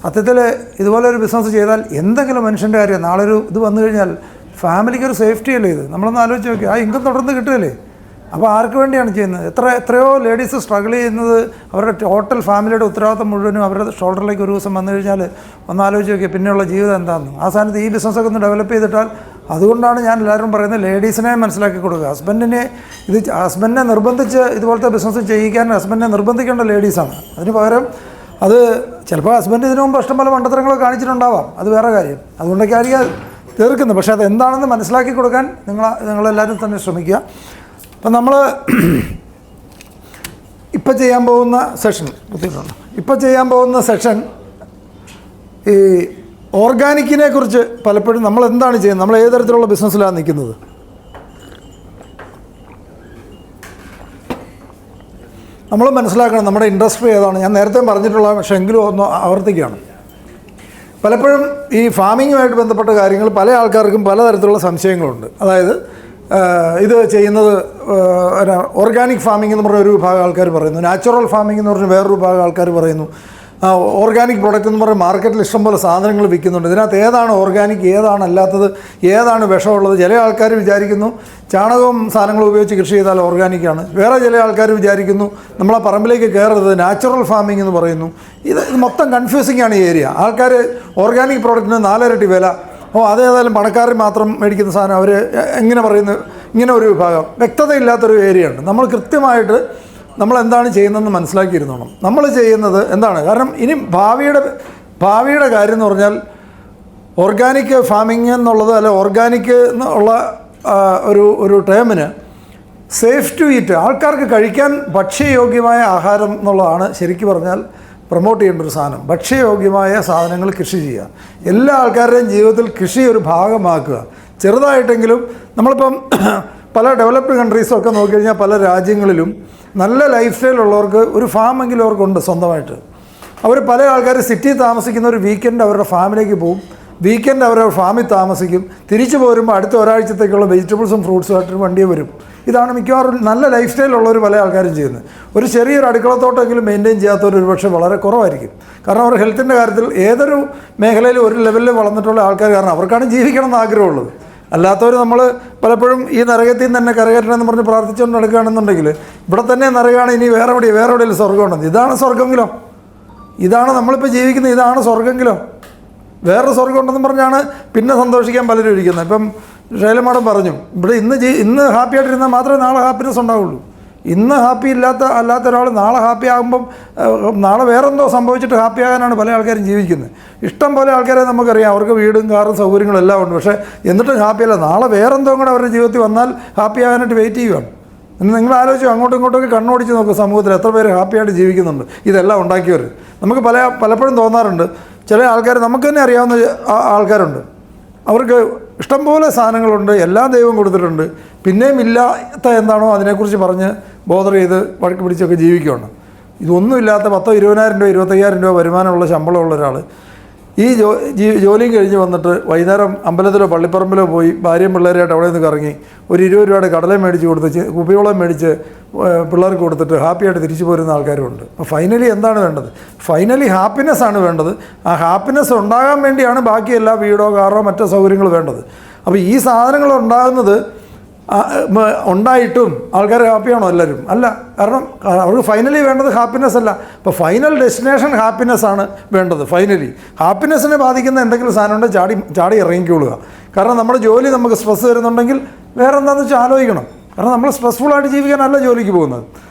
സത്യത്തിൽ ഇതുപോലെ ഒരു ബിസിനസ് ചെയ്താൽ എന്തെങ്കിലും മനുഷ്യൻ്റെ കാര്യം നാളെ ഒരു ഇത് വന്നു കഴിഞ്ഞാൽ ഫാമിലിക്ക് ഒരു സേഫ്റ്റി അല്ലേ ഇത്. നമ്മളൊന്ന് ആലോചിച്ച് നോക്കി, ആ ഇൻകം തുടർന്ന് കിട്ടുകയല്ലേ. അപ്പോൾ ആർക്ക് വേണ്ടിയാണ് ചെയ്യുന്നത്? എത്രയോ ലേഡീസ് സ്ട്രഗിൾ ചെയ്യുന്നത് അവരുടെ ടോട്ടൽ ഫാമിലിയുടെ ഉത്തരവാദിത്തം മുഴുവനും അവരുടെ ഷോൾഡറിലേക്ക് ഒരു ദിവസം വന്നു കഴിഞ്ഞാൽ ഒന്ന് ആലോചിച്ച് നോക്കിയാൽ പിന്നെയുള്ള ജീവിതം എന്താണെന്ന്. ആ സ്ഥാനത്ത് ഈ ബിസിനസ്സൊക്കെ ഒന്ന് ഡെവലപ്പ് ചെയ്തിട്ടാൽ, അതുകൊണ്ടാണ് ഞാൻ എല്ലാവരും പറയുന്നത് ലേഡീസിനെ മനസ്സിലാക്കി കൊടുക്കുക. ഹസ്ബൻഡിനെ നിർബന്ധിച്ച് ഇതുപോലത്തെ ബിസിനസ് ചെയ്യിക്കാൻ ഹസ്ബൻഡിനെ നിർബന്ധിക്കേണ്ട ലേഡീസാണ്. അതിന് പകരം അത് ചിലപ്പോൾ ഹസ്ബൻഡ് ഇതിനു മുമ്പ് ഇഷ്ടംപോലെ മണ്ടത്തരങ്ങളൊക്കെ കാണിച്ചിട്ടുണ്ടാവാം, അത് വേറെ കാര്യം. അതുകൊണ്ടൊക്കെ ആയിരിക്കും തീർക്കുന്നത്. പക്ഷേ അത് എന്താണെന്ന് മനസ്സിലാക്കി കൊടുക്കാൻ നിങ്ങളെല്ലാവരും തന്നെ ശ്രമിക്കുക. അപ്പം നമ്മൾ ഇപ്പം ചെയ്യാൻ പോകുന്ന സെഷൻ ഈ ഓർഗാനിക്കിനെ കുറിച്ച് പലപ്പോഴും നമ്മൾ എന്താണ് ചെയ്യുന്നത്, നമ്മൾ ഏത് തരത്തിലുള്ള ബിസിനസ്സിലാണ് നിൽക്കുന്നത്. നമ്മൾ മനസ്സിലാക്കണം നമ്മുടെ ഇൻഡസ്ട്രി ഏതാണ്. ഞാൻ നേരത്തെ പറഞ്ഞിട്ടുള്ള, പക്ഷേ എങ്കിലും ഒന്ന് ആവർത്തിക്കുകയാണ്. പലപ്പോഴും ഈ ഫാമിങ്ങുമായിട്ട് ബന്ധപ്പെട്ട കാര്യങ്ങൾ പല ആൾക്കാർക്കും പലതരത്തിലുള്ള സംശയങ്ങളുണ്ട്. അതായത് ഇത് ചെയ്യുന്നത് ഓർഗാനിക് ഫാമിംഗ് എന്ന് പറഞ്ഞ ഒരു വിഭാഗം ആൾക്കാർ പറയുന്നു, നാച്ചുറൽ ഫാമിംഗ് എന്ന് പറഞ്ഞ വേറൊരു വിഭാഗം ആൾക്കാർ പറയുന്നു, ഓർഗാനിക് പ്രൊഡക്റ്റ് എന്ന് പറഞ്ഞാൽ മാർക്കറ്റിൽ ഇഷ്ടംപോലെ സാധനങ്ങൾ വിൽക്കുന്നുണ്ട്. ഇതിനകത്ത് ഏതാണ് ഓർഗാനിക്, ഏതാണ് അല്ലാത്തത്, ഏതാണ് വിഷമുള്ളത്? ചില ആൾക്കാർ വിചാരിക്കുന്നു ചാണകവും സാധനങ്ങളും ഉപയോഗിച്ച് കൃഷി ചെയ്താൽ ഓർഗാനിക്കാണ്. വേറെ ചില ആൾക്കാർ വിചാരിക്കുന്നു നമ്മളാ പറമ്പിലേക്ക് കയറരുത്, നാച്ചുറൽ ഫാമിംഗ് എന്ന് പറയുന്നു. ഇത് മൊത്തം കൺഫ്യൂസിംഗ് ആണ് ഈ ഏരിയ. ആൾക്കാർ ഓർഗാനിക് പ്രോഡക്റ്റിന് 4 ഇരട്ടി വില, അതേതായാലും പണക്കാർ മാത്രം മേടിക്കുന്ന സാധനം അവർ എങ്ങനെ പറയുന്നു, ഇങ്ങനെ ഒരു വിഭാഗം വ്യക്തതയില്ലാത്തൊരു ഏരിയയാണ്. നമ്മൾ കൃത്യമായിട്ട് നമ്മൾ എന്താണ് ചെയ്യുന്നതെന്ന് മനസ്സിലാക്കിയിരുന്നോണം. നമ്മൾ ചെയ്യുന്നത് എന്താണ്, കാരണം ഇനി ഭാവിയുടെ കാര്യം എന്ന് പറഞ്ഞാൽ ഓർഗാനിക് ഫാമിംഗ് എന്നുള്ളത്, അല്ല ഓർഗാനിക് എന്നുള്ള ഒരു ടേമിന് സേഫ് ടു ഈറ്റ്, ആൾക്കാർക്ക് കഴിക്കാൻ ഭക്ഷ്യയോഗ്യമായ ആഹാരം എന്നുള്ളതാണ് ശരിക്കും പറഞ്ഞാൽ പ്രൊമോട്ട് ചെയ്യേണ്ട ഒരു സാധനം. ഭക്ഷ്യയോഗ്യമായ സാധനങ്ങൾ കൃഷി ചെയ്യുക, എല്ലാ ആൾക്കാരുടെയും ജീവിതത്തിൽ കൃഷി ഒരു ഭാഗമാക്കുക. ചെറുതായിട്ടെങ്കിലും നമ്മളിപ്പം പല ഡെവലപ്ഡ് കൺട്രീസൊക്കെ നോക്കിക്കഴിഞ്ഞാൽ പല രാജ്യങ്ങളിലും നല്ല ലൈഫ് സ്റ്റൈലുള്ളവർക്ക് ഒരു ഫാമെങ്കിലും അവർക്കുണ്ട് സ്വന്തമായിട്ട്. അവർ പല ആൾക്കാർ സിറ്റിയിൽ താമസിക്കുന്ന ഒരു വീക്കെൻഡ് അവരുടെ ഫാമിലേക്ക് പോകും, വീക്കെൻഡ് അവരുടെ ഫാമിൽ താമസിക്കും, തിരിച്ചു പോരുമ്പോൾ അടുത്ത ഒരാഴ്ചത്തേക്കുള്ള വെജിറ്റബിൾസും ഫ്രൂട്ട്സുമായിട്ട് വണ്ടിയെ വരും. ഇതാണ് മിക്കവാറും നല്ല ലൈഫ് സ്റ്റൈലുള്ളവർ പല ആൾക്കാരും ചെയ്യുന്നത്. ഒരു ചെറിയൊരു അടുക്കളത്തോട്ടെങ്കിലും മെയിൻറ്റെയിൻ ചെയ്യാത്തവർ ഒരുപക്ഷെ വളരെ കുറവായിരിക്കും. കാരണം അവർ ഹെൽത്തിൻ്റെ കാര്യത്തിൽ ഏതൊരു മേഖലയിൽ ഒരു ലെവലിൽ വളർന്നിട്ടുള്ള ആൾക്കാർ, കാരണം അവർക്കാണ് ജീവിക്കണം എന്ന് ആഗ്രഹമുള്ളത്. അല്ലാത്തവർ നമ്മൾ പലപ്പോഴും ഈ നരകത്തിൽ നിന്ന് തന്നെ കരകയറ്റണമെന്ന് പറഞ്ഞ് പ്രാർത്ഥിച്ചുകൊണ്ട് നടക്കുകയാണെന്നുണ്ടെങ്കിൽ ഇവിടെ തന്നെ നരകമാണ്, ഇനി വേറെ എവിടെയും സ്വർഗ്ഗമുണ്ടെന്ന്. ഇതാണ് സ്വർഗ്ഗമെങ്കിലോ, ഇതാണ് നമ്മളിപ്പോൾ ജീവിക്കുന്നത്, ഇതാണ് സ്വർഗ്ഗമെങ്കിലോ. വേറൊരു സ്വർഗ്ഗം ഉണ്ടെന്ന് പറഞ്ഞാണ് പിന്നെ സന്തോഷിക്കാൻ പലരും ഇരിക്കുന്നത്. ഇപ്പം ശൈലമാഡം പറഞ്ഞു, ഇവിടെ ഇന്ന് ഹാപ്പി ആയിട്ടിരുന്നാൽ മാത്രമേ നാളെ ഹാപ്പിനെസ് ഉണ്ടാവുള്ളൂ. ഇന്ന് ഹാപ്പി അല്ലാത്ത ഒരാൾ നാളെ ഹാപ്പി ആകുമ്പം നാളെ വേറെന്തോ സംഭവിച്ചിട്ട് ഹാപ്പി ആകാനാണ് പല ആൾക്കാരും ജീവിക്കുന്നത്. ഇഷ്ടം പോലെ ആൾക്കാരെ നമുക്കറിയാം, അവർക്ക് വീടും കാറും സൗകര്യങ്ങളും എല്ലാം ഉണ്ട്, പക്ഷേ എന്നിട്ടും ഹാപ്പിയല്ല. നാളെ വേറെന്തോ കൂടെ അവരുടെ ജീവിതത്തിൽ വന്നാൽ ഹാപ്പി ആകാനായിട്ട് വെയിറ്റ് ചെയ്യുകയാണ്. നിങ്ങൾ ആലോചിച്ചു അങ്ങോട്ടും ഇങ്ങോട്ടൊക്കെ കണ്ണോടിച്ച് നോക്കുക, സമൂഹത്തിൽ എത്ര പേര് ഹാപ്പിയായിട്ട് ജീവിക്കുന്നുണ്ട് ഇതെല്ലാം ഉണ്ടാക്കിയവർ. നമുക്ക് പലപ്പോഴും തോന്നാറുണ്ട്, ചില ആൾക്കാർ നമുക്ക് തന്നെ അറിയാവുന്ന ആൾക്കാരുണ്ട്, അവർക്ക് ഇഷ്ടംപോലെ സാധനങ്ങളുണ്ട്, എല്ലാം ദൈവം കൊടുത്തിട്ടുണ്ട്, പിന്നെയും ഇല്ലാത്ത എന്താണോ അതിനെക്കുറിച്ച് പറഞ്ഞ് ബോധർ ചെയ്ത് വഴക്ക് പിടിച്ചൊക്കെ ജീവിക്കുകയാണ്. ഇതൊന്നുമില്ലാത്ത 10,000, 20,000 രൂപ 25,000 രൂപ വരുമാനമുള്ള ശമ്പളമുള്ള ഒരാൾ ഈ ജോലിയും കഴിഞ്ഞ് വന്നിട്ട് വൈകുന്നേരം അമ്പലത്തിലോ പള്ളിപ്പറമ്പിലോ പോയി ഭാര്യയും പിള്ളേരായിട്ട് അവിടെ നിന്ന് കറങ്ങി ഒരു 20 രൂപയുടെ കടലയും മേടിച്ച് കൊടുത്ത് കുപ്പിയോളം മേടിച്ച് പിള്ളേർക്ക് കൊടുത്തിട്ട് ഹാപ്പിയായിട്ട് തിരിച്ചു പോരുന്ന ആൾക്കാരുമുണ്ട്. അപ്പോൾ ഫൈനലി എന്താണ് വേണ്ടത്? ഫൈനലി ഹാപ്പിനെസ്സാണ് വേണ്ടത്. ആ ഹാപ്പിനെസ് ഉണ്ടാകാൻ വേണ്ടിയാണ് ബാക്കി എല്ലാ വീടോ കാറോ മറ്റോ സൗകര്യങ്ങൾ വേണ്ടത്. അപ്പോൾ ഈ സാധനങ്ങൾ ഉണ്ടായിട്ടും ആൾക്കാർ ഹാപ്പിയാണോ? എല്ലാവരും അല്ല. കാരണം അവർക്ക് ഫൈനലി വേണ്ടത് ഹാപ്പിനെസ് അല്ല. അപ്പോൾ ഫൈനൽ ഡെസ്റ്റിനേഷൻ ഹാപ്പിനെസ്സാണ് വേണ്ടത്. ഫൈനലി ഹാപ്പിനെസ്സിനെ ബാധിക്കുന്ന എന്തെങ്കിലും സാധനം ഉണ്ടെങ്കിൽ ചാടി ഇറങ്ങിക്കൊള്ളുക. കാരണം നമ്മുടെ ജോലി നമുക്ക് സ്ട്രെസ് വരുന്നുണ്ടെങ്കിൽ വേറെ എന്താണെന്ന് വെച്ചാൽ ആലോചിക്കണം. കാരണം നമ്മൾ സ്ട്രെസ്ഫുള്ളായിട്ട് ജീവിക്കാനല്ല ജോലിക്ക് പോകുന്നത്.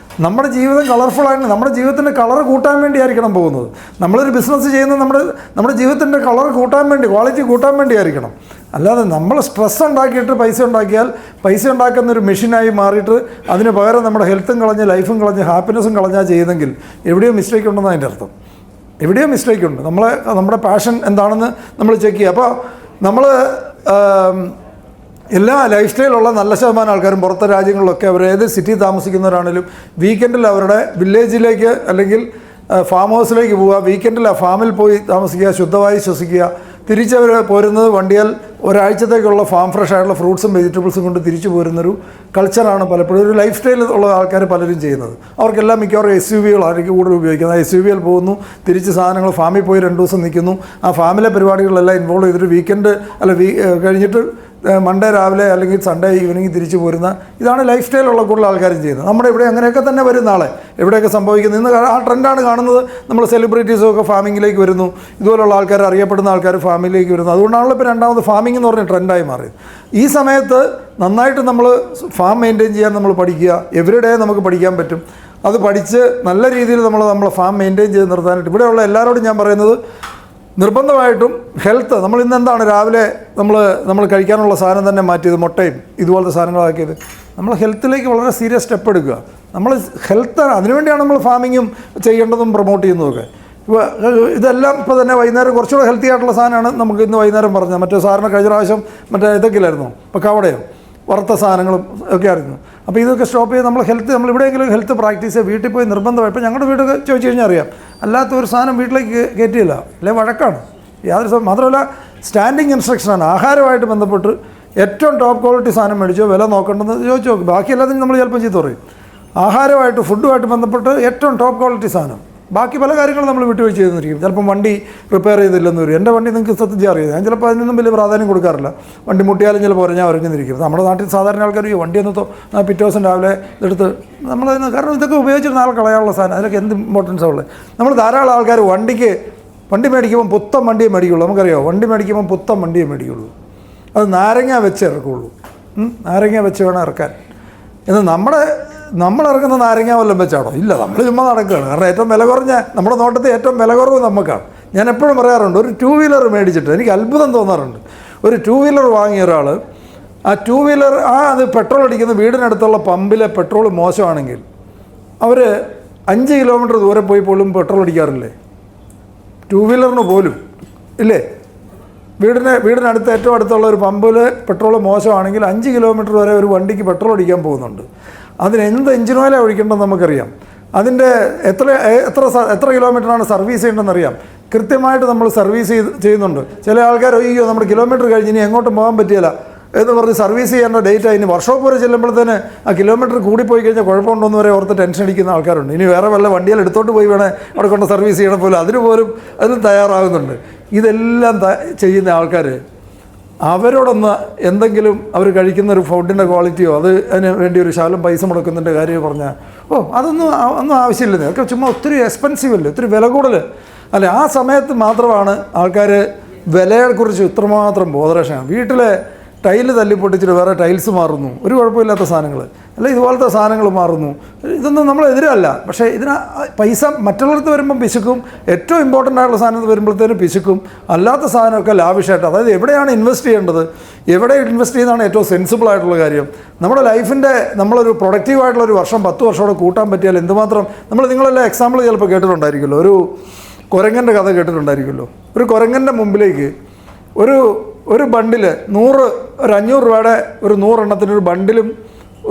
നമ്മുടെ ജീവിതം കളർഫുള്ളായിട്ട് നമ്മുടെ ജീവിതത്തിൻ്റെ കളർ കൂട്ടാൻ വേണ്ടിയായിരിക്കണം പോകുന്നത്. നമ്മളൊരു ബിസിനസ് ചെയ്യുന്നത് നമ്മുടെ ജീവിതത്തിൻ്റെ കളർ കൂട്ടാൻ വേണ്ടി, ക്വാളിറ്റി കൂട്ടാൻ വേണ്ടിയായിരിക്കണം. അല്ലാതെ നമ്മൾ സ്ട്രെസ് ഉണ്ടാക്കിയിട്ട് പൈസ ഉണ്ടാക്കിയാൽ പൈസ ഉണ്ടാക്കുന്നൊരു മെഷീനായി മാറിയിട്ട് അതിന് പകരം നമ്മുടെ ഹെൽത്തും കളഞ്ഞ് ലൈഫും കളഞ്ഞ് ഹാപ്പിനെസ്സും കളഞ്ഞാൽ ചെയ്യുന്നെങ്കിൽ എവിടെയോ മിസ്റ്റേക്ക് ഉണ്ടെന്ന് അതിൻ്റെ അർത്ഥം. എവിടെയോ മിസ്റ്റേക്ക് ഉണ്ട്. നമ്മുടെ പാഷൻ എന്താണെന്ന് നമ്മൾ ചെക്ക് ചെയ്യുക. അപ്പോൾ നമ്മൾ എല്ലാ ലൈഫ് സ്റ്റൈലുള്ള നല്ല ശതമാനം ആൾക്കാരും പുറത്തെ രാജ്യങ്ങളിലൊക്കെ അവർ ഏത് സിറ്റി താമസിക്കുന്നവരാണെങ്കിലും വീക്കെൻഡിൽ അവരുടെ വില്ലേജിലേക്ക് അല്ലെങ്കിൽ ഫാം ഹൗസിലേക്ക് പോവുക, വീക്കെൻഡിൽ ആ ഫാമിൽ പോയി താമസിക്കുക, ശുദ്ധമായി ശ്വസിക്കുക, തിരിച്ചവർ പോരുന്നത് വണ്ടിയാൽ ഒരാഴ്ചത്തേക്കുള്ള ഫാം ഫ്രഷ് ആയിട്ടുള്ള ഫ്രൂട്ട്സും വെജിറ്റബിൾസും കൊണ്ട് തിരിച്ചു പോരുന്നൊരു കൾച്ചറാണ് പലപ്പോഴും ഒരു ലൈഫ് സ്റ്റൈൽ ഉള്ള ആൾക്കാർ പലരും ചെയ്യുന്നത്. അവർക്കെല്ലാം മിക്കവാറും SUV ആയിരിക്കും കൂടുതൽ ഉപയോഗിക്കുന്നത്. SUV പോകുന്നു, തിരിച്ച് സാധനങ്ങൾ ഫാമിൽ പോയി 2 ദിവസം നിൽക്കുന്നു. ആ ഫാമിലെ പരിപാടികളെല്ലാം ഇൻവോൾവ് ചെയ്തിട്ട് വീക്കെൻഡ് കഴിഞ്ഞിട്ട് മൺഡേ രാവിലെ അല്ലെങ്കിൽ സൺഡേ ഈവനിങ് തിരിച്ചു പോരുന്ന ഇതാണ് ലൈഫ് സ്റ്റൈലുള്ള കൂടുതൽ ആൾക്കാരും ചെയ്യുന്നത്. നമ്മുടെ ഇവിടെ അങ്ങനെയൊക്കെ തന്നെ വരും. നാളെ എവിടെയൊക്കെ സംഭവിക്കുന്നത് ഇന്ന് ആ ട്രെൻഡാണ് കാണുന്നത്. നമ്മൾ സെലിബ്രിറ്റീസൊക്കെ ഫാമിങ്ങിലേക്ക് വരുന്നു, ഇതുപോലുള്ള ആൾക്കാർ, അറിയപ്പെടുന്ന ആൾക്കാർ ഫാമിങ്ങിലേക്ക് വരുന്നു. അതുകൊണ്ടാണല്ലോ ഇപ്പോൾ രണ്ടാമത് ഫാമിംഗ് എന്ന് പറഞ്ഞ ട്രെൻഡായി മാറിയത്. ഈ സമയത്ത് നന്നായിട്ട് നമ്മൾ ഫാം മെയിൻറ്റെയിൻ ചെയ്യാൻ നമ്മൾ പഠിക്കുക. എവരിഡേ നമുക്ക് പഠിക്കാൻ പറ്റും. അത് പഠിച്ച് നല്ല രീതിയിൽ നമ്മളെ ഫാം മെയിൻറ്റെയിൻ ചെയ്ത് നിർത്താനായിട്ട് ഇവിടെയുള്ള എല്ലാവരോടും ഞാൻ പറയുന്നത്, നിർബന്ധമായിട്ടും ഹെൽത്ത്. നമ്മൾ ഇന്ന് എന്താണ് രാവിലെ നമ്മൾ കഴിക്കാനുള്ള സാധനം തന്നെ മാറ്റിയത്, മുട്ടയും ഇതുപോലത്തെ സാധനങ്ങളാക്കിയത്. നമ്മൾ ഹെൽത്തിലേക്ക് വളരെ സീരിയസ് സ്റ്റെപ്പ് എടുക്കുക. നമ്മൾ ഹെൽത്ത്, അതിനുവേണ്ടിയാണ് നമ്മൾ ഫാമിങ്ങും ചെയ്യേണ്ടതും പ്രൊമോട്ട് ചെയ്യുന്നതൊക്കെ. ഇതെല്ലാം ഇപ്പോൾ തന്നെ വൈകുന്നേരം കുറച്ചുകൂടെ ഹെൽത്തി ആയിട്ടുള്ള സാധനമാണ് നമുക്ക് ഇന്ന് വൈകുന്നേരം പറഞ്ഞത്. മറ്റേ സാറിന് കഴിഞ്ഞ പ്രാവശ്യം മറ്റേ ഇതൊക്കെയില്ലായിരുന്നു, ഇപ്പോൾ കവടയോ വറുത്ത സാധനങ്ങളും ഒക്കെ ആയിരുന്നു. അപ്പോൾ ഇതൊക്കെ സ്റ്റോപ്പ് ചെയ്ത് നമ്മൾ ഹെൽത്ത്, നമ്മൾ എവിടെയെങ്കിലും ഹെൽത്ത് പ്രാക്ടീസ് ചെയ്യുക. വീട്ടിൽ പോയി നിർബന്ധമായി, ഇപ്പോൾ ഞങ്ങളുടെ വീടൊക്കെ ചോദിച്ചു കഴിഞ്ഞാൽ അറിയാം, അല്ലാത്ത ഒരു സാധനം വീട്ടിലേക്ക് കയറ്റിയില്ല, അല്ലെ വഴക്കാണ്. യാതൊരു മാത്രമല്ല സ്റ്റാൻഡിങ് ഇൻസ്ട്രക്ഷനാണ്. ആഹാരമായിട്ട് ബന്ധപ്പെട്ട് ഏറ്റവും ടോപ്പ് ക്വാളിറ്റി സാധനം മേടിച്ചോ, വില നോക്കേണ്ടെന്ന് ചോദിച്ചു നോക്കും. ബാക്കി എല്ലാത്തിനും നമ്മൾ ചിലപ്പോൾ ചീത്ത പറയും. ആഹാരമായിട്ട് ഫുഡുമായിട്ട് ബന്ധപ്പെട്ട് ഏറ്റവും ടോപ്പ് ക്വാളിറ്റി സാധനം. ബാക്കി പല കാര്യങ്ങളും നമ്മൾ വിട്ടുവീഴ്ച ചെയ്തിരിക്കും. ചിലപ്പം വണ്ടി റിപ്പയർ ചെയ്തില്ലെന്ന് വരും. എൻ്റെ വണ്ടി നിങ്ങൾക്ക് സത്യം അറിയാം, ഞാൻ ചിലപ്പോൾ അതിനൊന്നും വലിയ പ്രാധാന്യം കൊടുക്കാറില്ല. വണ്ടി മുട്ടിയാലും ചിലപ്പോൾ പറഞ്ഞാൽ ഉറഞ്ഞിരിക്കും. നമ്മുടെ നാട്ടിൽ സാധാരണ ആൾക്കാർ വണ്ടി ഒന്ന് പിറ്റേ ദിവസം രാവിലെ ഇതെടുത്ത് നമ്മളതിന്, കാരണം ഇതൊക്കെ ഉപയോഗിച്ചിട്ട് നാളെ കളയാനുള്ള സാധനം, അതിനൊക്കെ എന്ത് ഇമ്പോർട്ടൻസാണ് ഉള്ളത്. നമ്മൾ ധാരാളം ആൾക്കാർ വണ്ടി മേടിക്കുമ്പോൾ പുത്തൻ വണ്ടിയെ മേടിക്കുള്ളൂ. നമുക്കറിയാം, വണ്ടി മേടിക്കുമ്പോൾ പുത്തൻ വണ്ടിയെ മേടിക്കുള്ളൂ. അത് നാരങ്ങ വെച്ച് ഇറക്കുള്ളൂ. നാരങ്ങ വെച്ച് വേണം ഇറക്കാൻ. എന്ന് നമ്മൾ ഇറക്കുന്ന നാരങ്ങ വല്ലതും വെച്ചാണോ? ഇല്ല, നമ്മൾ ചുമ്മാ നടക്കുകയാണ്. കാരണം ഏറ്റവും വില കുറഞ്ഞ, നമ്മുടെ നോട്ടത്തിൽ ഏറ്റവും വില കുറവ് നമുക്കാണ്. ഞാൻ എപ്പോഴും പറയാറുണ്ട്, ഒരു 2 വീലർ മേടിച്ചിട്ട് എനിക്ക് അത്ഭുതം തോന്നാറുണ്ട്. ഒരു 2 വീലർ വാങ്ങിയ ഒരാൾ, ആ 2 വീലർ അത് പെട്രോൾ അടിക്കുന്ന വീടിനടുത്തുള്ള പമ്പിലെ പെട്രോൾ മോശമാണെങ്കിൽ അവർ 5 കിലോമീറ്റർ ദൂരെ പോയി പോലും പെട്രോൾ അടിക്കാറില്ലേ? 2 വീലറിന് പോലും ഇല്ലേ? വീടിനടുത്ത് ഏറ്റവും അടുത്തുള്ള ഒരു പമ്പിൽ പെട്രോൾ മോശമാണെങ്കിൽ 5 കിലോമീറ്റർ വരെ ഒരു വണ്ടിക്ക് പെട്രോൾ അടിക്കാൻ പോകുന്നുണ്ട്. അതിന് എന്ത് എഞ്ചിൻ ഓയിലാണ് ഒഴിക്കേണ്ടതെന്ന് നമുക്കറിയാം. അതിൻ്റെ എത്ര കിലോമീറ്ററാണ് സർവീസ് ചെയ്യേണ്ടതെന്നറിയാം. കൃത്യമായിട്ട് നമ്മൾ സർവീസ് ചെയ്യുന്നുണ്ട്. ചില ആൾക്കാർ അയ്യോ നമ്മുടെ കിലോമീറ്റർ കഴിഞ്ഞ് ഇനി എങ്ങോട്ടും പോകാൻ പറ്റിയില്ല എന്ന് പറഞ്ഞ് സർവീസ് ചെയ്യേണ്ട ഡേറ്റ് ഇനി വർക്ക്ഷോപ്പ് വരെ ചെല്ലുമ്പോഴത്തേന് ആ കിലോമീറ്റർ കൂടിപ്പോയി കഴിഞ്ഞാൽ കുഴപ്പമുണ്ടോയെന്ന് വരെ ഓർത്ത് ടെൻഷൻ അടിക്കുന്ന ആൾക്കാരുണ്ട്. ഇനി വേറെ വല്ല വണ്ടിയിൽ എടുത്തോട്ട് പോയി വേണേൽ അവിടെ കൊണ്ട് സർവീസ് ചെയ്യണം പോലും അതിനും തയ്യാറാകുന്നുണ്ട്. ഇതെല്ലാം ചെയ്യുന്ന ആൾക്കാർ അവരോടൊന്ന് എന്തെങ്കിലും അവർ കഴിക്കുന്ന ഒരു ഫുഡിൻ്റെ ക്വാളിറ്റിയോ അതിന് വേണ്ടി ഒരു ശകലം പൈസ മുടക്കുന്നതിൻ്റെ കാര്യം പറഞ്ഞാൽ ഒന്നും ആവശ്യമില്ല. അതൊക്കെ ചുമ്മാ ഒത്തിരി എക്സ്പെൻസീവ് അല്ലേ, ഒത്തിരി വില കൂടുതൽ അല്ലേ. ആ സമയത്ത് മാത്രമാണ് ആൾക്കാർ വിലയെക്കുറിച്ച് ഇത്രമാത്രം ബോധരക്ഷയാണ്. വീട്ടിലെ ടൈല് തല്ലിപ്പൊട്ടിച്ചിട്ട് വേറെ ടൈൽസ് മാറുന്നു, ഒരു കുഴപ്പമില്ലാത്ത സാധനങ്ങൾ അല്ല ഇതുപോലത്തെ സാധനങ്ങൾ മാറുന്നു. ഇതൊന്നും നമ്മളെതിരല്ല. പക്ഷേ ഇതിന് പൈസ മറ്റുള്ളവർക്ക് വരുമ്പം പിശുക്കും, ഏറ്റവും ഇമ്പോർട്ടൻ്റ് ആയിട്ടുള്ള സാധനത്തിൽ വരുമ്പോഴത്തേനും പിശുക്കും. അല്ലാത്ത സാധനമൊക്കെ ലാവിഷായിട്ട്, അതായത് എവിടെയാണ് ഇൻവെസ്റ്റ് ചെയ്യേണ്ടത്, എവിടെ ഇൻവെസ്റ്റ് ചെയ്യുന്നതാണ് ഏറ്റവും സെൻസിബിൾ ആയിട്ടുള്ള കാര്യം. നമ്മുടെ ലൈഫിൻ്റെ നമ്മളൊരു പ്രൊഡക്റ്റീവായിട്ടുള്ളൊരു വർഷം 10 വർഷമോടെ കൂട്ടാൻ പറ്റിയാൽ എന്തുമാത്രം. നിങ്ങളെല്ലാം എക്സാമ്പിൾ ചിലപ്പോൾ കേട്ടിട്ടുണ്ടായിരിക്കുമല്ലോ, ഒരു കുരങ്ങൻ്റെ കഥ കേട്ടിട്ടുണ്ടായിരിക്കുമല്ലോ. ഒരു കുരങ്ങൻ്റെ മുമ്പിലേക്ക് ഒരു ബണ്ടിൽ 500 രൂപയുടെ ഒരു 100 എണ്ണത്തിനൊരു ബണ്ടിലും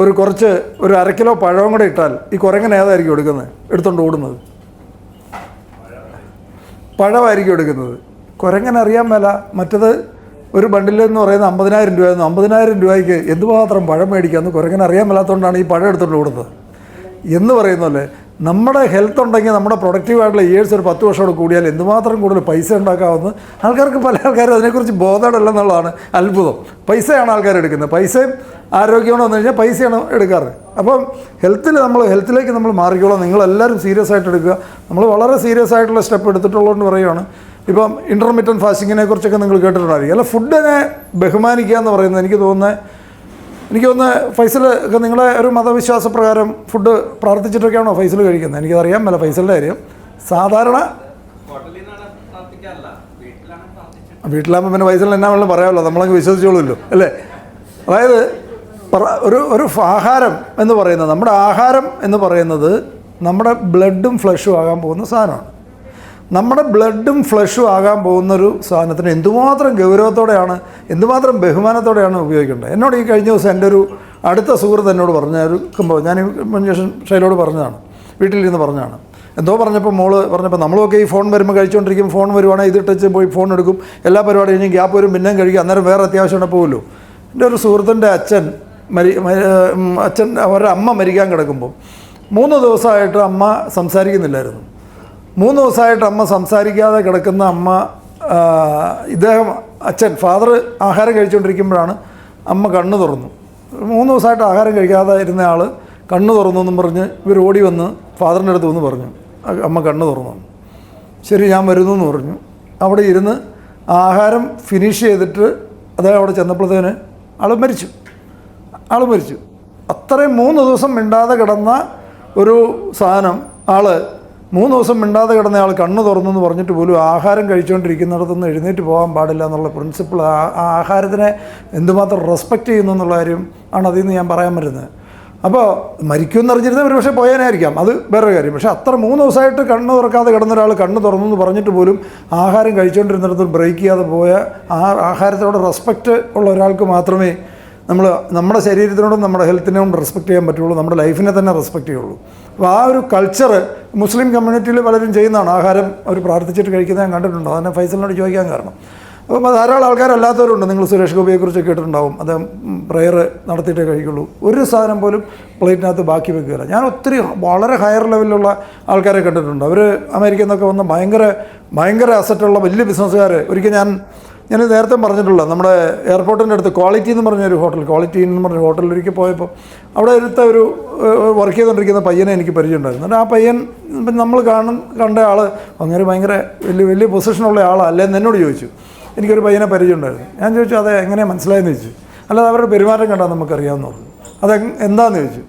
ഒരു 1/2 കിലോ പഴവും കൂടെ ഇട്ടാൽ ഈ കുരങ്ങൻ ഏതായിരിക്കും എടുത്തുകൊണ്ട് ഓടുന്നത്? പഴമായിരിക്കും എടുക്കുന്നത്. കുരങ്ങൻ അറിയാൻ മേല മറ്റത് ഒരു ബണ്ടിലെന്ന് പറയുന്നത് 50,000 രൂപയായിരുന്നു. 50,000 രൂപയ്ക്ക് എന്തുമാത്രം പഴം മേടിക്കാമെന്ന് കുരങ്ങൻ അറിയാൻ മേലാത്തതുകൊണ്ടാണ് ഈ പഴം എടുത്തുകൊണ്ട് ഓടുന്നത് എന്ന് പറയുന്നല്ലേ. നമ്മുടെ ഹെൽത്ത് ഉണ്ടെങ്കിൽ നമ്മുടെ പ്രൊഡക്റ്റീവായിട്ടുള്ള ഇയേഴ്സ് ഒരു 10 വർഷമോട് കൂടിയാൽ എന്തുമാത്രം കൂടുതൽ പൈസ ഉണ്ടാക്കാമെന്ന് പല ആൾക്കാരും അതിനെക്കുറിച്ച് ബോധമല്ലെന്നുള്ളതാണ് അത്ഭുതം. പൈസയാണ് ആൾക്കാർ എടുക്കുന്നത്. പൈസയും ആരോഗ്യമാണ് വന്നു കഴിഞ്ഞാൽ പൈസയാണ് എടുക്കാറ്. അപ്പം ഹെൽത്തിലേക്ക് നമ്മൾ മാറിക്കോളാം. നിങ്ങളെല്ലാവരും സീരിയസ് ആയിട്ട് എടുക്കുക. നമ്മൾ വളരെ സീരിയസ് ആയിട്ടുള്ള സ്റ്റെപ്പ് എടുത്തിട്ടുള്ളതെന്ന് പറയുകയാണ്. ഇപ്പം ഇൻ്റർമിറ്റൻറ്റ് ഫാസ്റ്റിങ്ങിനെ കുറിച്ചൊക്കെ നിങ്ങൾ കേട്ടിട്ടുണ്ടായിരിക്കും. അല്ല, ഫുഡിനെ ബഹുമാനിക്കുക എന്ന് പറയുന്നത് എനിക്ക് തോന്നുന്നത് ഫൈസൽ ഒക്കെ നിങ്ങളെ ഒരു മതവിശ്വാസ പ്രകാരം ഫുഡ് പ്രാർത്ഥിച്ചിട്ടൊക്കെയാണോ ഫൈസൽ കഴിക്കുന്നത്? എനിക്കതറിയാൻ മേല ഫൈസലിൻ്റെ കാര്യം. സാധാരണ വീട്ടിലാകുമ്പോൾ പിന്നെ ഫൈസലിന് എന്നാ വേണമെങ്കിലും പറയാമല്ലോ, നമ്മളങ്ങ് വിശ്വസിച്ചോളൂല്ലോ അല്ലേ. അതായത് ഒരു ആഹാരം എന്ന് പറയുന്നത്, നമ്മുടെ ആഹാരം എന്ന് പറയുന്നത് നമ്മുടെ ബ്ലഡും ഫ്ലഷും ആകാൻ പോകുന്ന സാധനമാണ്. നമ്മുടെ ബ്ലഡും ഫ്ലഷും ആകാൻ പോകുന്നൊരു സാധനത്തിന് എന്തുമാത്രം ഗൗരവത്തോടെയാണ്, എന്തുമാത്രം ബഹുമാനത്തോടെയാണ് ഉപയോഗിക്കേണ്ടത്. എന്നോട് ഈ കഴിഞ്ഞ ദിവസം എൻ്റെ ഒരു അടുത്ത സുഹൃത്ത് എന്നോട് പറഞ്ഞ ഒരു സംഭവം ഞാൻ ഈ ശൈലോട് പറഞ്ഞതാണ്, വീട്ടിലിരുന്ന് പറഞ്ഞതാണ്. എന്തോ പറഞ്ഞപ്പോൾ മോള് പറഞ്ഞപ്പോൾ നമ്മളൊക്കെ ഈ ഫോൺ വരുമ്പോൾ കഴിച്ചുകൊണ്ടിരിക്കും, ഫോൺ വരുവാണെങ്കിൽ ഇത് ടച്ച് പോയി ഫോൺ എടുക്കും, എല്ലാ പരിപാടി കഴിഞ്ഞ് ഗ്യാപ്പ് വരും, പിന്നെയും കഴിക്കും, അന്നേരം വേറെ അത്യാവശ്യം ഉണ്ടെ പോകുമല്ലോ. എൻ്റെ ഒരു സുഹൃത്തിൻ്റെ അച്ഛൻ അവരുടെ അമ്മ മരിക്കാൻ കിടക്കുമ്പോൾ 3 ദിവസമായിട്ട് അമ്മ സംസാരിക്കുന്നില്ലായിരുന്നു. 3 ദിവസമായിട്ട് അമ്മ സംസാരിക്കാതെ കിടക്കുന്ന അമ്മ, അച്ഛൻ ഫാദർ ആഹാരം കഴിച്ചുകൊണ്ടിരിക്കുമ്പോഴാണ് അമ്മ കണ്ണ് തുറന്നു. 3 ദിവസമായിട്ട് ആഹാരം കഴിക്കാതെ ഇരുന്ന ആൾ കണ്ണ് തുറന്നു എന്നും പറഞ്ഞ് ഇവർ ഓടി വന്ന് ഫാദറിൻ്റെ അടുത്ത് വന്ന് പറഞ്ഞു, അമ്മ കണ്ണ് തുറന്നു. ശരി, ഞാൻ വരുന്നു എന്ന് പറഞ്ഞു. അവിടെ ഇരുന്ന് ആഹാരം ഫിനിഷ് ചെയ്തിട്ട് അദ്ദേഹം അവിടെ ചെന്നപ്പോഴത്തേന് ആൾ മരിച്ചു. അത്രയും 3 ദിവസം മിണ്ടാതെ കിടന്ന ഒരു സാധനം, 3 ദിവസം മിണ്ടാതെ കിടന്ന ആൾ കണ്ണ് തുറന്നു എന്ന് പറഞ്ഞിട്ട് പോലും ആഹാരം കഴിച്ചുകൊണ്ടിരിക്കുന്നിടത്തുനിന്ന് എഴുന്നേറ്റ് പോകാൻ പാടില്ല എന്നുള്ള പ്രിൻസിപ്പിൾ, ആ ആഹാരത്തിനെ എന്തുമാത്രം റെസ്പെക്റ്റ് ചെയ്യുന്നു എന്നുള്ള കാര്യം ആണ് അതിൽ നിന്ന് ഞാൻ പറയാൻ വരുന്നത്. അപ്പോൾ മരിക്കുമെന്ന് അറിഞ്ഞിരുന്നത് ഒരു പക്ഷേ പോയാനായിരിക്കാം, അത് വേറൊരു കാര്യം. പക്ഷേ അത്ര 3 ദിവസമായിട്ട് കണ്ണ് തുറക്കാതെ കിടന്ന ഒരാൾ കണ്ണ് തുറന്നു എന്ന് പറഞ്ഞിട്ട് പോലും ആഹാരം കഴിച്ചുകൊണ്ടിരുന്നിടത്ത് ബ്രേക്ക് ചെയ്യാതെ പോയ ആഹാരത്തോട് റെസ്പെക്റ്റ് ഉള്ള ഒരാൾക്ക് മാത്രമേ നമ്മുടെ ശരീരത്തിനോടും നമ്മുടെ ഹെൽത്തിനോടും റെസ്പെക്റ്റ് ചെയ്യാൻ പറ്റുള്ളൂ, നമ്മുടെ ലൈഫിനെ തന്നെ റെസ്പെക്റ്റ് ചെയ്യുള്ളൂ. അപ്പോൾ ആ ഒരു കൾച്ചർ മുസ്ലിം കമ്മ്യൂണിറ്റിയിൽ പലരും ചെയ്യുന്നതാണ്. ആഹാരം അവർ പ്രാർത്ഥിച്ചിട്ട് കഴിക്കുന്നത് ഞാൻ കണ്ടിട്ടുണ്ട്. അതന്നെ ഫൈസലിനോട് ചോദിക്കാൻ കാരണം. അപ്പോൾ ധാരാളം ആൾക്കാരല്ലാത്തവരുണ്ട്. നിങ്ങൾ സുരേഷ് ഗോപിയെക്കുറിച്ച് കേട്ടിട്ടുണ്ടാവും. അദ്ദേഹം പ്രയർ നടത്തിയിട്ടേ കഴിക്കുള്ളൂ, ഒരു സാധനം പോലും പ്ലേറ്റിനകത്ത് ബാക്കി വെക്കുകയില്ല. ഞാൻ ഒത്തിരി വളരെ ഹയർ ലെവലിലുള്ള ആൾക്കാരെ കണ്ടിട്ടുണ്ട്. അവർ അമേരിക്കയിൽ നിന്നൊക്കെ വന്ന ഭയങ്കര അസറ്റുള്ള വലിയ ബിസിനസ്സുകാർ. ഒരിക്കൽ ഞാൻ നേരത്തെ പറഞ്ഞിട്ടുള്ള നമ്മുടെ എയർപോർട്ടിൻ്റെ അടുത്ത് ക്വാളിറ്റി എന്ന് പറഞ്ഞൊരു ഹോട്ടലിൽ ഒരിക്കൽ പോയപ്പോൾ അവിടെ അടുത്ത ഒരു വർക്ക് ചെയ്തുകൊണ്ടിരിക്കുന്ന പയ്യനെ എനിക്ക് പരിചയമുണ്ടായിരുന്നു. എന്നിട്ട് ആ പയ്യൻ നമ്മൾ കണ്ട ആൾ അങ്ങനെ ഭയങ്കര വലിയ പൊസിഷനുള്ള ആളല്ലേ എന്ന് എന്നോട് ചോദിച്ചു. എനിക്കൊരു പയ്യനെ പരിചയമുണ്ടായിരുന്നു. ഞാൻ ചോദിച്ചു, അത് എങ്ങനെയാണ് മനസ്സിലായെന്ന് ചോദിച്ചു. അല്ലാതെ അവരുടെ പെരുമാറ്റം കണ്ടാൽ നമുക്കറിയാമെന്ന് പറഞ്ഞു. എന്താണെന്ന് ചോദിച്ചു.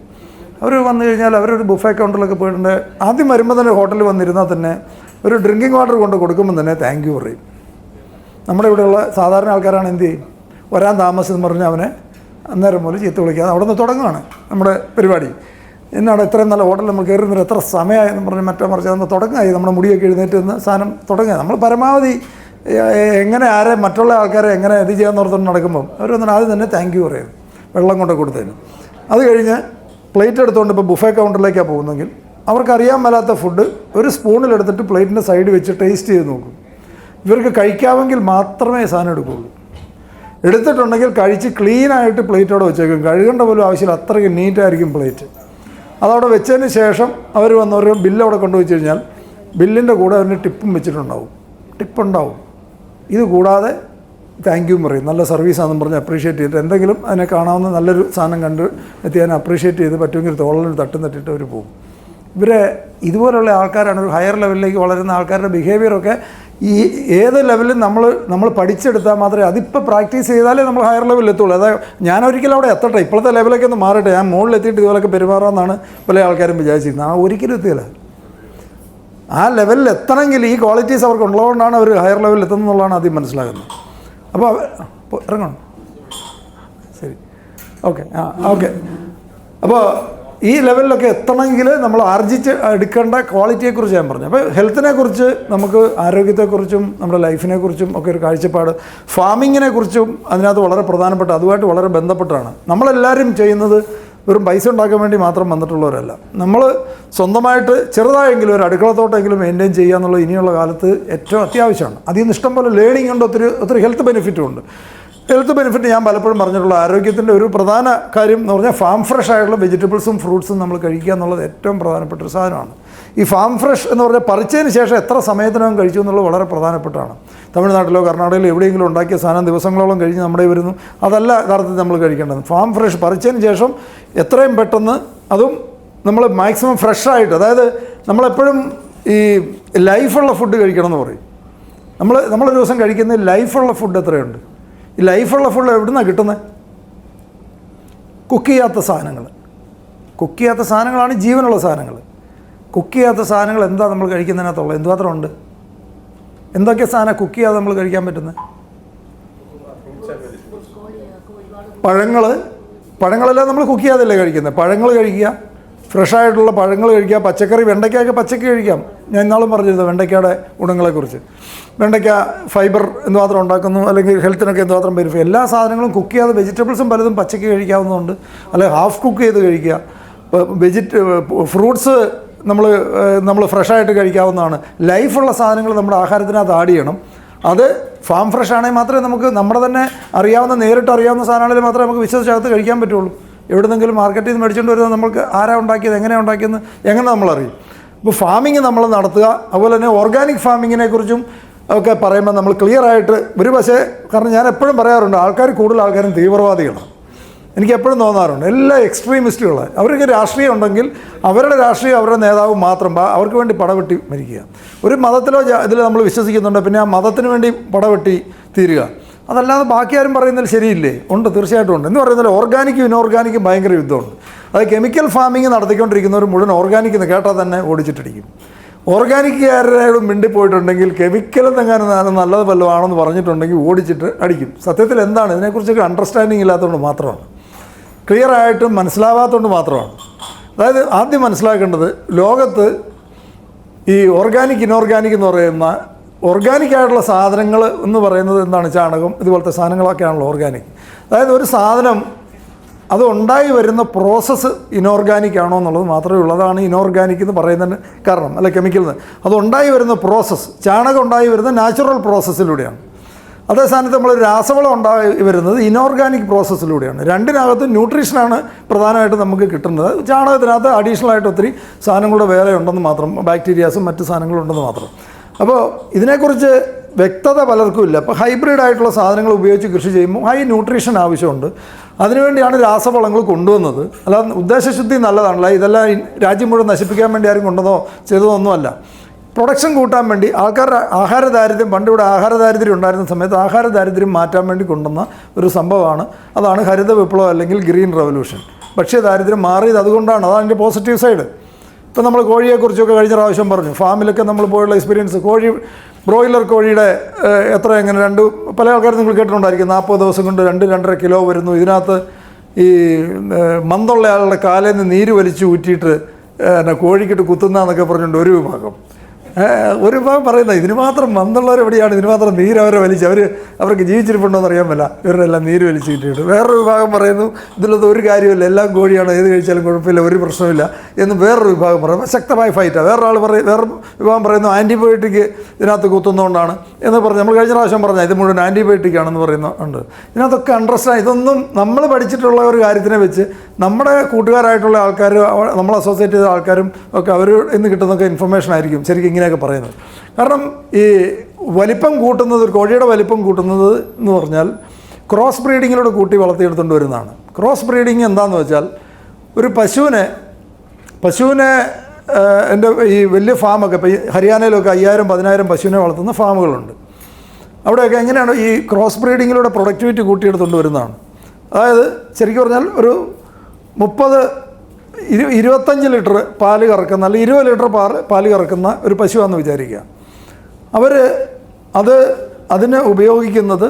അവർ വന്നു കഴിഞ്ഞാൽ അവരൊരു ബുഫേ കൗണ്ടറിലൊക്കെ പോയിട്ടുണ്ട്. ആദ്യം വരുമ്പോൾ തന്നെ ഹോട്ടലിൽ വന്നിരുന്നാൽ തന്നെ ഒരു ഡ്രിങ്കിങ് വാട്ടർ കൊണ്ട് കൊടുക്കുമ്പോൾ തന്നെ താങ്ക് യു പറയും. നമ്മുടെ ഇവിടെയുള്ള സാധാരണ ആൾക്കാരാണ് എന്ത് ചെയ്യും, വരാൻ താമസം പറഞ്ഞാൽ അവനെ അന്നേരം പോലെ ചീത്ത വിളിക്കാതെ അവിടെ നിന്ന് തുടങ്ങുകയാണ് നമ്മുടെ പരിപാടി. എന്നാണ് ഇത്രയും നല്ല ഹോട്ടലിൽ നമ്മൾ കയറുന്നത് എത്ര സമയമായെന്ന് പറഞ്ഞ് മറിച്ച് അതൊന്ന് തുടങ്ങായി. നമ്മുടെ മുടിയൊക്കെ എഴുന്നേറ്റ് നിന്ന് സാധനം തുടങ്ങുക. നമ്മൾ പരമാവധി എങ്ങനെ മറ്റുള്ള ആൾക്കാരെ എങ്ങനെ ഇത് ചെയ്യാൻ ഓർത്തുകൊണ്ട് നടക്കുമ്പം അവരൊന്നും ആദ്യം തന്നെ താങ്ക് യു പറയും, വെള്ളം കൊണ്ട് കൊടുത്തതിന്. അത് കഴിഞ്ഞ് പ്ലേറ്റ് എടുത്തുകൊണ്ട് ഇപ്പോൾ ബുഫേ കൗണ്ടറിലേക്കാണ് പോകുന്നെങ്കിൽ അവർക്കറിയാൻ മേലാത്ത ഫുഡ് ഒരു സ്പൂണിലെടുത്തിട്ട് പ്ലേറ്റിൻ്റെ സൈഡ് വെച്ച് ടേസ്റ്റ് ചെയ്ത് നോക്കും. ഇവർക്ക് കഴിക്കാമെങ്കിൽ മാത്രമേ സാധനം എടുക്കുകയുള്ളൂ. എടുത്തിട്ടുണ്ടെങ്കിൽ കഴിച്ച് ക്ലീനായിട്ട് പ്ലേറ്റോടെ വെച്ചേക്കും. കഴുകേണ്ട പോലും ആവശ്യമില്ല, അത്രയ്ക്ക് നീറ്റായിരിക്കും പ്ലേറ്റ്. അതവിടെ വെച്ചതിന് ശേഷം അവർ വന്നവർ ബില്ല് അവിടെ കൊണ്ടുവച്ച് കഴിഞ്ഞാൽ ബില്ലിൻ്റെ കൂടെ അവരുടെ ടിപ്പും ടിപ്പുണ്ടാവും. ഇത് കൂടാതെ താങ്ക് യു പറയും. നല്ല സർവീസാണെന്ന് പറഞ്ഞ് അപ്രീഷിയേറ്റ് ചെയ്തിട്ട് എന്തെങ്കിലും അതിനെ കാണാവുന്ന നല്ലൊരു സാധനം കണ്ട് എത്തിയാൽ അപ്രീഷിയേറ്റ് ചെയ്ത് പറ്റുമെങ്കിൽ തോളിൽ തട്ടും തട്ടിയിട്ട് അവർ പോകും. ഇതുപോലുള്ള ആൾക്കാരാണ് ഒരു ഹയർ ലെവലിലേക്ക് വളരുന്ന ആൾക്കാരുടെ ബിഹേവിയറൊക്കെ ഈ ഏത് ലെവലിൽ നമ്മൾ പഠിച്ചെടുത്താൽ മാത്രമേ, അതിപ്പോൾ പ്രാക്ടീസ് ചെയ്താലേ നമ്മൾ ഹയർ ലെവലിൽ എത്തുള്ളൂ. അതായത് ഞാൻ ഒരിക്കലും അവിടെ എത്തട്ടെ, ഇപ്പോഴത്തെ ലെവലൊക്കെ ഒന്ന് മാറട്ടെ, ഞാൻ മുകളിലെത്തിയിട്ട് ഇതുപോലൊക്കെ പെരുമാറാമെന്നാണ് പല ആൾക്കാരും വിചാരിച്ചിരുന്നത്. ഒരിക്കലും എത്തിയില്ല. ആ ലെവലിൽ എത്തണമെങ്കിൽ ഈ ക്വാളിറ്റീസ് അവർക്ക് ഉള്ളതുകൊണ്ടാണ് അവർ ഹയർ ലെവലിൽ എത്തുന്നതെന്നുള്ളതാണ് ആദ്യം മനസ്സിലാകുന്നത്. അപ്പോൾ ഇറങ്ങണം. ശരി, ഓക്കെ. അപ്പോൾ ഈ ലെവലിലൊക്കെ എത്തണമെങ്കിൽ നമ്മൾ ആർജിച്ച് എടുക്കേണ്ട ക്വാളിറ്റിയെക്കുറിച്ച് ഞാൻ പറഞ്ഞു. അപ്പോൾ ഹെൽത്തിനെക്കുറിച്ച്, നമുക്ക് ആരോഗ്യത്തെക്കുറിച്ചും നമ്മുടെ ലൈഫിനെക്കുറിച്ചും ഒക്കെ ഒരു കാഴ്ചപ്പാട്, ഫാമിങ്ങിനെക്കുറിച്ചും അതിനകത്ത് വളരെ പ്രധാനപ്പെട്ട, അതുമായിട്ട് വളരെ ബന്ധപ്പെട്ടാണ്. നമ്മളെല്ലാവരും ചെയ്യുന്നത് വെറും പൈസ ഉണ്ടാക്കാൻ വേണ്ടി മാത്രം വന്നിട്ടുള്ളവരല്ല. നമ്മൾ സ്വന്തമായിട്ട് ചെറുതായെങ്കിലും ഒരു അടുക്കളത്തോട്ടെങ്കിലും മെയിൻറ്റെയിൻ ചെയ്യുക എന്നുള്ളത് ഇനിയുള്ള കാലത്ത് ഏറ്റവും അത്യാവശ്യമാണ്. അതിൽ നിന്ന് ഇഷ്ടംപോലെ ലേണിംഗ് ഉണ്ട്, ഒത്തിരി ഹെൽത്ത് ബെനിഫിറ്റും ഉണ്ട്. ഹെൽത്ത് ബെനിഫിറ്റ് ഞാൻ പലപ്പോഴും പറഞ്ഞിട്ടുള്ള ആരോഗ്യത്തിൻ്റെ ഒരു പ്രധാന കാര്യം എന്ന് പറഞ്ഞാൽ ഫാം ഫ്രഷ് ആയിട്ടുള്ള വെജിറ്റബിൾസും ഫ്രൂട്ട്സും നമ്മൾ കഴിക്കുക എന്നുള്ളത് ഏറ്റവും പ്രധാനപ്പെട്ട ഒരു സാധനമാണ്. ഈ ഫാം ഫ്രഷ് എന്ന് പറഞ്ഞാൽ പറിച്ചതിന് ശേഷം എത്ര സമയത്തിനകം കഴിച്ചു എന്നുള്ളത് വളരെ പ്രധാനപ്പെട്ടാണ്. തമിഴ്നാട്ടിലോ കർണാടകയിലോ എവിടെയെങ്കിലും ഉണ്ടാക്കിയ സാധനം ദിവസങ്ങളോളം കഴിഞ്ഞ് നമ്മുടെ വരുന്നു, അതല്ല യഥാർത്ഥത്തിൽ നമ്മൾ കഴിക്കേണ്ടത്. ഫാം ഫ്രഷ് പറിച്ചതിന് ശേഷം എത്രയും പെട്ടെന്ന്, അതും നമ്മൾ മാക്സിമം ഫ്രഷായിട്ട്, അതായത് നമ്മളെപ്പോഴും ഈ ലൈഫുള്ള ഫുഡ് കഴിക്കണം എന്ന് പറയും. നമ്മളൊരു ദിവസം കഴിക്കുന്ന ലൈഫുള്ള ഫുഡ് എത്രയുണ്ട്? ഈ ലൈഫുള്ള ഫുഡ് എവിടെ നിന്നാണ് കിട്ടുന്നത്? കുക്ക് ചെയ്യാത്ത സാധനങ്ങളാണ് ജീവനുള്ള സാധനങ്ങൾ. കുക്ക് ചെയ്യാത്ത സാധനങ്ങൾ എന്താ നമ്മൾ കഴിക്കുന്നതിനകത്തുള്ളത്? എന്തുമാത്രം ഉണ്ട്? എന്തൊക്കെ സാധനം കുക്ക് ചെയ്യാതെ നമ്മൾ കഴിക്കാൻ പറ്റുന്നത്? പഴങ്ങളെല്ലാം നമ്മൾ കുക്ക് ചെയ്യാതല്ലേ കഴിക്കുന്നത്. പഴങ്ങൾ കഴിക്കുക, ഫ്രഷായിട്ടുള്ള പഴങ്ങൾ കഴിക്കുക, പച്ചക്കറി, വെണ്ടയ്ക്കയൊക്കെ പച്ചക്ക് കഴിക്കാം. ഞാൻ ഇന്നാളും പറഞ്ഞിരുന്നു വെണ്ടയ്ക്കയുടെ ഗുണങ്ങളെക്കുറിച്ച്. വെണ്ടയ്ക്ക ഫൈബർ എന്തുമാത്രം ഉണ്ടാക്കുന്നു, അല്ലെങ്കിൽ ഹെൽത്തിനൊക്കെ എന്തുമാത്രം ബെനിഫിറ്റ്. എല്ലാ സാധനങ്ങളും കുക്ക് ചെയ്യാതെ, വെജിറ്റബിൾസും പലതും പച്ചക്ക് കഴിക്കാവുന്നതുണ്ട്, അല്ലെങ്കിൽ ഹാഫ് കുക്ക് ചെയ്ത് കഴിക്കുക. ഫ്രൂട്ട്സ് നമ്മൾ ഫ്രഷായിട്ട് കഴിക്കാവുന്നതാണ്. ലൈഫുള്ള സാധനങ്ങൾ നമ്മുടെ ആഹാരത്തിനകത്ത് ആഡ് ചെയ്യണം. അത് ഫാം ഫ്രഷ് ആണെങ്കിൽ മാത്രമേ നമുക്ക് നമ്മുടെ തന്നെ അറിയാവുന്ന നേരിട്ട് അറിയാവുന്ന സാധനങ്ങളിൽ മാത്രമേ നമുക്ക് വിശ്വസിച്ചകത്ത് കഴിക്കാൻ പറ്റുള്ളൂ. എവിടെന്നെങ്കിലും മാർക്കറ്റിൽ നിന്ന് മേടിച്ചുകൊണ്ട് വരുന്നത് നമുക്ക് ആരാ ഉണ്ടാക്കിയത്, എങ്ങനെയാണ് ഉണ്ടാക്കിയെന്ന് എങ്ങനെ നമ്മളറിയും? അപ്പോൾ ഫാമിങ് നമ്മൾ നടത്തുക. അതുപോലെ തന്നെ ഓർഗാനിക് ഫാമിങ്ങിനെ കുറിച്ചും ഒക്കെ പറയുമ്പോൾ നമ്മൾ ക്ലിയറായിട്ട് ഒരു പക്ഷേ, കാരണം ഞാൻ എപ്പോഴും പറയാറുണ്ട്, കൂടുതൽ ആൾക്കാരും തീവ്രവാദികളാണ്. എനിക്ക് എപ്പോഴും തോന്നാറുണ്ട് എല്ലാ എക്സ്ട്രീമിസ്റ്റുകളാണ്. അവർക്ക് രാഷ്ട്രീയം ഉണ്ടെങ്കിൽ അവരുടെ രാഷ്ട്രീയം അവരുടെ നേതാവ് മാത്രം അവർക്ക് വേണ്ടി പടവെട്ടി മരിക്കുക. ഒരു മതത്തിലോ ഇതിൽ നമ്മൾ വിശ്വസിക്കുന്നുണ്ട്, പിന്നെ ആ മതത്തിന് വേണ്ടി പടവെട്ടി തീരുക. അതല്ലാതെ ബാക്കി ആരും പറയുന്നതിൽ ശരിയില്ലേ? ഉണ്ട്, തീർച്ചയായിട്ടും ഉണ്ട്. എന്ന് പറയുന്നത് ഓർഗാനിക്കും ഇനോർഗാനിക്കും ഭയങ്കര യുദ്ധമുണ്ട്. അത് കെമിക്കൽ ഫാമിങ് നടത്തിക്കൊണ്ടിരിക്കുന്നവർ മുഴുവൻ ഓർഗാനിക് എന്ന് കേട്ടാൽ തന്നെ ഓടിച്ചിട്ടിരിക്കും. ഓർഗാനിക്കുകാരോട് മിണ്ടിപ്പോയിട്ടുണ്ടെങ്കിൽ കെമിക്കലെന്നെങ്ങാനും നല്ലത് വല്ലതും ആണെന്ന് പറഞ്ഞിട്ടുണ്ടെങ്കിൽ ഓടിച്ചിട്ട് അടിക്കും. സത്യത്തിൽ എന്താണ് ഇതിനെക്കുറിച്ചൊക്കെ അണ്ടർസ്റ്റാൻഡിങ് ഇല്ലാത്തതുകൊണ്ട് മാത്രമാണ്, ക്ലിയറായിട്ടും മനസ്സിലാവാത്തതുകൊണ്ട് മാത്രമാണ്. അതായത് ആദ്യം മനസ്സിലാക്കേണ്ടത്, ലോകത്ത് ഈ ഓർഗാനിക് ഇനോർഗാനിക് എന്ന് പറയുന്ന ഓർഗാനിക്കായിട്ടുള്ള സാധനങ്ങൾ എന്ന് പറയുന്നത് എന്താണ്? ചാണകം ഇതുപോലത്തെ സാധനങ്ങളൊക്കെയാണല്ലോ ഓർഗാനിക്. അതായത് ഒരു സാധനം അത് ഉണ്ടായി വരുന്ന പ്രോസസ്സ് ഇനോർഗാനിക് ആണോ എന്നുള്ളത് മാത്രമേ ഉള്ളൂ. അതാണ് ഇനോർഗാനിക് എന്ന് പറയുന്നതിന് കാരണം, അല്ല കെമിക്കൽ എന്ന്. അത് ഉണ്ടായി വരുന്ന പ്രോസസ്സ്, ചാണകം ഉണ്ടായി വരുന്ന നാച്ചുറൽ പ്രോസസ്സിലൂടെയാണ്. അതേ സ്ഥാനത്ത് നമ്മൾ രാസവളം ഉണ്ടായി വരുന്നത് ഇനോർഗാനിക് പ്രോസസ്സിലൂടെയാണ്. രണ്ടിനകത്തും ന്യൂട്രീഷനാണ് പ്രധാനമായിട്ടും നമുക്ക് കിട്ടുന്നത്. ചാണകത്തിനകത്ത് അഡീഷണലായിട്ട് ഒത്തിരി സാധനങ്ങളുടെ വേറെ ഉണ്ടെന്ന് മാത്രം, ബാക്ടീരിയാസും മറ്റ് സാധനങ്ങളുണ്ടെന്ന് മാത്രം. അപ്പോൾ ഇതിനെക്കുറിച്ച് വ്യക്തത പലർക്കും ഇല്ല. അപ്പോൾ ഹൈബ്രിഡ് ആയിട്ടുള്ള സാധനങ്ങൾ ഉപയോഗിച്ച് കൃഷി ചെയ്യുമ്പോൾ ഹൈ ന്യൂട്രീഷൻ ആവശ്യമുണ്ട്. അതിനുവേണ്ടിയാണ് രാസവളങ്ങൾ കൊണ്ടുവന്നത്. അല്ലാതെ ഉദ്ദേശശുദ്ധി നല്ലതാണല്ലോ. ഇതെല്ലാം രാജ്യം മുഴുവൻ നശിപ്പിക്കാൻ വേണ്ടി ആരും കൊണ്ടുവന്നോ ചെയ്തതൊന്നുമല്ല. പ്രൊഡക്ഷൻ കൂട്ടാൻ വേണ്ടി ആൾക്കാരുടെ ആഹാരദാരിദ്ര്യം, പണ്ടിവിടെ ആഹാരദാരിദ്ര്യം ഉണ്ടായിരുന്ന സമയത്ത് ആഹാരദാരിദ്ര്യം മാറ്റാൻ വേണ്ടി കൊണ്ടുവന്ന ഒരു സംഭവമാണ്. അതാണ് ഹരിത വിപ്ലവം അല്ലെങ്കിൽ ഗ്രീൻ റവല്യൂഷൻ. ഭക്ഷ്യദാരിദ്ര്യം മാറിയത് അതുകൊണ്ടാണ്. അതാണ് അതിൻ്റെ പോസിറ്റീവ് സൈഡ്. ഇപ്പം നമ്മൾ കോഴിയെക്കുറിച്ചൊക്കെ കഴിഞ്ഞ പ്രാവശ്യം പറഞ്ഞു. ഫാമിലൊക്കെ നമ്മൾ പോയുള്ള എക്സ്പീരിയൻസ്, ബ്രോയിലർ കോഴിയുടെ എങ്ങനെ പല ആൾക്കാരും നിങ്ങൾ കേട്ടിട്ടുണ്ടായിരിക്കും, 40 ദിവസം കൊണ്ട് 2-2.5 കിലോ വരുന്നു. ഇതിനകത്ത് ഈ മന്തുള്ള ആളുടെ കാലിൽ നിന്ന് നീര് വലിച്ച് ഊറ്റിയിട്ട് കോഴിക്കിട്ട് കുത്തുന്നതെന്നൊക്കെ പറഞ്ഞിട്ടുണ്ട് ഒരു വിഭാഗം. പറയുന്നത് ഇതിന് മാത്രം മന്തുള്ളവർ എവിടെയാണ്, ഇതിന് മാത്രം നീര് അവരെ വലിച്ച് അവർക്ക് ജീവിച്ചിരിപ്പുണ്ടോ എന്ന് അറിയാൻ പറ്റില്ല, ഇവരെല്ലാം നീര് വലിച്ച് കിട്ടിയിട്ട്. വേറൊരു വിഭാഗം പറയുന്നു ഇതിലൊന്നും ഒരു കാര്യമില്ല, എല്ലാം കോഴിയാണ്, ഏത് കഴിച്ചാലും കുഴപ്പമില്ല, ഒരു പ്രശ്നമില്ല എന്ന് വേറൊരു വിഭാഗം പറയുമ്പോൾ ശക്തമായ ഫൈറ്റാണ്. വേറൊരു വിഭാഗം പറയുന്നു ആൻറ്റിബയോട്ടിക് ഇതിനകത്ത് കുത്തുന്നതുകൊണ്ടാണ് എന്ന് പറഞ്ഞ് നമ്മൾ കഴിഞ്ഞ പ്രാവശ്യം പറഞ്ഞാൽ ഇത് മുഴുവൻ ആൻറ്റിബയോട്ടിക് ആണെന്ന് പറയുന്നുണ്ട്. ഇതിനകത്തൊക്കെ അണ്ടർസ്റ്റാൻഡ്, ഇതൊന്നും നമ്മൾ പഠിച്ചിട്ടുള്ള ഒരു കാര്യത്തിനെ വെച്ച് നമ്മുടെ കൂട്ടുകാരായിട്ടുള്ള ആൾക്കാർ, നമ്മൾ അസോസിയേറ്റ് ചെയ്ത ആൾക്കാരും ഒക്കെ അവർ ഇന്ന് കിട്ടുന്നൊക്കെ ഇൻഫർമേഷൻ ആയിരിക്കും ശരിക്കും ഇങ്ങനെയൊക്കെ പറയുന്നത്. കാരണം ഈ വലിപ്പം കൂട്ടുന്നത്, ഒരു കോഴിയുടെ വലിപ്പം കൂട്ടുന്നത് എന്ന് പറഞ്ഞാൽ ക്രോസ് ബ്രീഡിങ്ങിലൂടെ കൂട്ടി വളർത്തിയെടുത്തുകൊണ്ട് വരുന്നതാണ്. ക്രോസ് ബ്രീഡിങ് എന്താണെന്ന് വെച്ചാൽ ഒരു പശുവിനെ എൻ്റെ ഈ വലിയ ഫാമൊക്കെ ഇപ്പോൾ ഈ ഹരിയാനയിലൊക്കെ 5000-10,000 പശുവിനെ വളർത്തുന്ന ഫാമുകളുണ്ട്. അവിടെയൊക്കെ എങ്ങനെയാണ് ഈ ക്രോസ് ബ്രീഡിങ്ങിലൂടെ പ്രൊഡക്ടിവിറ്റി കൂട്ടിയെടുത്തുകൊണ്ട് വരുന്നതാണ്. അതായത് ശരിക്കും പറഞ്ഞാൽ ഒരു 25 ലിറ്റർ പാല് കറക്കുന്ന, അല്ലെങ്കിൽ 20 ലിറ്റർ പാല് കറക്കുന്ന ഒരു പശുവാണെന്ന് വിചാരിക്കുക. അവർ അതിന് ഉപയോഗിക്കുന്നത്,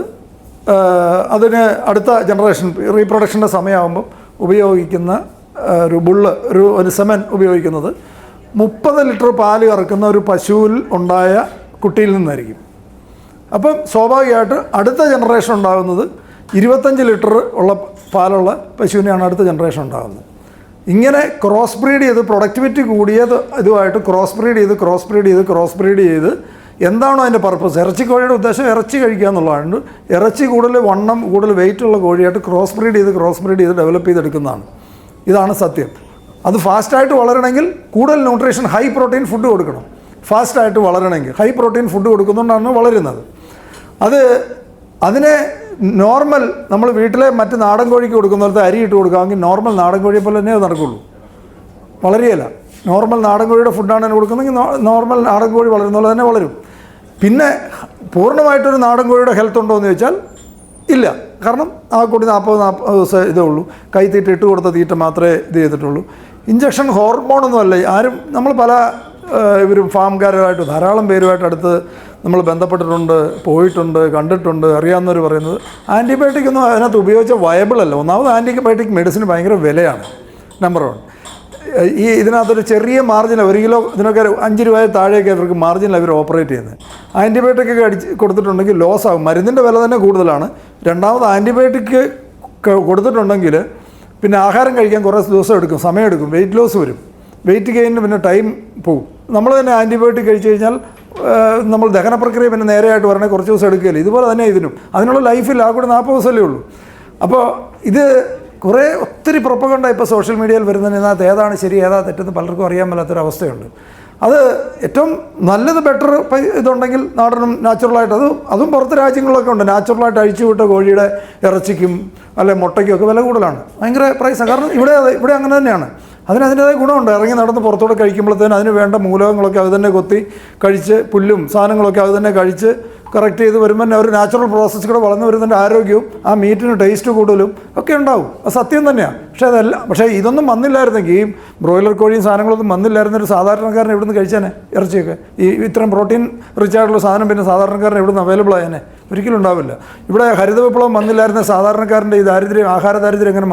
അതിന് അടുത്ത ജനറേഷൻ റീപ്രൊഡക്ഷൻ്റെ സമയമാകുമ്പം ഉപയോഗിക്കുന്ന ഒരു സെമൻ ഉപയോഗിക്കുന്നത് 30 ലിറ്റർ പാല് കറക്കുന്ന ഒരു പശുവിൽ ഉണ്ടായ കുട്ടിയിൽ നിന്നായിരിക്കും. അപ്പം സ്വാഭാവികമായിട്ട് അടുത്ത ജനറേഷൻ ഉണ്ടാകുന്നത് 25 ലിറ്റർ ഉള്ള പാലുള്ള പശുവിനെയാണ് അടുത്ത ജനറേഷൻ ഉണ്ടാകുന്നത്. ഇങ്ങനെ ക്രോസ് ബ്രീഡ് ചെയ്ത് പ്രൊഡക്ടിവിറ്റി കൂടിയത് ഇതുമായിട്ട് ക്രോസ് ബ്രീഡ് ചെയ്ത് എന്താണോ അതിൻ്റെ പർപ്പസ്? ഇറച്ചിക്കോഴിയുടെ ഉദ്ദേശം ഇറച്ചി കഴിക്കുക എന്നുള്ളതാണ്. ഇറച്ചി കൂടുതൽ വെയിറ്റുള്ള കോഴിയായിട്ട് ക്രോസ് ബ്രീഡ് ചെയ്ത് ഡെവലപ്പ് ചെയ്തെടുക്കുന്നതാണ്. ഇതാണ് സത്യം. അത് ഫാസ്റ്റായിട്ട് വളരണമെങ്കിൽ കൂടുതൽ ന്യൂട്രീഷൻ, ഹൈ പ്രോട്ടീൻ ഫുഡ് കൊടുക്കണം. ഫാസ്റ്റായിട്ട് വളരണമെങ്കിൽ ഹൈ പ്രോട്ടീൻ ഫുഡ് കൊടുക്കുന്നതുകൊണ്ടാണ് വളരുന്നത്. അതിനെ നോർമൽ നമ്മൾ വീട്ടിലെ മറ്റ് നാടൻ കോഴിക്ക് കൊടുക്കുന്നിടത്ത് അരി ഇട്ട് കൊടുക്കാമെങ്കിൽ നോർമൽ നാടൻ കോഴിയെ പോലെ തന്നെ അത് നടക്കുള്ളൂ, വളരുകയില്ല. നോർമൽ നാടൻ കോഴിയുടെ ഫുഡാണ് തന്നെ കൊടുക്കുന്നതെങ്കിൽ നോർമൽ നാടൻ കോഴി വളരുന്ന പോലെ തന്നെ വളരും. പിന്നെ പൂർണ്ണമായിട്ടൊരു നാടൻ കോഴിയുടെ ഹെൽത്ത് ഉണ്ടോ എന്ന് ചോദിച്ചാൽ ഇല്ല. കാരണം ആ കോഴി 40 ദിവസം ഇതേ ഉള്ളൂ, കൈത്തീറ്റ ഇട്ട് കൊടുത്ത തീറ്റ മാത്രമേ ഇത് ചെയ്തിട്ടുള്ളൂ. ഇഞ്ചക്ഷൻ ഹോർമോണൊന്നുമല്ല. നമ്മൾ പല ഇവരും ഫാംകാരുമായിട്ട് ധാരാളം പേരുമായിട്ട് അടുത്ത് നമ്മൾ ബന്ധപ്പെട്ടിട്ടുണ്ട്, പോയിട്ടുണ്ട്, കണ്ടിട്ടുണ്ട്. അറിയാവുന്നവർ പറയുന്നത് ആൻറ്റിബയോട്ടിക് ഒന്നും അതിനകത്ത് ഉപയോഗിച്ചാൽ വയബിൾ അല്ല. ഒന്നാമത് ആൻറ്റിബയോട്ടിക് മെഡിസിന് ഭയങ്കര വിലയാണ്, നമ്പർ 1. ഇതിനകത്തൊരു ചെറിയ മാർജിൻ, 1 കിലോ ഇതിനൊക്കെ 5 രൂപയിൽ താഴെയൊക്കെ ഇവർക്ക് മാർജിനിൽ അവർ ഓപ്പറേറ്റ് ചെയ്യുന്നത്. ആൻറ്റിബയോട്ടിക് ഒക്കെ കൊടുത്തിട്ടുണ്ടെങ്കിൽ ലോസ് ആകും. മരുന്നിൻ്റെ വില തന്നെ കൂടുതലാണ്. രണ്ടാമത് ആൻറ്റിബയോട്ടിക് കൊടുത്തിട്ടുണ്ടെങ്കിൽ പിന്നെ ആഹാരം കഴിക്കാൻ കുറേ ദിവസം എടുക്കും, സമയമെടുക്കും, വെയിറ്റ് ലോസ് വരും. വെയിറ്റ് ഗെയിനിന് പിന്നെ ടൈം പോവും. നമ്മൾ തന്നെ ആൻറ്റിബയോട്ടിക് കഴിച്ചു കഴിഞ്ഞാൽ നമ്മൾ ദഹന പ്രക്രിയ പിന്നെ നേരെയായിട്ട് വരണേ കുറച്ച് ദിവസം എടുക്കുകയില്ല. ഇതുപോലെ തന്നെ ഇതിനും അതിനുള്ള ലൈഫിൽ ആ കൂടെ 40 ദിവസമല്ലേ ഉള്ളൂ. അപ്പോൾ ഇത് കുറേ ഒത്തിരി പ്രൊപ്പഗണ്ട ഇപ്പോൾ സോഷ്യൽ മീഡിയയിൽ വരുന്നതിനകത്ത് ഏതാണ് ശരി ഏതാ തെറ്റെന്ന് പലർക്കും അറിയാൻ മേലാത്തൊരവസ്ഥയുണ്ട്. അത് ഏറ്റവും നല്ലത് ബെറ്റർ ഇതുണ്ടെങ്കിൽ നാടനും നാച്ചുറലായിട്ട് അതും പുറത്ത് രാജ്യങ്ങളിലൊക്കെ ഉണ്ട്. നാച്ചുറലായിട്ട് അഴിച്ചു വിട്ട കോഴിയുടെ ഇറച്ചിക്കും അല്ലെ മുട്ടയ്ക്കും ഒക്കെ വില കൂടുതലാണ്, ഭയങ്കര പ്രൈസാണ്. കാരണം ഇവിടെ അങ്ങനെ തന്നെയാണ്. അതിൻ്റേതായ ഗുണമുണ്ട്. ഇറങ്ങി നടന്ന് പുറത്തോടെ കഴിക്കുമ്പോഴത്തേന് അതിന് വേണ്ട മൂലകങ്ങളൊക്കെ അത് തന്നെ കൊത്തി കഴിച്ച് പുല്ലും സാധനങ്ങളൊക്കെ അത് തന്നെ കഴിച്ച് കറക്റ്റ് ചെയ്ത് വരുമ്പോൾ ഒരു നാച്ചുറൽ പ്രോസസ്സ് കൂടെ വളർന്നു വരുന്നതിൻ്റെ ആരോഗ്യവും ആ മീറ്റിന് ടേസ്റ്റ് കൂടുതലും ഒക്കെ ഉണ്ടാവും. അത് സത്യം തന്നെയാണ്. പക്ഷേ ഇതൊന്നും വന്നില്ലായിരുന്നെങ്കിൽ ഈ ബ്രോയിലർ കോഴിയും സാധനങ്ങളൊന്നും വന്നില്ലായിരുന്ന ഒരു സാധാരണക്കാരൻ എവിടെ നിന്ന് കഴിച്ചാനെ ഇറച്ചിയൊക്കെ ഇത്രയും പ്രോട്ടീൻ റിച്ച് ആയിട്ടുള്ള സാധനം പിന്നെ സാധാരണക്കാരൻ എവിടെ നിന്ന് അവൈലബിൾ ആയേനെ? ഒരിക്കലും ഉണ്ടാവില്ല. ഇവിടെ ഹരിത വിപ്ലവം വന്നില്ലായിരുന്ന സാധാരണക്കാരൻ്റെ ഈ ദാരിദ്ര്യം ആഹാര ദാരിദ്ര്യം എങ്ങനെ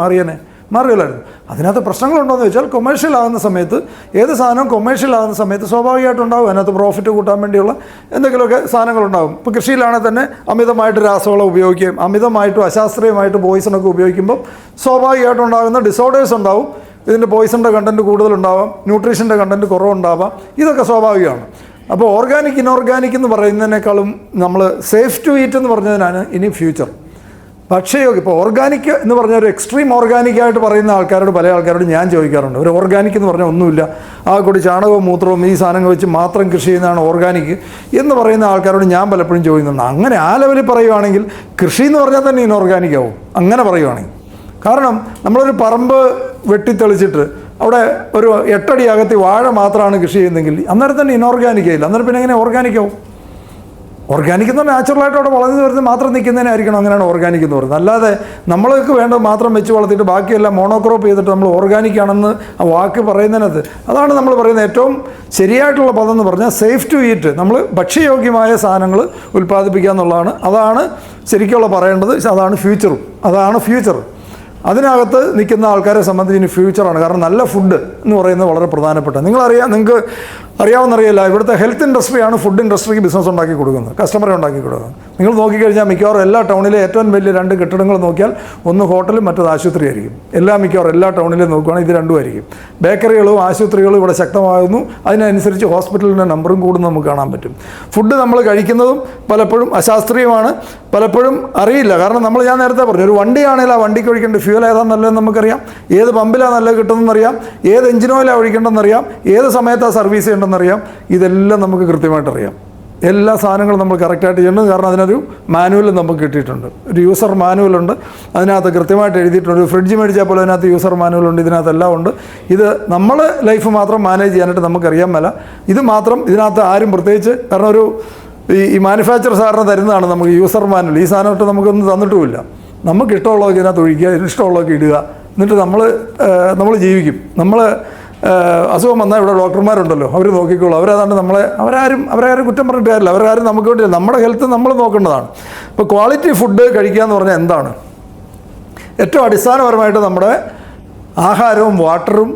മാറിയില്ലായിരുന്നു. അതിനകത്ത് പ്രശ്നങ്ങളുണ്ടോയെന്ന് വെച്ചാൽ കൊമേഴ്ഷ്യൽ ആകുന്ന സമയത്ത് ഏത് സാധനവും കൊമേഴ്ഷ്യൽ ആകുന്ന സമയത്ത് സ്വാഭാവികമായിട്ടുണ്ടാവും അതിനകത്ത് പ്രോഫിറ്റ് കൂട്ടാൻ വേണ്ടിയുള്ള എന്തെങ്കിലുമൊക്കെ സാധനങ്ങളുണ്ടാകും. ഇപ്പോൾ കൃഷിയിലാണെങ്കിൽ തന്നെ അമിതമായിട്ട് രാസവളം ഉപയോഗിക്കുകയും അമിതമായിട്ടും അശാസ്ത്രീയമായിട്ട് പോയിസണൊക്കെ ഉപയോഗിക്കുമ്പോൾ സ്വാഭാവികമായിട്ടുണ്ടാകുന്ന ഡിസോർഡേഴ്സ് ഉണ്ടാവും. ഇതിൻ്റെ പോയിസണിൻ്റെ കണ്ടൻറ്റ് കൂടുതലുണ്ടാവാം, ന്യൂട്രീഷൻ്റെ കണ്ടൻറ്റ് കുറവുണ്ടാവാം. ഇതൊക്കെ സ്വാഭാവികമാണ്. അപ്പോൾ ഓർഗാനിക് ഇനോർഗാനിക് എന്ന് പറയുന്നതിനേക്കാളും നമ്മൾ സേഫ് ടു ഈറ്റ് എന്ന് പറഞ്ഞതിനാണ് ഇനി ഫ്യൂച്ചർ. പക്ഷേ ഇപ്പോൾ ഓർഗാനിക് എന്ന് പറഞ്ഞ ഒരു എക്സ്ട്രീം ഓർഗാനിക്കായിട്ട് പറയുന്ന പല ആൾക്കാരോട് ഞാൻ ചോദിക്കാറുണ്ട്, ഒരു ഓർഗാനിക് എന്ന് പറഞ്ഞാൽ ഒന്നുമില്ല, ആ കൂടി ചാണകവും മൂത്രവും ഈ സാധനങ്ങൾ വെച്ച് മാത്രം കൃഷി ചെയ്യുന്നതാണ് ഓർഗാനിക് എന്ന് പറയുന്ന ആൾക്കാരോട് ഞാൻ പലപ്പോഴും ചോദിക്കുന്നുണ്ട്. അങ്ങനെ ആ ലെവലിൽ പറയുവാണെങ്കിൽ കൃഷി എന്ന് പറഞ്ഞാൽ തന്നെ ഇനോർഗാനിക് ആവും അങ്ങനെ പറയുവാണെങ്കിൽ. കാരണം നമ്മളൊരു പറമ്പ് വെട്ടിത്തെളിച്ചിട്ട് അവിടെ ഒരു 8 അടി അകത്ത് വാഴ മാത്രമാണ് കൃഷി ചെയ്യുന്നതെങ്കിൽ അന്നേരം തന്നെ ഇനോർഗാനിക് ആയില്ല. അന്നേരം പിന്നെ എങ്ങനെ ഓർഗാനിക് ആവും? ഓർഗാനിക് എന്ന് പറഞ്ഞാൽ നാച്ചുറലായിട്ട് അവിടെ വളർന്നു വരുന്നത് മാത്രം നിൽക്കുന്നതിനായിരിക്കണം അങ്ങനെയാണ് ഓർഗാനിക് എന്ന് പറയുന്നത്. അല്ലാതെ നമ്മൾക്ക് വേണ്ടത് മാത്രം വെച്ച് വളർത്തിയിട്ട് ബാക്കിയെല്ലാം മോണോക്രോപ്പ് ചെയ്തിട്ട് നമ്മൾ ഓർഗാനിക് ആണെന്ന് ആ വാക്ക് പറയുന്നതിനകത്ത് അതാണ് നമ്മൾ പറയുന്നത് ഏറ്റവും ശരിയായിട്ടുള്ള പദം എന്ന് പറഞ്ഞാൽ സേഫ് ടു ഈറ്റ്. നമ്മൾ ഭക്ഷ്യയോഗ്യമായ സാധനങ്ങൾ ഉൽപ്പാദിപ്പിക്കുക എന്നുള്ളതാണ്. അതാണ് ശരിക്കുള്ള പറയേണ്ടത്. അതാണ് ഫ്യൂച്ചർ. അതിനകത്ത് നിൽക്കുന്ന ആൾക്കാരെ സംബന്ധിച്ച് ഇനി ഫ്യൂച്ചറാണ്. കാരണം നല്ല ഫുഡ് എന്ന് പറയുന്നത് വളരെ പ്രധാനപ്പെട്ട. നിങ്ങൾക്ക് അറിയാവുന്നറിയില്ല, ഇവിടുത്തെ ഹെൽത്ത് ഇൻഡസ്ട്രിയാണ് ഫുഡ് ഇൻഡസ്ട്രിക്ക് ബിസിനസ് ഉണ്ടാക്കി കൊടുക്കുന്നത്, കസ്റ്റമറെ ഉണ്ടാക്കി കൊടുക്കുന്നത്. നിങ്ങൾ നോക്കിക്കഴിഞ്ഞാൽ മിക്കവാറും എല്ലാ ടൗണിലെ ഏറ്റവും വലിയ 2 കെട്ടിടങ്ങൾ നോക്കിയാൽ ഒന്ന് ഹോട്ടലും മറ്റത് ആശുപത്രി ആയിരിക്കും. മിക്കവാറും എല്ലാ ടൗണിലും നോക്കുകയാണെങ്കിൽ ഇത് രണ്ടും ആയിരിക്കും. ബേക്കറികളും ആശുപത്രികളും ഇവിടെ ശക്തമാകുന്നു. അതിനനുസരിച്ച് ഹോസ്പിറ്റലിൻ്റെ നമ്പറും കൂടുന്നു നമുക്ക് കാണാൻ പറ്റും. ഫുഡ് നമ്മൾ കഴിക്കുന്നതും പലപ്പോഴും അശാസ്ത്രീയമാണ്, പലപ്പോഴും അറിയില്ല. കാരണം ഞാൻ നേരത്തെ പറഞ്ഞു, ഒരു വണ്ടിയാണെങ്കിൽ ആ വണ്ടിക്ക് ഒഴിക്കേണ്ട ഫ്യൂൽ ഏതാണ് നല്ലതെന്ന് നമുക്കറിയാം, ഏത് പമ്പിലാണ് നല്ലത് കിട്ടുന്നതെന്നറിയാം, ഏത് എഞ്ചിൻ ഓയിലാണ് ഒഴിക്കേണ്ടതെന്നറിയാം, ഏത് സമയത്താണ് സർവീസ് ചെയ്യേണ്ടതെന്നറിയാം. ഇതെല്ലാം നമുക്ക് കൃത്യമായിട്ടറിയാം. എല്ലാ സാധനങ്ങളും നമ്മൾ കറക്റ്റായിട്ട് ചെയ്യണം. കാരണം അതിനൊരു മാനുവൽ നമുക്ക് കിട്ടിയിട്ടുണ്ട്, ഒരു യൂസർ മാനുവലുണ്ട്. അതിനകത്ത് കൃത്യമായിട്ട് എഴുതിയിട്ടുണ്ട്. ഒരു ഫ്രിഡ്ജ് മേടിച്ചാൽ പോലും അതിനകത്ത് യൂസർ മാനുവലുണ്ട്, ഇതിനകത്തെല്ലാം ഉണ്ട്. ഇത് നമ്മൾ ലൈഫ് മാത്രം മാനേജ് ചെയ്യാനായിട്ട് നമുക്കറിയാൻ മേല. ഇത് മാത്രം ഇതിനകത്ത് ആരും പ്രത്യേകിച്ച് കാരണം ഈ മാനുഫാക്ചർ സാറിന് തരുന്നതാണ് നമുക്ക് യൂസർ മാനുവൽ. ഈ സാധനമായിട്ട് നമുക്കൊന്നും തന്നിട്ടുമില്ല. നമുക്ക് ഇഷ്ടമുള്ളതൊക്കെ ഇതിനകത്ത് ഒഴിക്കുക, ഇഷ്ടമുള്ളതൊക്കെ ഇടുക, എന്നിട്ട് നമ്മൾ ജീവിക്കും. അസുഖം വന്നാൽ ഇവിടെ ഡോക്ടർമാരുണ്ടല്ലോ, അവർ നോക്കിക്കോളൂ. അവരതാണ്ട് അവരാരും കുറ്റം പറഞ്ഞിട്ട് കാര്യമില്ല. അവരാരും നമുക്ക് വേണ്ടിയില്ല, നമ്മുടെ ഹെൽത്ത് നമ്മൾ നോക്കേണ്ടതാണ്. ഇപ്പോൾ ക്വാളിറ്റി ഫുഡ് കഴിക്കുക എന്ന് പറഞ്ഞാൽ എന്താണ്? ഏറ്റവും അടിസ്ഥാനപരമായിട്ട് നമ്മുടെ ആഹാരവും വാട്ടറും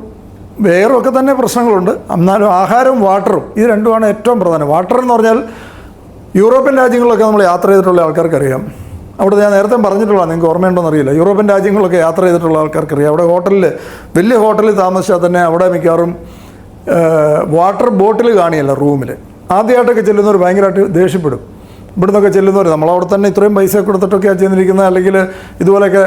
വേറും ഒക്കെ തന്നെ പ്രശ്നങ്ങളുണ്ട്. എന്നാലും ആഹാരവും വാട്ടറും ഇത് രണ്ടുമാണ് ഏറ്റവും പ്രധാനം. വാട്ടർ എന്ന് പറഞ്ഞാൽ യൂറോപ്യൻ രാജ്യങ്ങളിലൊക്കെ നമ്മൾ യാത്ര ചെയ്തിട്ടുള്ള ആൾക്കാർക്കറിയാം. അവിടെ ഞാൻ നേരത്തെ പറഞ്ഞിട്ടുള്ളതാണ്, നിങ്ങൾക്ക് ഓർമ്മയുണ്ടോയെന്ന് അറിയില്ല. യൂറോപ്യൻ രാജ്യങ്ങളിലൊക്കെ യാത്ര ചെയ്തിട്ടുള്ള ആൾക്കാർക്കറിയാം. അവിടെ വലിയ ഹോട്ടലിൽ താമസിച്ചാൽ തന്നെ അവിടെ മിക്കവാറും വാട്ടർ ബോട്ടിൽ കാണിയല്ല റൂമിൽ. ആദ്യമായിട്ടൊക്കെ ചെല്ലുന്നവർ ഭയങ്കരമായിട്ട് ദേഷ്യപ്പെടും. ഇവിടുന്നൊക്കെ ചെല്ലുന്നവർ നമ്മളവിടെ തന്നെ ഇത്രയും പൈസ കൊടുത്തിട്ടൊക്കെയാണ് ചെന്നിരിക്കുന്നത്, അല്ലെങ്കിൽ ഇതുപോലെയൊക്കെ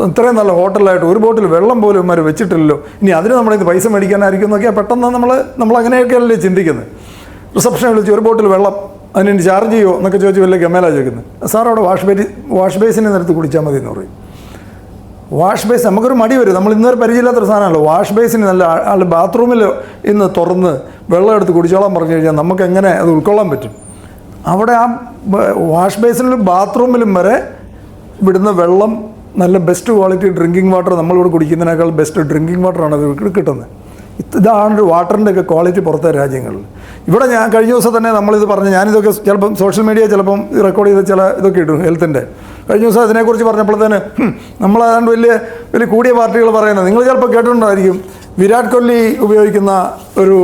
ഇത്രയും നല്ല ഹോട്ടലായിട്ട് ഒരു ബോട്ടിൽ വെള്ളം പോലും ഇവന്മാർ വെച്ചിട്ടില്ലല്ലോ, ഇനി അതിന് നമ്മളിത് പൈസ മേടിക്കാനായിരിക്കും എന്നൊക്കെ പെട്ടെന്ന് നമ്മൾ അങ്ങനെയൊക്കെയല്ലേ ചിന്തിക്കുന്നത്. റിസപ്ഷനെ വിളിച്ച് ഒരു ബോട്ടിൽ വെള്ളം അതിന് ചാർജ് ചെയ്യുമോ എന്നൊക്കെ ചോദിച്ച് വലിയ ഗമേലാണ് ചോദിക്കുന്നത്. സാർ അവിടെ വാഷ് ബേസിനെ നിരത്ത് കുടിച്ചാൽ മതി എന്ന് പറയും. വാഷ് ബേസ് നമുക്കൊരു മടി വരും. നമ്മൾ ഇന്നൊരു പരിചയമില്ലാത്തൊരു സാധനമല്ലോ. വാഷ് ബേസിന് നല്ല ആൾ ബാത്റൂമിൽ ഇന്ന് തുറന്ന് വെള്ളം എടുത്ത് കുടിച്ചോളാൻ പറഞ്ഞു കഴിഞ്ഞാൽ നമുക്ക് എങ്ങനെ അത് ഉൾക്കൊള്ളാൻ പറ്റും? അവിടെ ആ വാഷ് ബേസിനും ബാത്റൂമിലും വരെ വിടുന്ന വെള്ളം നല്ല ബെസ്റ്റ് ക്വാളിറ്റി ഡ്രിങ്കിങ് വാട്ടർ നമ്മളിവിടെ കുടിക്കുന്നതിനേക്കാൾ ബെസ്റ്റ് ഡ്രിങ്കിങ് വാട്ടറാണ് അത് കിട്ടുന്നത്. ഇതാണ് വാട്ടറിൻ്റെ ഒക്കെ ക്വാളിറ്റി പുറത്തെ രാജ്യങ്ങളിൽ. ഇവിടെ ഞാൻ കഴിഞ്ഞ ദിവസം തന്നെ നമ്മളിത് പറഞ്ഞ് ഞാനിതൊക്കെ ചിലപ്പം സോഷ്യൽ മീഡിയ ചിലപ്പം റെക്കോർഡ് ചെയ്ത് ഇതൊക്കെ ഇടും ഹെൽത്തിൻ്റെ. കഴിഞ്ഞ ദിവസം അതിനെക്കുറിച്ച് പറഞ്ഞപ്പോഴത്തേന് നമ്മളതാണ്ട് വലിയ കൂടിയ പാർട്ടികൾ പറയുന്നത് നിങ്ങൾ ചിലപ്പോൾ കേട്ടിട്ടുണ്ടായിരിക്കും. വിരാട് കോഹ്ലി ഉപയോഗിക്കുന്ന ഒരു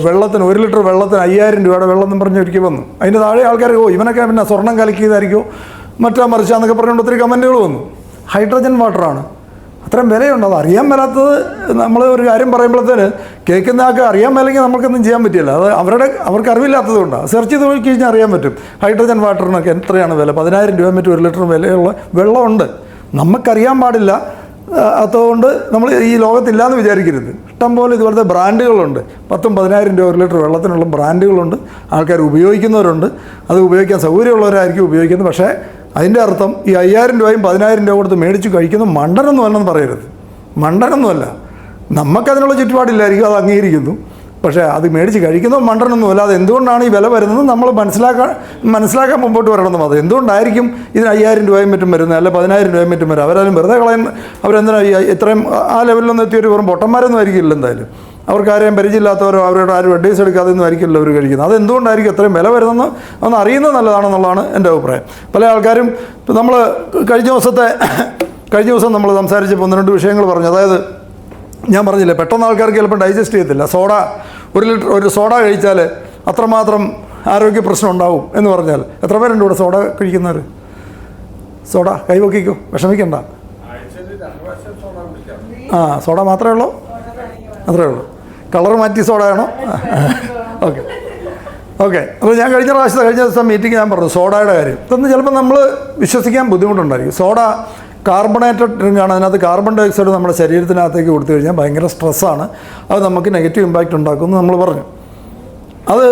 വെള്ളത്തിന് 1 ലിറ്റർ വെള്ളത്തിന് 5000 രൂപയുടെ വെള്ളം എന്ന് പറഞ്ഞ് ഒരിക്കൽ വന്നു. അതിൻ്റെ താഴെ ആൾക്കാർ ഇവനൊക്കെ പിന്നെ സ്വർണ്ണം കലക്കിയതായിരിക്കും മറിച്ചാന്നൊക്കെ പറഞ്ഞുകൊണ്ട് ഒത്തിരി കമൻറ്റുകൾ വന്നു. ഹൈഡ്രജൻ വാട്ടറാണ്. അത്രയും വിലയുണ്ട്. അത് അറിയാൻ മേലാത്തത് നമ്മൾ ഒരു കാര്യം പറയുമ്പോഴത്തേന് കേൾക്കുന്ന ആൾക്ക് അറിയാൻ മേലെങ്കിൽ നമുക്കൊന്നും ചെയ്യാൻ പറ്റില്ല. അത് അവർക്ക് അറിവില്ലാത്തത് കൊണ്ടാണ്. സെർച്ച് ചെയ്ത് നോക്കി കഴിഞ്ഞാൽ അറിയാൻ പറ്റും. ഹൈഡ്രജൻ വാട്ടറിനൊക്കെ എത്രയാണ് വില? 10,000 രൂപ മറ്റും 1 ലിറ്റർ വിലയുള്ള വെള്ളമുണ്ട്. നമുക്കറിയാൻ പാടില്ല. അതുകൊണ്ട് നമ്മൾ ഈ ലോകത്തില്ലാന്ന് വിചാരിക്കരുത്. ഇഷ്ടംപോലെ ഇതുപോലത്തെ ബ്രാൻഡുകളുണ്ട്. 10,000-10,000 രൂപ 1 ലിറ്റർ വെള്ളത്തിനുള്ള ബ്രാൻഡുകളുണ്ട്. ആൾക്കാർ ഉപയോഗിക്കുന്നവരുണ്ട്. അത് ഉപയോഗിക്കാൻ സൗകര്യമുള്ളവരായിരിക്കും ഉപയോഗിക്കുന്നത്. പക്ഷേ അതിൻ്റെ അർത്ഥം ഈ 5,000 രൂപയും 10,000 രൂപ കൊടുത്ത് മേടിച്ച് കഴിക്കുന്നത് മണ്ടനൊന്നും അല്ലെന്ന് പറയരുത്. മണ്ടനൊന്നുമല്ല. നമുക്കതിനുള്ള ചുറ്റുപാടില്ലായിരിക്കും, അത് അംഗീകരിക്കുന്നു. പക്ഷേ അത് മേടിച്ച് കഴിക്കുന്നത് മണ്ടനൊന്നുമല്ല. അത് എന്തുകൊണ്ടാണ് ഈ വില വരുന്നത് നമ്മൾ മനസ്സിലാക്കാൻ മുമ്പോട്ട് വരണമെന്നും. അത് എന്തുകൊണ്ടായിരിക്കും ഇതിന് 5,000 രൂപയും മറ്റും വരുന്നത്, അല്ല 10,000 രൂപയും മറ്റും വരും? അവരാലും വെറുതെ അവരെന്തിനാ ഇത്രയും ആ ലെവലിലൊന്നും എത്തിയൊരു വെറും പൊട്ടന്മാരൊന്നും ആയിരിക്കില്ല. എന്തായാലും അവർക്ക് ആരെയും പരിചയമില്ലാത്തവരോ അവരോട് ആരും അഡ്വൈസ് എടുക്കാതെയൊന്നും ആയിരിക്കില്ല അവർ കഴിക്കുന്നത്. അതെന്തുകൊണ്ടായിരിക്കും അത്രയും വില വരുന്നതെന്ന് ഒന്ന് അറിയുന്നത് നല്ലതാണെന്നുള്ളതാണ് എൻ്റെ അഭിപ്രായം. പല ആൾക്കാരും നമ്മൾ കഴിഞ്ഞ ദിവസം നമ്മൾ സംസാരിച്ചപ്പോൾ 1-2 വിഷയങ്ങൾ പറഞ്ഞു. അതായത് ഞാൻ പറഞ്ഞില്ലേ, പെട്ടെന്ന് ആൾക്കാർക്ക് ചിലപ്പോൾ ഡൈജസ്റ്റ് ചെയ്യത്തില്ല. ഒരു സോഡ കഴിച്ചാൽ അത്രമാത്രം ആരോഗ്യ പ്രശ്നം ഉണ്ടാവും എന്ന് പറഞ്ഞാൽ എത്ര പേരുണ്ട് ഇവിടെ സോഡ കഴിക്കുന്നവർ? സോഡ കൈവക്കിക്കോ, വിഷമിക്കണ്ട. സോഡ മാത്രമേ ഉള്ളൂ? അത്രേ ഉള്ളൂ. കളർ മാറ്റി സോഡയാണോ? ഓക്കെ. അപ്പോൾ ഞാൻ കഴിഞ്ഞ ദിവസം മീറ്റിംഗ് ഞാൻ പറഞ്ഞു സോഡയുടെ കാര്യം. ഇതൊന്നും ചിലപ്പോൾ നമ്മൾ വിശ്വസിക്കാൻ ബുദ്ധിമുട്ടുണ്ടായിരിക്കും. Soda carbonated ഡ്രിങ്കാണ്. അതിനകത്ത് കാർബൺ ഡൈ ഓക്സൈഡ് നമ്മുടെ ശരീരത്തിനകത്തേക്ക് കൊടുത്തു കഴിഞ്ഞാൽ ഭയങ്കര സ്ട്രെസ്സാണ്. അത് നമുക്ക് നെഗറ്റീവ് ഇമ്പാക്റ്റ് ഉണ്ടാക്കുമെന്ന് നമ്മൾ പറഞ്ഞു. അത്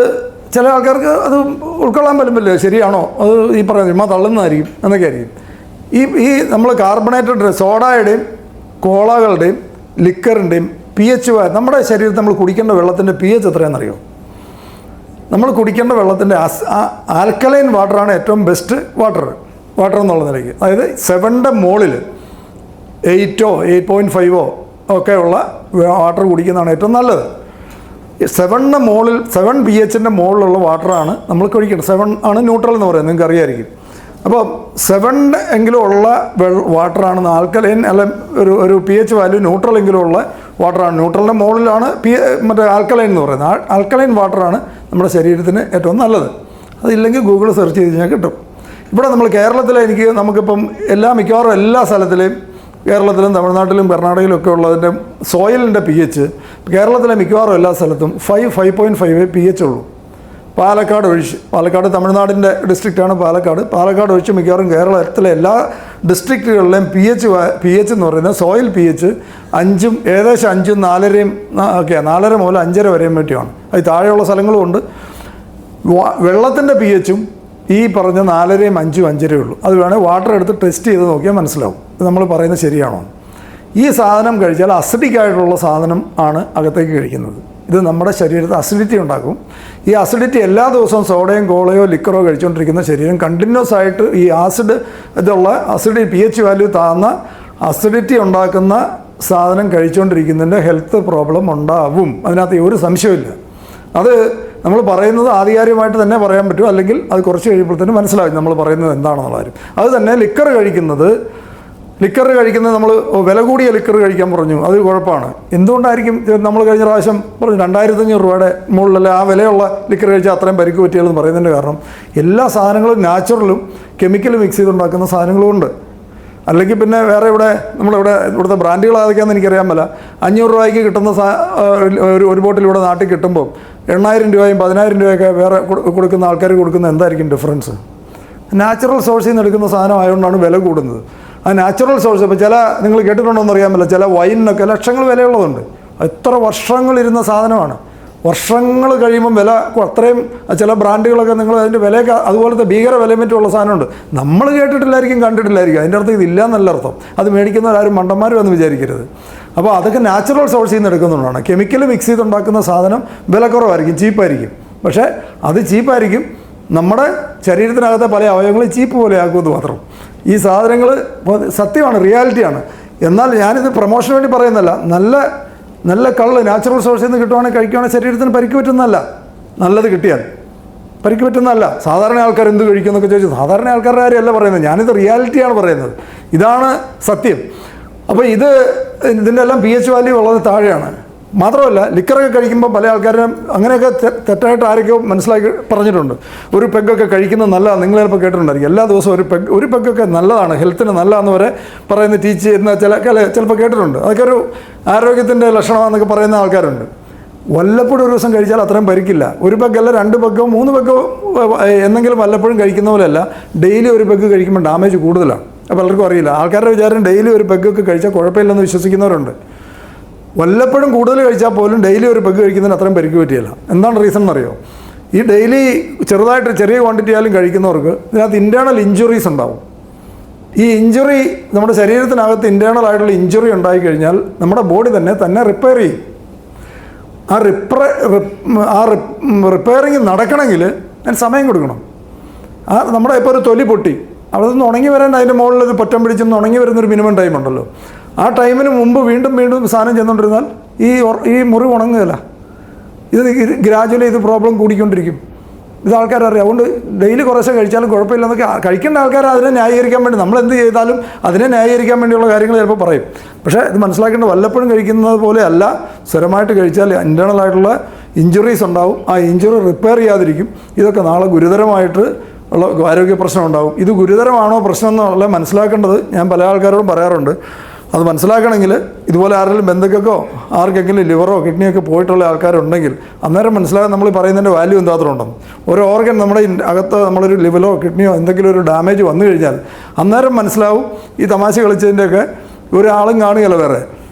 ചില ആൾക്കാർക്ക് അത് ഉൾക്കൊള്ളാൻ പറ്റുന്നില്ല. ശരിയാണോ? അത് ഈ പറയുന്നത് ചുമ്മാ തള്ളുന്നതായിരിക്കും എന്നൊക്കെ ആയിരിക്കും. ഈ നമ്മൾ കാർബണേറ്റഡ് സോഡയുടെയും കോളകളുടെയും ലിക്കറിൻ്റെയും pH നമ്മുടെ ശരീരത്തിൽ നമ്മൾ കുടിക്കേണ്ട വെള്ളത്തിൻ്റെ pH എത്രയാണെന്നറിയോ? നമ്മൾ കുടിക്കേണ്ട വെള്ളത്തിൻ്റെ ആൽക്കലൈൻ വാട്ടറാണ് ഏറ്റവും ബെസ്റ്റ് വാട്ടർ എന്നുള്ള നിലയ്ക്ക്. അതായത് 7ൻ്റെ മുകളിൽ 8 8.5 ഒക്കെ ഉള്ള വാട്ടർ കുടിക്കുന്നതാണ് ഏറ്റവും നല്ലത്. 7ൻ്റെ മുകളിൽ 7 pHൻ്റെ മുകളിലുള്ള വാട്ടറാണ് നമ്മൾ കുടിക്കേണ്ടത്. 7 ആണ് ന്യൂട്രൽ എന്ന് പറയുന്നത്, നിങ്ങൾക്ക് അറിയാമായിരിക്കും. അപ്പോൾ 7 എങ്കിലും ഉള്ള വാട്ടറാണ് ആൽക്കലൈൻ, അല്ല ഒരു pH വാല്യൂ ന്യൂട്രൽ എങ്കിലും ഉള്ള വാട്ടറാണ്. ന്യൂട്രലിൻ്റെ മുകളിലാണ് മറ്റേ ആൽക്കലൈൻ എന്ന് പറയുന്നത്. ആൽക്കലൈൻ വാട്ടറാണ് നമ്മുടെ ശരീരത്തിന് ഏറ്റവും നല്ലത്. അതില്ലെങ്കിൽ ഗൂഗിൾ സെർച്ച് ചെയ്ത് കഴിഞ്ഞാൽ കിട്ടും. ഇവിടെ നമ്മൾ കേരളത്തിലെ നമുക്കിപ്പം മിക്കവാറും എല്ലാ സ്ഥലത്തിലെയും കേരളത്തിലും തമിഴ്നാട്ടിലും കർണാടകയിലും ഒക്കെ ഉള്ളതിൻ്റെ സോയിലിൻ്റെ pH കേരളത്തിലെ മിക്കവാറും എല്ലാ സ്ഥലത്തും 5.5 pH ഉള്ളൂ. പാലക്കാട് തമിഴ്നാടിൻ്റെ ഡിസ്ട്രിക്റ്റാണ് പാലക്കാട് ഒഴിച്ച് മിക്കവാറും കേരളത്തിലെ എല്ലാ ഡിസ്ട്രിക്റ്റുകളിലെയും pH എന്ന് പറയുന്നത് സോയിൽ pH 5 ഏകദേശം 5 4.5 4.5 മുതൽ 5.5 വരെയും പറ്റിയാണ്. അത് താഴെയുള്ള സ്ഥലങ്ങളും ഉണ്ട്. വെള്ളത്തിൻ്റെ pHും ഈ പറഞ്ഞ 4.5 5 5.5 ഉള്ളൂ. അത് വേണേൽ വാട്ടർ എടുത്ത് ടെസ്റ്റ് ചെയ്ത് നോക്കിയാൽ മനസ്സിലാവും ഇത് നമ്മൾ പറയുന്നത് ശരിയാണോ. ഈ സാധനം കഴിച്ചാൽ അസിഡിക് ആയിട്ടുള്ള സാധനം ആണ് അകത്തേക്ക് കഴിക്കുന്നത്. ഇത് നമ്മുടെ ശരീരത്തിൽ അസിഡിറ്റി ഉണ്ടാക്കും. ഈ അസിഡിറ്റി എല്ലാ ദിവസവും സോഡയും കോളയോ ലിക്കറോ കഴിച്ചുകൊണ്ടിരിക്കുന്ന ശരീരം കണ്ടിന്യൂസ് ആയിട്ട് ഈ അസിഡിറ്റി pH വാല്യൂ താഴ്ന്ന അസിഡിറ്റി ഉണ്ടാക്കുന്ന സാധനം കഴിച്ചുകൊണ്ടിരിക്കുന്നതിൻ്റെ ഹെൽത്ത് പ്രോബ്ലം ഉണ്ടാവും. അതിനകത്ത് ഒരു സംശയമില്ല. അത് നമ്മൾ പറയുന്നത് ആധികാരികമായിട്ട് തന്നെ പറയാൻ പറ്റും. അല്ലെങ്കിൽ അത് കുറച്ച് കഴിയുമ്പോഴത്തേനും മനസ്സിലാവും നമ്മൾ പറയുന്നത് എന്താണെന്നുള്ള കാര്യം. അത് തന്നെ ലിക്കർ കഴിക്കുന്നത് നമ്മൾ വില കൂടിയ ലിക്കർ കഴിക്കാൻ പറഞ്ഞു, അത് കുഴപ്പമാണ്. എന്തുകൊണ്ടായിരിക്കും? നമ്മൾ കഴിഞ്ഞ പ്രാവശ്യം പറഞ്ഞു 2,500 രൂപയുടെ മുകളിലല്ല ആ വിലയുള്ള ലിക്കർ കഴിച്ചാൽ അത്രയും പരിക്ക് പറ്റിയാലെന്ന് പറയുന്നതിൻ്റെ കാരണം എല്ലാ സാധനങ്ങളും നാച്ചുറലും കെമിക്കൽ മിക്സ് ചെയ്തുണ്ടാക്കുന്ന സാധനങ്ങളും ഉണ്ട്. അല്ലെങ്കിൽ പിന്നെ വേറെ ഇവിടുത്തെ ബ്രാൻഡുകൾ ഏതൊക്കെയാണെന്ന് എനിക്കറിയാൻ പറ്റില്ല. 500 രൂപയ്ക്ക് കിട്ടുന്ന ഒരു ബോട്ടിൽ ഇവിടെ നാട്ടിൽ കിട്ടുമ്പോൾ 8,000 രൂപയും 10,000 രൂപയൊക്കെ വേറെ കൊടുക്കുന്ന ആൾക്കാർ കൊടുക്കുന്ന എന്തായിരിക്കും ഡിഫറൻസ്? നാച്ചുറൽ സോഴ്സിൽ നിന്ന് എടുക്കുന്ന സാധനം ആയതുകൊണ്ടാണ് വില കൂടുന്നത്. ആ നാച്ചുറൽ സോഴ്സ് ഇപ്പോൾ നിങ്ങൾ കേട്ടിട്ടുണ്ടോ എന്ന് അറിയാൻ പറ്റില്ല. ചില വൈനിനൊക്കെ ലക്ഷങ്ങൾ വിലയുള്ളതുണ്ട്. എത്ര വർഷങ്ങളിരുന്ന സാധനമാണ്. വർഷങ്ങൾ കഴിയുമ്പം വില അത്രയും. ചില ബ്രാൻഡുകളൊക്കെ നിങ്ങൾ അതിൻ്റെ വിലയൊക്കെ അതുപോലത്തെ ഭീകര വിലമറ്റുള്ള സാധനമുണ്ട്. നമ്മൾ കേട്ടിട്ടില്ലായിരിക്കും, കണ്ടിട്ടില്ലായിരിക്കും. അതിൻ്റെ അർത്ഥം ഇതില്ല എന്നല്ല അർത്ഥം. അത് മേടിക്കുന്നവരാരും മണ്ടന്മാരും എന്ന് വിചാരിക്കരുത്. അപ്പോൾ അതൊക്കെ നാച്ചുറൽ സോഴ്സിൽ നിന്ന് എടുക്കുന്നതുകൊണ്ടാണ്. കെമിക്കൽ മിക്സ് ചെയ്തുണ്ടാക്കുന്ന സാധനം വില കുറവായിരിക്കും, ചീപ്പായിരിക്കും. പക്ഷേ അത് ചീപ്പായിരിക്കും, നമ്മുടെ ശരീരത്തിനകത്തെ പല അവയവങ്ങളും ചീപ്പ് പോലെ ആക്കുമെന്ന് മാത്രം. ഈ സാധനങ്ങൾ സത്യമാണ്, റിയാലിറ്റിയാണ്. എന്നാൽ ഞാനിത് പ്രൊമോഷന് വേണ്ടി പറയുന്നതല്ല. നല്ല കള്ള് നാച്ചുറൽ സോഴ്സിൽ നിന്ന് കിട്ടുവാണെങ്കിൽ കഴിക്കുകയാണെങ്കിൽ ശരീരത്തിന് പരിക്ക് പറ്റുന്നതല്ല. നല്ലത് കിട്ടിയാൽ പരിക്ക് പറ്റുന്നതല്ല. സാധാരണ ആൾക്കാർ എന്ത് കഴിക്കുമെന്നൊക്കെ ചോദിച്ചു സാധാരണ ആൾക്കാരുടെ കാര്യമല്ല പറയുന്നത്. ഞാനിത് റിയാലിറ്റിയാണ് പറയുന്നത്. ഇതാണ് സത്യം. അപ്പോൾ ഇതിൻ്റെ എല്ലാം pH വാല്യൂ വളരെ താഴെയാണ്. മാത്രമല്ല ലിക്കറൊക്കെ കഴിക്കുമ്പോൾ പല ആൾക്കാരും അങ്ങനെയൊക്കെ തെറ്റായിട്ട് ആരൊക്കെയോ മനസ്സിലാക്കി പറഞ്ഞിട്ടുണ്ട്. ഒരു പെഗ്ഗൊക്കെ കഴിക്കുന്നത് നല്ലതാണ്. നിങ്ങൾ ചിലപ്പോൾ കേട്ടിട്ടുണ്ടായിരിക്കും. എല്ലാ ദിവസവും ഒരു പെഗ്ഗൊക്കെ നല്ലതാണ്, ഹെൽത്തിന് നല്ലതാണെന്ന് വരെ പറയുന്ന ടീച്ച് ചെയ്യുന്ന ചിലപ്പോൾ കേട്ടിട്ടുണ്ട്. അതൊക്കെ ഒരു ആരോഗ്യത്തിൻ്റെ ലക്ഷണമാണെന്നൊക്കെ പറയുന്ന ആൾക്കാരുണ്ട്. വല്ലപ്പോഴും ഒരു ദിവസം കഴിച്ചാൽ അത്രയും പരിക്കില്ല. ഒരു പെഗ്ഗല്ല, 2 പെഗ്ഗോ 3 പെഗ്ഗോ എന്നെങ്കിലും വല്ലപ്പോഴും കഴിക്കുന്ന പോലെയല്ല. ഡെയിലി ഒരു പെഗ്ഗ് കഴിക്കുമ്പോൾ ഡാമേജ് കൂടുതലാണ്. അപ്പോൾ പലർക്കും അറിയില്ല. ആൾക്കാരുടെ വിചാരം ഡെയിലി ഒരു പെഗ്ഗൊക്കെ കഴിച്ചാൽ കുഴപ്പമില്ലെന്ന് വിശ്വസിക്കുന്നവരുണ്ട്. വല്ലപ്പോഴും കൂടുതൽ കഴിച്ചാൽ പോലും ഡെയിലി ഒരു പെഗ്ഗ് കഴിക്കുന്നതിന് അത്രയും പരിക്ക് പറ്റിയില്ല. എന്താണ് റീസൺ എന്നറിയോ? ഈ ഡെയിലി ചെറുതായിട്ട് ചെറിയ ക്വാണ്ടിറ്റി ആയാലും കഴിക്കുന്നവർക്ക് ഇതിനകത്ത് ഇൻറ്റേർണൽ ഇഞ്ചുറീസ് ഉണ്ടാവും. ഈ ഇഞ്ചുറി നമ്മുടെ ശരീരത്തിനകത്ത് ഇൻറ്റേർണൽ ആയിട്ടുള്ള ഇഞ്ചുറി ഉണ്ടായിക്കഴിഞ്ഞാൽ നമ്മുടെ ബോഡി തന്നെ റിപ്പയർ ചെയ്യും. ആ റിപ്പയറിങ് നടക്കണമെങ്കിൽ അതിന് സമയം കൊടുക്കണം. നമ്മുടെ ഇപ്പോൾ ഒരു തൊലി പൊട്ടി അവിടെ നിന്ന് ഉണങ്ങി വരാൻ അതിൻ്റെ മുകളിൽ ഒരു പൊറ്റം പിടിച്ചൊന്ന് ഉണങ്ങി വരുന്നൊരു മിനിമം ടൈം ഉണ്ടല്ലോ. ആ ടൈമിന് മുമ്പ് വീണ്ടും സാധനം ചെന്നുകൊണ്ടിരുന്നാൽ ഈ മുറിവ് ഉണങ്ങുകയില്ല. ഇത് ഗ്രാജുവലി ഇത് പ്രോബ്ലം കൂടിക്കൊണ്ടിരിക്കും. ഇത് ആൾക്കാരറിയാം. അതുകൊണ്ട് ഡെയിലി കുറേശ്ശെ കഴിച്ചാലും കുഴപ്പമില്ലെന്നൊക്കെ കഴിക്കേണ്ട ആൾക്കാർ അതിനെ ന്യായീകരിക്കാൻ വേണ്ടി, നമ്മളെന്ത് ചെയ്താലും അതിനെ ന്യായീകരിക്കാൻ വേണ്ടിയുള്ള കാര്യങ്ങൾ ചിലപ്പോൾ പറയും. പക്ഷേ ഇത് മനസ്സിലാക്കേണ്ട, വല്ലപ്പോഴും കഴിക്കുന്നത് പോലെ അല്ല. സ്ഥിരമായിട്ട് കഴിച്ചാൽ ഇൻറ്റേർണൽ ആയിട്ടുള്ള ഇഞ്ചുറീസ് ഉണ്ടാവും. ആ ഇഞ്ചുറി റിപ്പയർ ചെയ്യാതിരിക്കും. ഇതൊക്കെ നാളെ ഗുരുതരമായിട്ട് ഉള്ള ആരോഗ്യ പ്രശ്നം ഉണ്ടാവും. ഇത് ഗുരുതരമാണോ പ്രശ്നം എന്നുള്ള മനസ്സിലാക്കേണ്ടത് ഞാൻ പല ആൾക്കാരോടും പറയാറുണ്ട്. അത് മനസ്സിലാക്കണമെങ്കിൽ ഇതുപോലെ ആരെങ്കിലും ബന്ധുക്കൾക്കോ ആർക്കെങ്കിലും ലിവറോ കിഡ്നിയൊക്കെ പോയിട്ടുള്ള ആൾക്കാരുണ്ടെങ്കിൽ അന്നേരം മനസ്സിലാകാൻ നമ്മൾ പറയുന്നതിൻ്റെ വാല്യൂ എന്താത്രം ഉണ്ടെന്ന്. ഒരു ഓർഗൻ നമ്മുടെ അകത്ത് നമ്മളൊരു ലിവറോ കിഡ്നിയോ എന്തെങ്കിലും ഒരു ഡാമേജ് വന്നു കഴിഞ്ഞാൽ അന്നേരം മനസ്സിലാവും. ഈ തമാശ കളിച്ചതിൻ്റെയൊക്കെ ഒരാളും കാണുകയല്ല, വേറെ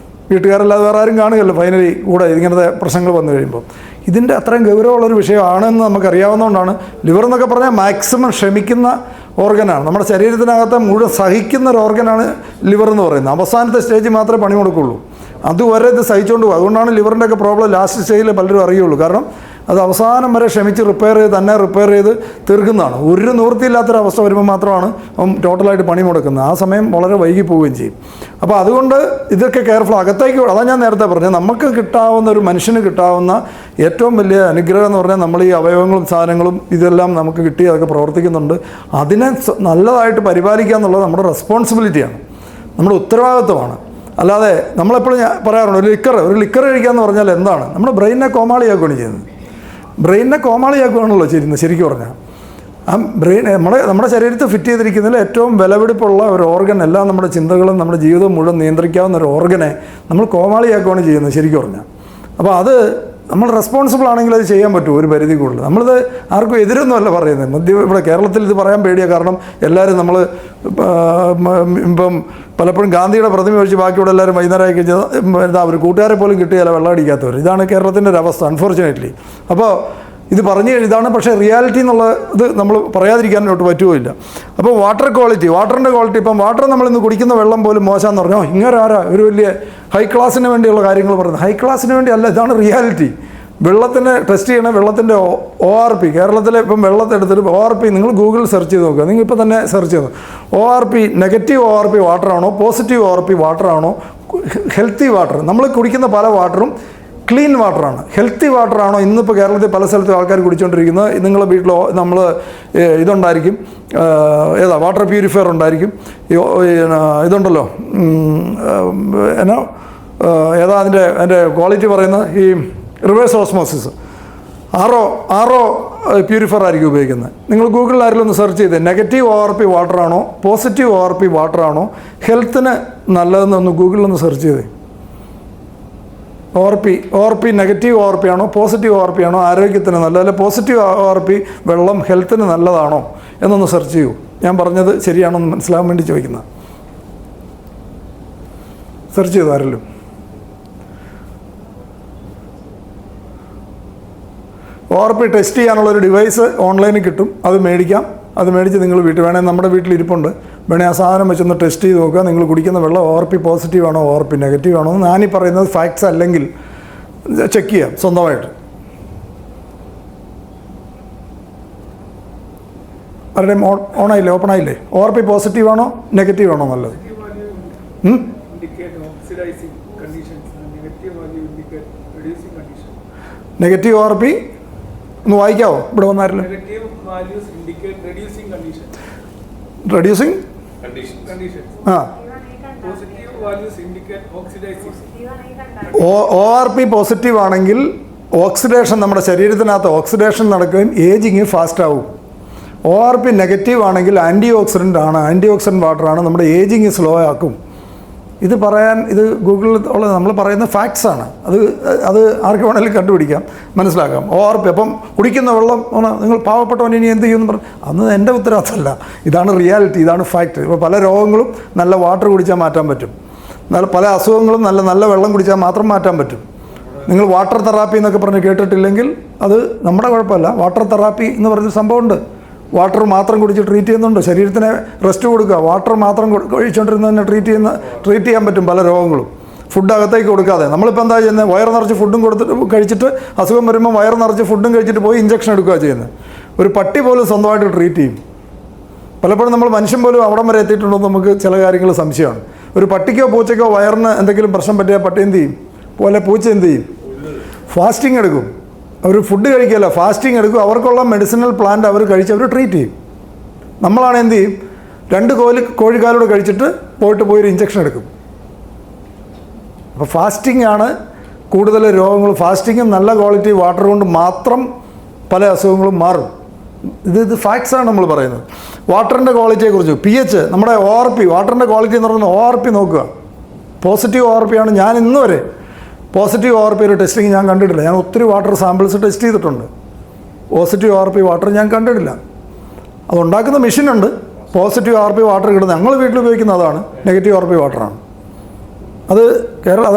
വീട്ടുകാരല്ലാതെ വേറെ ആരും കാണുകയല്ല. ഫൈനലി കൂടെ ഇങ്ങനത്തെ പ്രശ്നങ്ങൾ വന്നു കഴിയുമ്പോൾ ഇതിൻ്റെ അത്രയും ഗൗരവമുള്ളൊരു വിഷയമാണെന്ന് നമുക്കറിയാവുന്നതുകൊണ്ടാണ്. ലിവർ എന്നൊക്കെ പറഞ്ഞാൽ മാക്സിമം ക്ഷമിക്കുന്ന ഓർഗനാണ്. നമ്മുടെ ശരീരത്തിനകത്ത് മുഴുവൻ സഹിക്കുന്ന ഒരു ഓർഗനാണ് ലിവർ എന്ന് പറയുന്നത്. അവസാനത്തെ സ്റ്റേജ് മാത്രമേ പണി കൊടുക്കുള്ളൂ. അതുവരെ ഇത് സഹിച്ചുകൊണ്ട് പോകും. അതുകൊണ്ടാണ് ലിവറിൻ്റെയൊക്കെ പ്രോബ്ലം ലാസ്റ്റ് സ്റ്റേജിൽ പലരും അറിയുള്ളൂ. കാരണം അത് അവസാനം വരെ ക്ഷമിച്ച് റിപ്പയർ ചെയ്ത് തീർക്കുന്നതാണ്. ഒരു നിവൃത്തിയില്ലാത്തൊരവസ്ഥ വരുമ്പോൾ മാത്രമാണ് ടോട്ടലായിട്ട് പണി മുടക്കുന്നത്. ആ സമയം വളരെ വൈകി പോവുകയും ചെയ്യും. അപ്പോൾ അതുകൊണ്ട് ഇതൊക്കെ കെയർഫുൾ അകത്തേക്ക്. അതാണ് ഞാൻ നേരത്തെ പറഞ്ഞത്, നമുക്ക് കിട്ടാവുന്ന ഒരു മനുഷ്യന് കിട്ടാവുന്ന ഏറ്റവും വലിയ അനുഗ്രഹം എന്ന് പറഞ്ഞാൽ നമ്മൾ ഈ അവയവങ്ങളും സാധനങ്ങളും ഇതെല്ലാം നമുക്ക് കിട്ടി, അതൊക്കെ പ്രവർത്തിക്കുന്നുണ്ട്. അതിനെ നല്ലതായിട്ട് പരിപാലിക്കുക എന്നുള്ളത് നമ്മുടെ റെസ്പോൺസിബിലിറ്റിയാണ്, നമ്മുടെ ഉത്തരവാദിത്വമാണ്. അല്ലാതെ നമ്മളെപ്പോഴും പറയാറുണ്ട് ഒരു ലിക്കർ കഴിക്കുക എന്ന് പറഞ്ഞാൽ എന്താണ്? നമ്മുടെ ബ്രെയിനിനെ കോമാളിയാക്കുകയാണ് ചെയ്യുന്നത്. ബ്രെയിനിനെ കോമാളിയാക്കുകയാണല്ലോ ചെയ്യുന്നത് ശരിക്കും പറഞ്ഞാൽ. ആ ബ്രെയിൻ നമ്മുടെ ശരീരത്തിൽ ഫിറ്റ് ചെയ്തിരിക്കുന്നതിൽ ഏറ്റവും വിലപിടിപ്പുള്ള ഒരു ഓർഗൻ, എല്ലാം നമ്മുടെ ചിന്തകളും നമ്മുടെ ജീവിതവും മുഴുവൻ നിയന്ത്രിക്കാവുന്ന ഒരു ഓർഗനെ നമ്മൾ കോമാളിയാക്കുകയാണ് ചെയ്യുന്നത് ശരിക്കും പറഞ്ഞാൽ. അപ്പോൾ അത് നമ്മൾ റെസ്പോൺസിബിൾ ആണെങ്കിൽ അത് ചെയ്യാൻ പറ്റുമോ ഒരു പരിധി കൂടുതൽ. നമ്മളിത് ആർക്കും എതിരൊന്നുമല്ല പറയുന്നത്. ഇവിടെ കേരളത്തിൽ ഇത് പറയാൻ പേടിയാണ്. കാരണം എല്ലാവരും നമ്മൾ ഇപ്പം പലപ്പോഴും ഗാന്ധിയുടെ പ്രതിമ ഒഴിച്ച് ബാക്കിയുള്ള എല്ലാവരും വൈകുന്നേരമായി കഴിഞ്ഞാൽ അവർ കൂട്ടുകാരെ പോലും കിട്ടിയാൽ വെള്ളം അടിക്കാത്തവർ. ഇതാണ് കേരളത്തിൻ്റെ ഒരു അവസ്ഥ, അൺഫോർച്ചുനേറ്റ്ലി. അപ്പോൾ ഇത് പറഞ്ഞു ഇതാണ്, പക്ഷേ റിയാലിറ്റി എന്നുള്ള ഇത് നമ്മൾ പറയാതിരിക്കാനോട്ട് പറ്റുകയില്ല. അപ്പോൾ വാട്ടറിൻ്റെ ക്വാളിറ്റി ഇപ്പം വാട്ടർ നമ്മളിന്ന് കുടിക്കുന്ന വെള്ളം പോലും മോശമെന്ന് പറഞ്ഞോ ഇങ്ങനെ ആരാ ഒരു വലിയ ഹൈ ക്ലാസ്സിന് വേണ്ടിയുള്ള കാര്യങ്ങൾ പറയുന്നത്. ഹൈ ക്ലാസ്സിന് വേണ്ടി അല്ല, ഇതാണ് റിയാലിറ്റി. വെള്ളത്തിന് ടെസ്റ്റ് ചെയ്യണ വെള്ളത്തിൻ്റെ ORP, കേരളത്തിലെ ഇപ്പം വെള്ളത്തെടുത്തിട്ട് ORP നിങ്ങൾ ഗൂഗിളിൽ സെർച്ച് ചെയ്ത് നോക്കുക. നിങ്ങൾ ഇപ്പോൾ തന്നെ സെർച്ച് ചെയ്തു. ORP നെഗറ്റീവ് ORP വാട്ടറാണോ പോസിറ്റീവ് ORP വാട്ടറാണോ ഹെൽത്തി വാട്ടർ? നമ്മൾ കുടിക്കുന്ന പല വാട്ടറും ക്ലീൻ വാട്ടറാണ്. ഹെൽത്തി വാട്ടറാണോ ഇന്നിപ്പോൾ കേരളത്തിൽ പല സ്ഥലത്തും ആൾക്കാർ കുടിച്ചുകൊണ്ടിരിക്കുന്നത്? നിങ്ങളുടെ വീട്ടിലോ നമ്മൾ ഇതുണ്ടായിരിക്കും, ഏതാ വാട്ടർ പ്യൂരിഫയർ ഉണ്ടായിരിക്കും. ഇതുണ്ടല്ലോ ഏതാ അതിൻ്റെ ക്വാളിറ്റി പറയുന്നത്, ഈ റിവേഴ്സ് ഓസ്മോസിസ് ആറോ പ്യൂരിഫയർ ആയിരിക്കും ഉപയോഗിക്കുന്നത്. നിങ്ങൾ ഗൂഗിളിൽ ആരെങ്കിലും ഒന്ന് സെർച്ച് ചെയ്ത് നെഗറ്റീവ് ORP വാട്ടറാണോ പോസിറ്റീവ് ORP വാട്ടറാണോ ഹെൽത്തിന് നല്ലതെന്നൊന്ന് ഗൂഗിളിലൊന്ന് സെർച്ച് ചെയ്തേ. ORP നെഗറ്റീവ് ORP ആണോ പോസിറ്റീവ് ORP ആണോ ആരോഗ്യത്തിന് നല്ലത്, അല്ലെ പോസിറ്റീവ് ORP വെള്ളം ഹെൽത്തിന് നല്ലതാണോ എന്നൊന്ന് സെർച്ച് ചെയ്യൂ. ഞാൻ പറഞ്ഞത് ശരിയാണോ എന്ന് മനസ്സിലാകാൻ വേണ്ടി ചോദിക്കുന്ന. സെർച്ച് ചെയ്തു ആരെങ്കിലും? ORP ടെസ്റ്റ് ചെയ്യാനുള്ളൊരു ഡിവൈസ് ഓൺലൈനിൽ കിട്ടും, അത് മേടിക്കാം. അത് മേടിച്ച് നിങ്ങൾ വേണമെങ്കിൽ നമ്മുടെ വീട്ടിലിരിപ്പുണ്ട്, വേണേൽ ആ സാധനം വെച്ചൊന്ന് ടെസ്റ്റ് ചെയ്ത് നോക്കുക. നിങ്ങൾ കുടിക്കുന്ന വെള്ളം ORP പോസിറ്റീവ് ആണോ ORP നെഗറ്റീവ് ആണോ എന്ന്. ഞാനീ പറയുന്നത് ഫാക്ട്സ് അല്ലെങ്കിൽ ചെക്ക് ചെയ്യാം സ്വന്തമായിട്ട്. ആരുടെയും ഓണായില്ലേ, ഓപ്പൺ ആയില്ലേ? ORP പോസിറ്റീവ് ആണോ നെഗറ്റീവ് ആണോ നല്ലത്? നെഗറ്റീവ് ORP ഒന്ന് വായിക്കാവോ? ഇവിടെ വന്നായിരുന്നു റെഡ്യൂസിങ് ആ ORP പോസിറ്റീവ് ആണെങ്കിൽ ഓക്സിഡേഷൻ, നമ്മുടെ ശരീരത്തിനകത്ത് ഓക്സിഡേഷൻ നടക്കുകയും ഏജിങ് ഫാസ്റ്റ് ആവും. ORP നെഗറ്റീവ് ആണെങ്കിൽ ആൻറ്റി ഓക്സിഡൻ്റ് വാട്ടറാണ്, നമ്മുടെ ഏജിങ് സ്ലോ ആക്കും. ഇത് ഗൂഗിളിൽ ഉള്ള നമ്മൾ പറയുന്ന ഫാക്ട്സാണ്. അത് ആർക്ക് വേണമെങ്കിലും കണ്ടുപിടിക്കാം, മനസ്സിലാക്കാം. ORP അപ്പം കുടിക്കുന്ന വെള്ളം നിങ്ങൾ പാവപ്പെട്ടവൻ ഇനി എന്ത് ചെയ്യുമെന്ന് പറഞ്ഞു, അന്ന് എൻ്റെ ഉത്തരവാദിത്തമല്ല. ഇതാണ് റിയാലിറ്റി, ഇതാണ് ഫാക്റ്റ്. ഇപ്പോൾ പല രോഗങ്ങളും നല്ല വാട്ടർ കുടിച്ചാൽ മാറ്റാൻ പറ്റും. പല അസുഖങ്ങളും നല്ല വെള്ളം കുടിച്ചാൽ മാത്രം മാറ്റാൻ പറ്റും. നിങ്ങൾ വാട്ടർ തെറാപ്പി എന്നൊക്കെ പറഞ്ഞ് കേട്ടിട്ടില്ലെങ്കിൽ അത് നമ്മുടെ കുഴപ്പമല്ല. വാട്ടർ തെറാപ്പി എന്ന് പറഞ്ഞൊരു സംഭവമുണ്ട്. വാട്ടർ മാത്രം കുടിച്ച് ട്രീറ്റ് ചെയ്യുന്നുണ്ട്. ശരീരത്തിന് റെസ്റ്റ് കൊടുക്കുക. വാട്ടർ മാത്രം കഴിച്ചുകൊണ്ടിരുന്നതിനെ ട്രീറ്റ് ചെയ്യാൻ പറ്റും പല രോഗങ്ങളും. ഫുഡ് അകത്തേക്ക് കൊടുക്കാതെ. നമ്മളിപ്പോൾ എന്താ ചെയ്യുന്നത്, വയറ് നിറച്ച് ഫുഡും കഴിച്ചിട്ട് അസുഖം വരുമ്പോൾ വയറ് നിറച്ച് ഫുഡും കഴിച്ചിട്ട് പോയി ഇഞ്ചക്ഷൻ എടുക്കുക ചെയ്യുന്നത്. ഒരു പട്ടി പോലും സ്വന്തമായിട്ട് ട്രീറ്റ് ചെയ്യും. പലപ്പോഴും നമ്മൾ മനുഷ്യൻ പോലും അവിടം വരെ എത്തിയിട്ടുണ്ടോ നമുക്ക് ചില കാര്യങ്ങൾ സംശയമാണ്. ഒരു പട്ടിക്കോ പൂച്ചയ്ക്കോ വയറിന് എന്തെങ്കിലും പ്രശ്നം പറ്റിയാൽ പട്ടി എന്ത് ചെയ്യും, പോലെ പൂച്ച എന്ത് ചെയ്യും, ഫാസ്റ്റിംഗ് എടുക്കും. അവർ ഫുഡ് കഴിക്കില്ല, ഫാസ്റ്റിംഗ് എടുക്കും. അവർക്കുള്ള മെഡിസിനൽ പ്ലാന്റ് അവർ കഴിച്ച് അവർ ട്രീറ്റ് ചെയ്യും. നമ്മളാണ് എന്ത് ചെയ്യും, 2 കോഴിക്കാലോട് കഴിച്ചിട്ട് പോയൊരു ഇഞ്ചക്ഷൻ എടുക്കും. അപ്പോൾ ഫാസ്റ്റിംഗ് ആണ് കൂടുതൽ രോഗങ്ങൾ. ഫാസ്റ്റിങ്ങും നല്ല ക്വാളിറ്റി വാട്ടർ കൊണ്ട് മാത്രം പല അസുഖങ്ങളും മാറും. ഇത് ഫാക്ട്സാണ് നമ്മൾ പറയുന്നത്. വാട്ടറിൻ്റെ ക്വാളിറ്റിയെക്കുറിച്ച് pH, നമ്മുടെ ORP, വാട്ടറിൻ്റെ ക്വാളിറ്റി എന്ന് പറയുന്നത് ORP നോക്കുക. പോസിറ്റീവ് ORP ആണ്. ഞാൻ ഇന്ന് വരെ പോസിറ്റീവ് ORP ഒരു ടെസ്റ്റിങ് ഞാൻ കണ്ടിട്ടില്ല. ഞാൻ ഒത്തിരി വാട്ടർ സാമ്പിൾസ് ടെസ്റ്റ് ചെയ്തിട്ടുണ്ട്. പോസിറ്റീവ് ORP വാട്ടർ ഞാൻ കണ്ടിട്ടില്ല. അതുണ്ടാക്കുന്ന മെഷീനുണ്ട്. പോസിറ്റീവ് ORP വാട്ടർ കിട്ടുന്നത് ഞങ്ങൾ വീട്ടിൽ ഉപയോഗിക്കുന്ന അതാണ്. Negative ORP വാട്ടറാണ്. അത്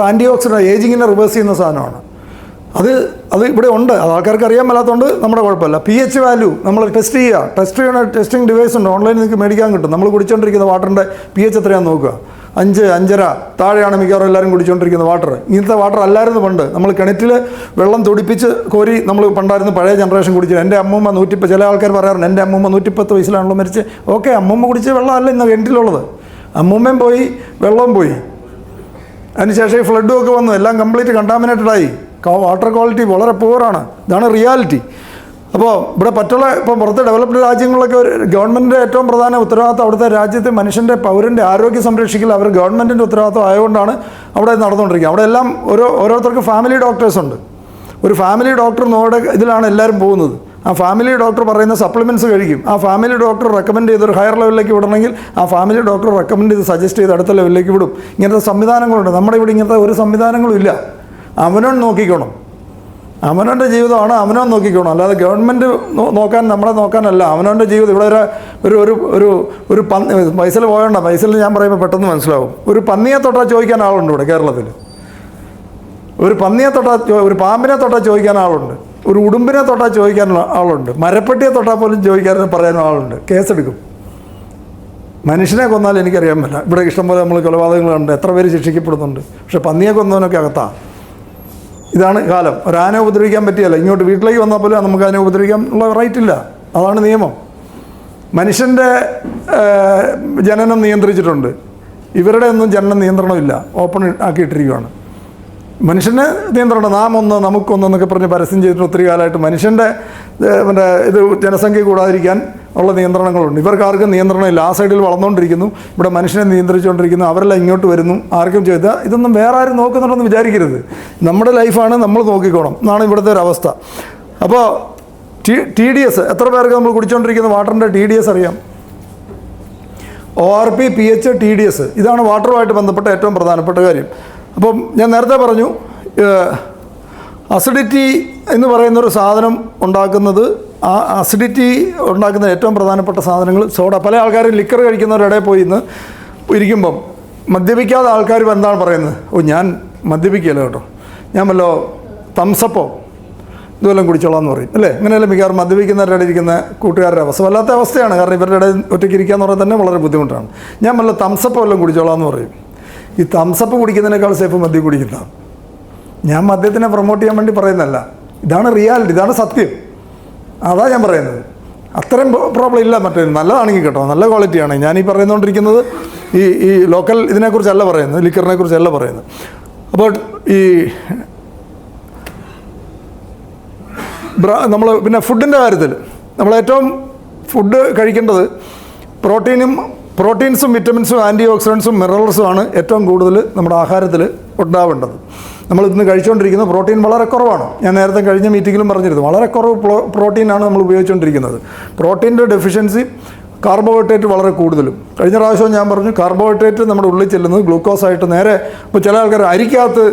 ആൻറ്റി ഓക്സിഡൻ്റ്, ഏജിങ്ങിനെ റിവേഴ്സ് ചെയ്യുന്ന സാധനമാണ്. അത് ഇവിടെ ഉണ്ട്. അത് ആൾക്കാർക്ക് അറിയാൻ മേലാത്തതുകൊണ്ട് നമ്മുടെ കുഴപ്പമില്ല. pH വാല്യൂ നമ്മൾ ടെസ്റ്റ് ചെയ്യുന്ന ടെസ്റ്റിംഗ് ഡിവൈസ് ഉണ്ട്. ഓൺലൈനിൽ നിങ്ങൾക്ക് മേടിക്കാൻ കിട്ടും. നമ്മൾ കുടിച്ചുകൊണ്ടിരിക്കുന്ന വാട്ടറിൻ്റെ pH എത്രയാണെന്ന് നോക്കുക. 5, 5.5 താഴെയാണ് മിക്കവാറും എല്ലാവരും കുടിച്ചുകൊണ്ടിരിക്കുന്ന വാട്ടർ. ഇങ്ങനത്തെ വാട്ടർ അല്ലായിരുന്നു പണ്ട്. നമ്മൾ കിണറ്റിൽ വെള്ളം തുടിപ്പിച്ച് കോരി നമ്മൾ പണ്ടായിരുന്നു പഴയ ജനറേഷൻ കുടിച്ചത്. എൻ്റെ അമ്മൂമ്മ 110, ചില ആൾക്കാർ പറയാറുണ്ട് എൻ്റെ അമ്മൂമ്മ 110 വയസ്സിലാണല്ലോ മരിച്ച്. ഓക്കെ, അമ്മൂമ്മ കുടിച്ച വെള്ളമല്ല ഇന്ന് കിണറ്റിലുള്ളത്. അമ്മൂമ്മയും പോയി, വെള്ളവും പോയി. അതിനുശേഷം ഈ ഫ്ലഡും ഒക്കെ വന്നു, എല്ലാം കംപ്ലീറ്റ് കണ്ടാമിനേറ്റഡായി. വാട്ടർ ക്വാളിറ്റി വളരെ പൂറാണ്. ഇതാണ് റിയാലിറ്റി. അപ്പോൾ ഇവിടെ ഇപ്പം പുറത്ത് ഡെവലപ്ഡ് രാജ്യങ്ങളിലൊക്കെ ഗവൺമെൻറ്റിൻ്റെ ഏറ്റവും പ്രധാന ഉത്തരവാദിത്വം അവിടുത്തെ രാജ്യത്തെ മനുഷ്യൻ്റെ പൗരൻ്റെ ആരോഗ്യം സംരക്ഷിക്കൽ അവർ ഗവൺമെൻറ്റിൻ്റെ ഉത്തരവാദിത്വം ആയതുകൊണ്ടാണ് അവിടെ നടന്നുകൊണ്ടിരിക്കുക. അവിടെ എല്ലാം ഓരോരുത്തർക്ക് ഫാമിലി ഡോക്ടേഴ്സ് ഉണ്ട്. ഒരു ഫാമിലി ഡോക്ടറിനോട് ഇതിലാണ് എല്ലാവരും പോകുന്നത്. ആ ഫാമിലി ഡോക്ടർ പറയുന്ന സപ്ലിമെൻറ്റ്സ് കഴിക്കും. ആ ഫാമിലി ഡോക്ടർ റെക്കമെൻഡ് ചെയ്ത് ഒരു ഹയർ ലെവലിലേക്ക് വിടണമെങ്കിൽ ആ ഫാമിലി ഡോക്ടർ റെക്കമെൻഡ് ചെയ്ത് സജസ്റ്റ് ചെയ്ത് അടുത്ത ലെവലിലേക്ക് വിടും. ഇങ്ങനത്തെ സംവിധാനങ്ങളുണ്ട്. നമ്മുടെ ഇവിടെ ഇങ്ങനത്തെ ഒരു സംവിധാനങ്ങളും ഇല്ല. അവനോൻ നോക്കിക്കോണം. അവനവൻ്റെ ജീവിതമാണ് അവനവൻ നോക്കിക്കോണം. അല്ലാതെ ഗവൺമെൻറ് നമ്മളെ നോക്കാനല്ല. അവനവൻ്റെ ജീവിതം. ഇവിടെ ഒരു പൈസയിൽ പോകണ്ട. പൈസയിൽ ഞാൻ പറയുമ്പോൾ പെട്ടെന്ന് മനസ്സിലാവും. ഒരു പന്നിയെ തൊട്ടാൽ ചോദിക്കാൻ ആളുണ്ട് ഇവിടെ കേരളത്തിൽ. ഒരു പാമ്പിനെ തൊട്ടാൽ ചോദിക്കാൻ ആളുണ്ട്. ഒരു ഉടുമ്പിനെ തൊട്ടാൽ ചോദിക്കാൻ ആളുണ്ട്. മരപ്പെട്ടിയെ തൊട്ടാൽ പോലും പറയാനും ആളുണ്ട്. കേസെടുക്കും. മനുഷ്യനെ കൊന്നാൽ എനിക്കറിയാൻ പറ്റില്ല. ഇവിടെ ഇഷ്ടംപോലെ നമ്മൾ കൊലപാതകങ്ങളുണ്ട്. എത്ര പേര് ശിക്ഷിക്കപ്പെടുന്നുണ്ട്. പക്ഷേ പന്നിയെ കൊന്നവനൊക്കെ അകത്താണ്. ഇതാണ് കാലം. ഒരാനെ ഉപദ്രവിക്കാൻ പറ്റിയല്ല. ഇങ്ങോട്ട് വീട്ടിലേക്ക് വന്നാൽ പോലും നമുക്ക് അതിനെ ഉപദ്രവിക്കാൻ ഉള്ള റൈറ്റ് ഇല്ല. അതാണ് നിയമം. മനുഷ്യൻ്റെ ജനനം നിയന്ത്രിച്ചിട്ടുണ്ട്. ഇവരുടെ ഒന്നും ജനന നിയന്ത്രണമില്ല. ഓപ്പൺ ആക്കിയിട്ടിരിക്കുകയാണ്. മനുഷ്യന് നിയന്ത്രണം. നമുക്കൊന്നെന്നൊക്കെ പറഞ്ഞ് പരസ്യം ചെയ്തിട്ട് ഒത്തിരി കാലമായിട്ട് മനുഷ്യൻ്റെ ഇത് ജനസംഖ്യ കൂടാതിരിക്കാൻ ഉള്ള നിയന്ത്രണങ്ങളുണ്ട്. ഇവർക്കാർക്കും നിയന്ത്രണമില്ല. ആ സൈഡിൽ വളർന്നുകൊണ്ടിരിക്കുന്നു. ഇവിടെ മനുഷ്യനെ നിയന്ത്രിച്ചുകൊണ്ടിരിക്കുന്നു. അവരെല്ലാം ഇങ്ങോട്ട് വരുന്നു. ആർക്കും ചെയ്താൽ ഇതൊന്നും വേറെ ആരും നോക്കുന്നുണ്ടെന്ന് വിചാരിക്കരുത്. നമ്മുടെ ലൈഫാണ്, നമ്മൾ നോക്കിക്കോണം എന്നാണ് ഇവിടുത്തെ ഒരു അവസ്ഥ. അപ്പോൾ TDS എത്ര പേർക്ക് നമ്മൾ കുടിച്ചുകൊണ്ടിരിക്കുന്ന വാട്ടറിൻ്റെ TDS അറിയാം? ORP, pH, TDS ഇതാണ് വാട്ടറുമായിട്ട് ബന്ധപ്പെട്ട ഏറ്റവും പ്രധാനപ്പെട്ട കാര്യം. അപ്പം ഞാൻ നേരത്തെ പറഞ്ഞു, അസിഡിറ്റി എന്ന് പറയുന്നൊരു സാധനം ഉണ്ടാക്കുന്നത്, ആ അസിഡിറ്റി ഉണ്ടാക്കുന്ന ഏറ്റവും പ്രധാനപ്പെട്ട സാധനങ്ങൾ സോഡ. പല ആൾക്കാരും ലിക്കർ കഴിക്കുന്നവരുടെ പോയി ഇന്ന് ഇരിക്കുമ്പം മദ്യപിക്കാതെ ആൾക്കാർ എന്താണ് പറയുന്നത്? ഞാൻ മദ്യപിക്കുകയല്ല കേട്ടോ, ഞാൻ വല്ലോ തംസപ്പോ ഇതുവെല്ലാം കുടിച്ചോളാമെന്ന് പറയും അല്ലേ? ഇങ്ങനെയല്ല മിക്കവാറും മദ്യപിക്കുന്നവരുടെ ഇരിക്കുന്ന കൂട്ടുകാരുടെ അവസ്ഥ. വല്ലാത്ത അവസ്ഥയാണ്. കാരണം ഇവരുടെ ഇടയിൽ ഒറ്റയ്ക്ക് ഇരിക്കുക എന്ന് പറഞ്ഞാൽ തന്നെ വളരെ ബുദ്ധിമുട്ടാണ്. ഞാൻ വല്ല തംസപ്പോ എല്ലാം കുടിച്ചോളാമെന്ന് പറയും. ഈ തംസപ്പ് കുടിക്കുന്നതിനേക്കാൾ സേഫ് മദ്യം കുടിക്കുന്നതാണ്. ഞാൻ മദ്യത്തിനെ പ്രൊമോട്ട് ചെയ്യാൻ വേണ്ടി പറയുന്നതല്ല. ഇതാണ് റിയാലിറ്റി, ഇതാണ് സത്യം. അതാ ഞാൻ പറയുന്നത്. അത്രയും പ്രോബ്ലം ഇല്ല. മറ്റേ നല്ലതാണെങ്കിൽ കേട്ടോ, നല്ല ക്വാളിറ്റിയാണ്. ഞാനീ പറയുന്നുകൊണ്ടിരിക്കുന്നത് ഈ ലോക്കൽ ഇതിനെക്കുറിച്ചല്ല പറയുന്നത്, ലിക്കറിനെ കുറിച്ചല്ല പറയുന്നത്. അപ്പോൾ ഈ നമ്മൾ പിന്നെ ഫുഡിൻ്റെ കാര്യത്തിൽ നമ്മൾ ഏറ്റവും ഫുഡ് കഴിക്കേണ്ടത് പ്രോട്ടീനും പ്രോട്ടീൻസും വിറ്റമിൻസും ആൻറ്റി ഓക്സിഡൻസും മിനറൽസുമാണ് ഏറ്റവും കൂടുതൽ നമ്മുടെ ആഹാരത്തിൽ ഉണ്ടാവേണ്ടത്. നമ്മൾ ഇന്ന് കഴിച്ചുകൊണ്ടിരിക്കുന്ന പ്രോട്ടീൻ വളരെ കുറവാണ്. ഞാൻ നേരത്തെ കഴിഞ്ഞ മീറ്റിങ്ങിലും പറഞ്ഞിരുന്നു, വളരെ കുറവ് പ്രോട്ടീനാണ് നമ്മൾ ഉപയോഗിച്ചുകൊണ്ടിരിക്കുന്നത്. പ്രോട്ടീൻ്റെ ഡെഫിഷ്യൻസി, കാർബോഹൈഡ്രേറ്റ് വളരെ കൂടുതലും. കഴിഞ്ഞ പ്രാവശ്യം ഞാൻ പറഞ്ഞു, കാർബോഹൈഡ്രേറ്റ് നമ്മുടെ ഉള്ളിൽ ചെല്ലുന്നത് ഗ്ലൂക്കോസായിട്ട് നേരെ. ഇപ്പോൾ ചില ആൾക്കാർ അരിക്കകത്ത്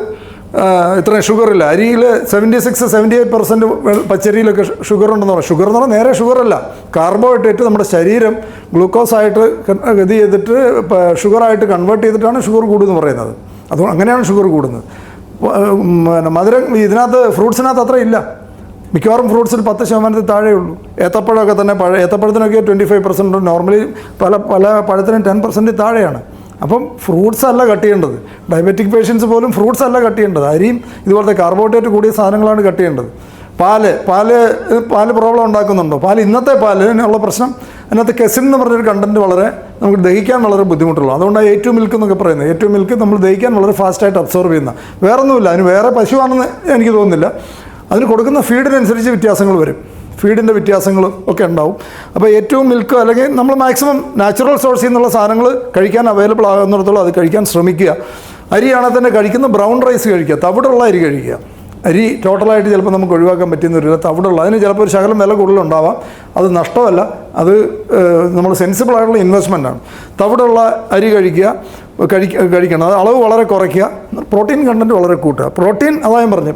ഇത്രയും ഷുഗറില്ല, അരിയിൽ 76-78% പച്ചരിയിലൊക്കെ ഷുഗർ ഉണ്ടെന്ന് പറയും. ഷുഗർ എന്ന് പറഞ്ഞാൽ നേരെ ഷുഗറല്ല, കാർബോഹൈഡ്രേറ്റ് നമ്മുടെ ശരീരം ഗ്ലൂക്കോസായിട്ട് ഇത് ചെയ്തിട്ട് ഷുഗറായിട്ട് കൺവേർട്ട് ചെയ്തിട്ടാണ് ഷുഗർ കൂടുമെന്ന് പറയുന്നത്. അതുകൊണ്ട് അങ്ങനെയാണ് ഷുഗർ കൂടുന്നത്. മധുരം ഇതിനകത്ത് ഫ്രൂട്ട്സിനകത്ത് അത്ര ഇല്ല. മിക്കവാറും ഫ്രൂട്ട്സിൽ 10% താഴെ ഉള്ളൂ. ഏത്തപ്പഴമൊക്കെ തന്നെ ഏത്തപ്പഴത്തിനൊക്കെ 25%, നോർമലി പല പഴത്തിനും 10% താഴെയാണ്. അപ്പം ഫ്രൂട്ട്സ് അല്ല കട്ട് ചെയ്യേണ്ടത്. ഡയബറ്റിക് പേഷ്യൻസ് പോലും ഫ്രൂട്ട്സ് അല്ല കട്ട് ചെയ്യേണ്ടത്, അരിയും ഇതുപോലത്തെ കാർബോഹൈഡ്രേറ്റ് കൂടിയ സാധനങ്ങളാണ് കട്ട് ചെയ്യേണ്ടത്. പാല് പ്രോബ്ലം ഉണ്ടാക്കുന്നുണ്ടോ? ഇന്നത്തെ പാലിനുള്ള പ്രശ്നം, അതിനകത്ത് കെസിൻ എന്ന് പറഞ്ഞൊരു കണ്ടൻറ്റ് വളരെ നമുക്ക് ദഹിക്കാൻ വളരെ ബുദ്ധിമുട്ടുള്ളൂ. അതുകൊണ്ടാണ് A2 മിൽക്ക് എന്നൊക്കെ പറയുന്നത്. A2 മിൽക്ക് നമ്മൾ ദഹിക്കാൻ വളരെ ഫാസ്റ്റായിട്ട് അബ്സോർവ് ചെയ്യുന്ന. വേറൊന്നുമില്ല, അതിന് വേറെ പശുവാണെന്ന് എനിക്ക് തോന്നുന്നില്ല. അതിന് കൊടുക്കുന്ന ഫീഡിനനുസരിച്ച് വ്യത്യാസങ്ങൾ വരും, ഫീഡിൻ്റെ വ്യത്യാസങ്ങൾ ഒക്കെ ഉണ്ടാവും. അപ്പോൾ ഏറ്റവും മിൽക്ക് അല്ലെങ്കിൽ നമ്മൾ മാക്സിമം നാച്ചുറൽ സോഴ്സിൽ നിന്നുള്ള സാധനങ്ങൾ കഴിക്കാൻ അവൈലബിൾ ആകുന്നിടത്തോളം അത് കഴിക്കാൻ ശ്രമിക്കുക. അരിയാണെങ്കിൽ തന്നെ കഴിക്കുന്ന ബ്രൗൺ റൈസ് കഴിക്കുക, തവിടുള്ള അരി കഴിക്കുക. അരി ടോട്ടലായിട്ട് ചിലപ്പോൾ നമുക്ക് ഒഴിവാക്കാൻ പറ്റുന്ന ഒരു തവിടുള്ള, അതിന് ചിലപ്പോൾ ഒരു ശകലം വില കൂടുതലുണ്ടാവാം, അത് നഷ്ടമല്ല, അത് നമ്മൾ സെൻസിബിൾ ആയിട്ടുള്ള ഇൻവെസ്റ്റ്മെൻറ്റാണ്. തവിടുള്ള അരി കഴിക്കണം, അത് അളവ് വളരെ കുറയ്ക്കുക. പ്രോട്ടീൻ കണ്ടൻറ്റ് വളരെ കൂട്ടുക. പ്രോട്ടീൻ അതായും പറഞ്ഞു,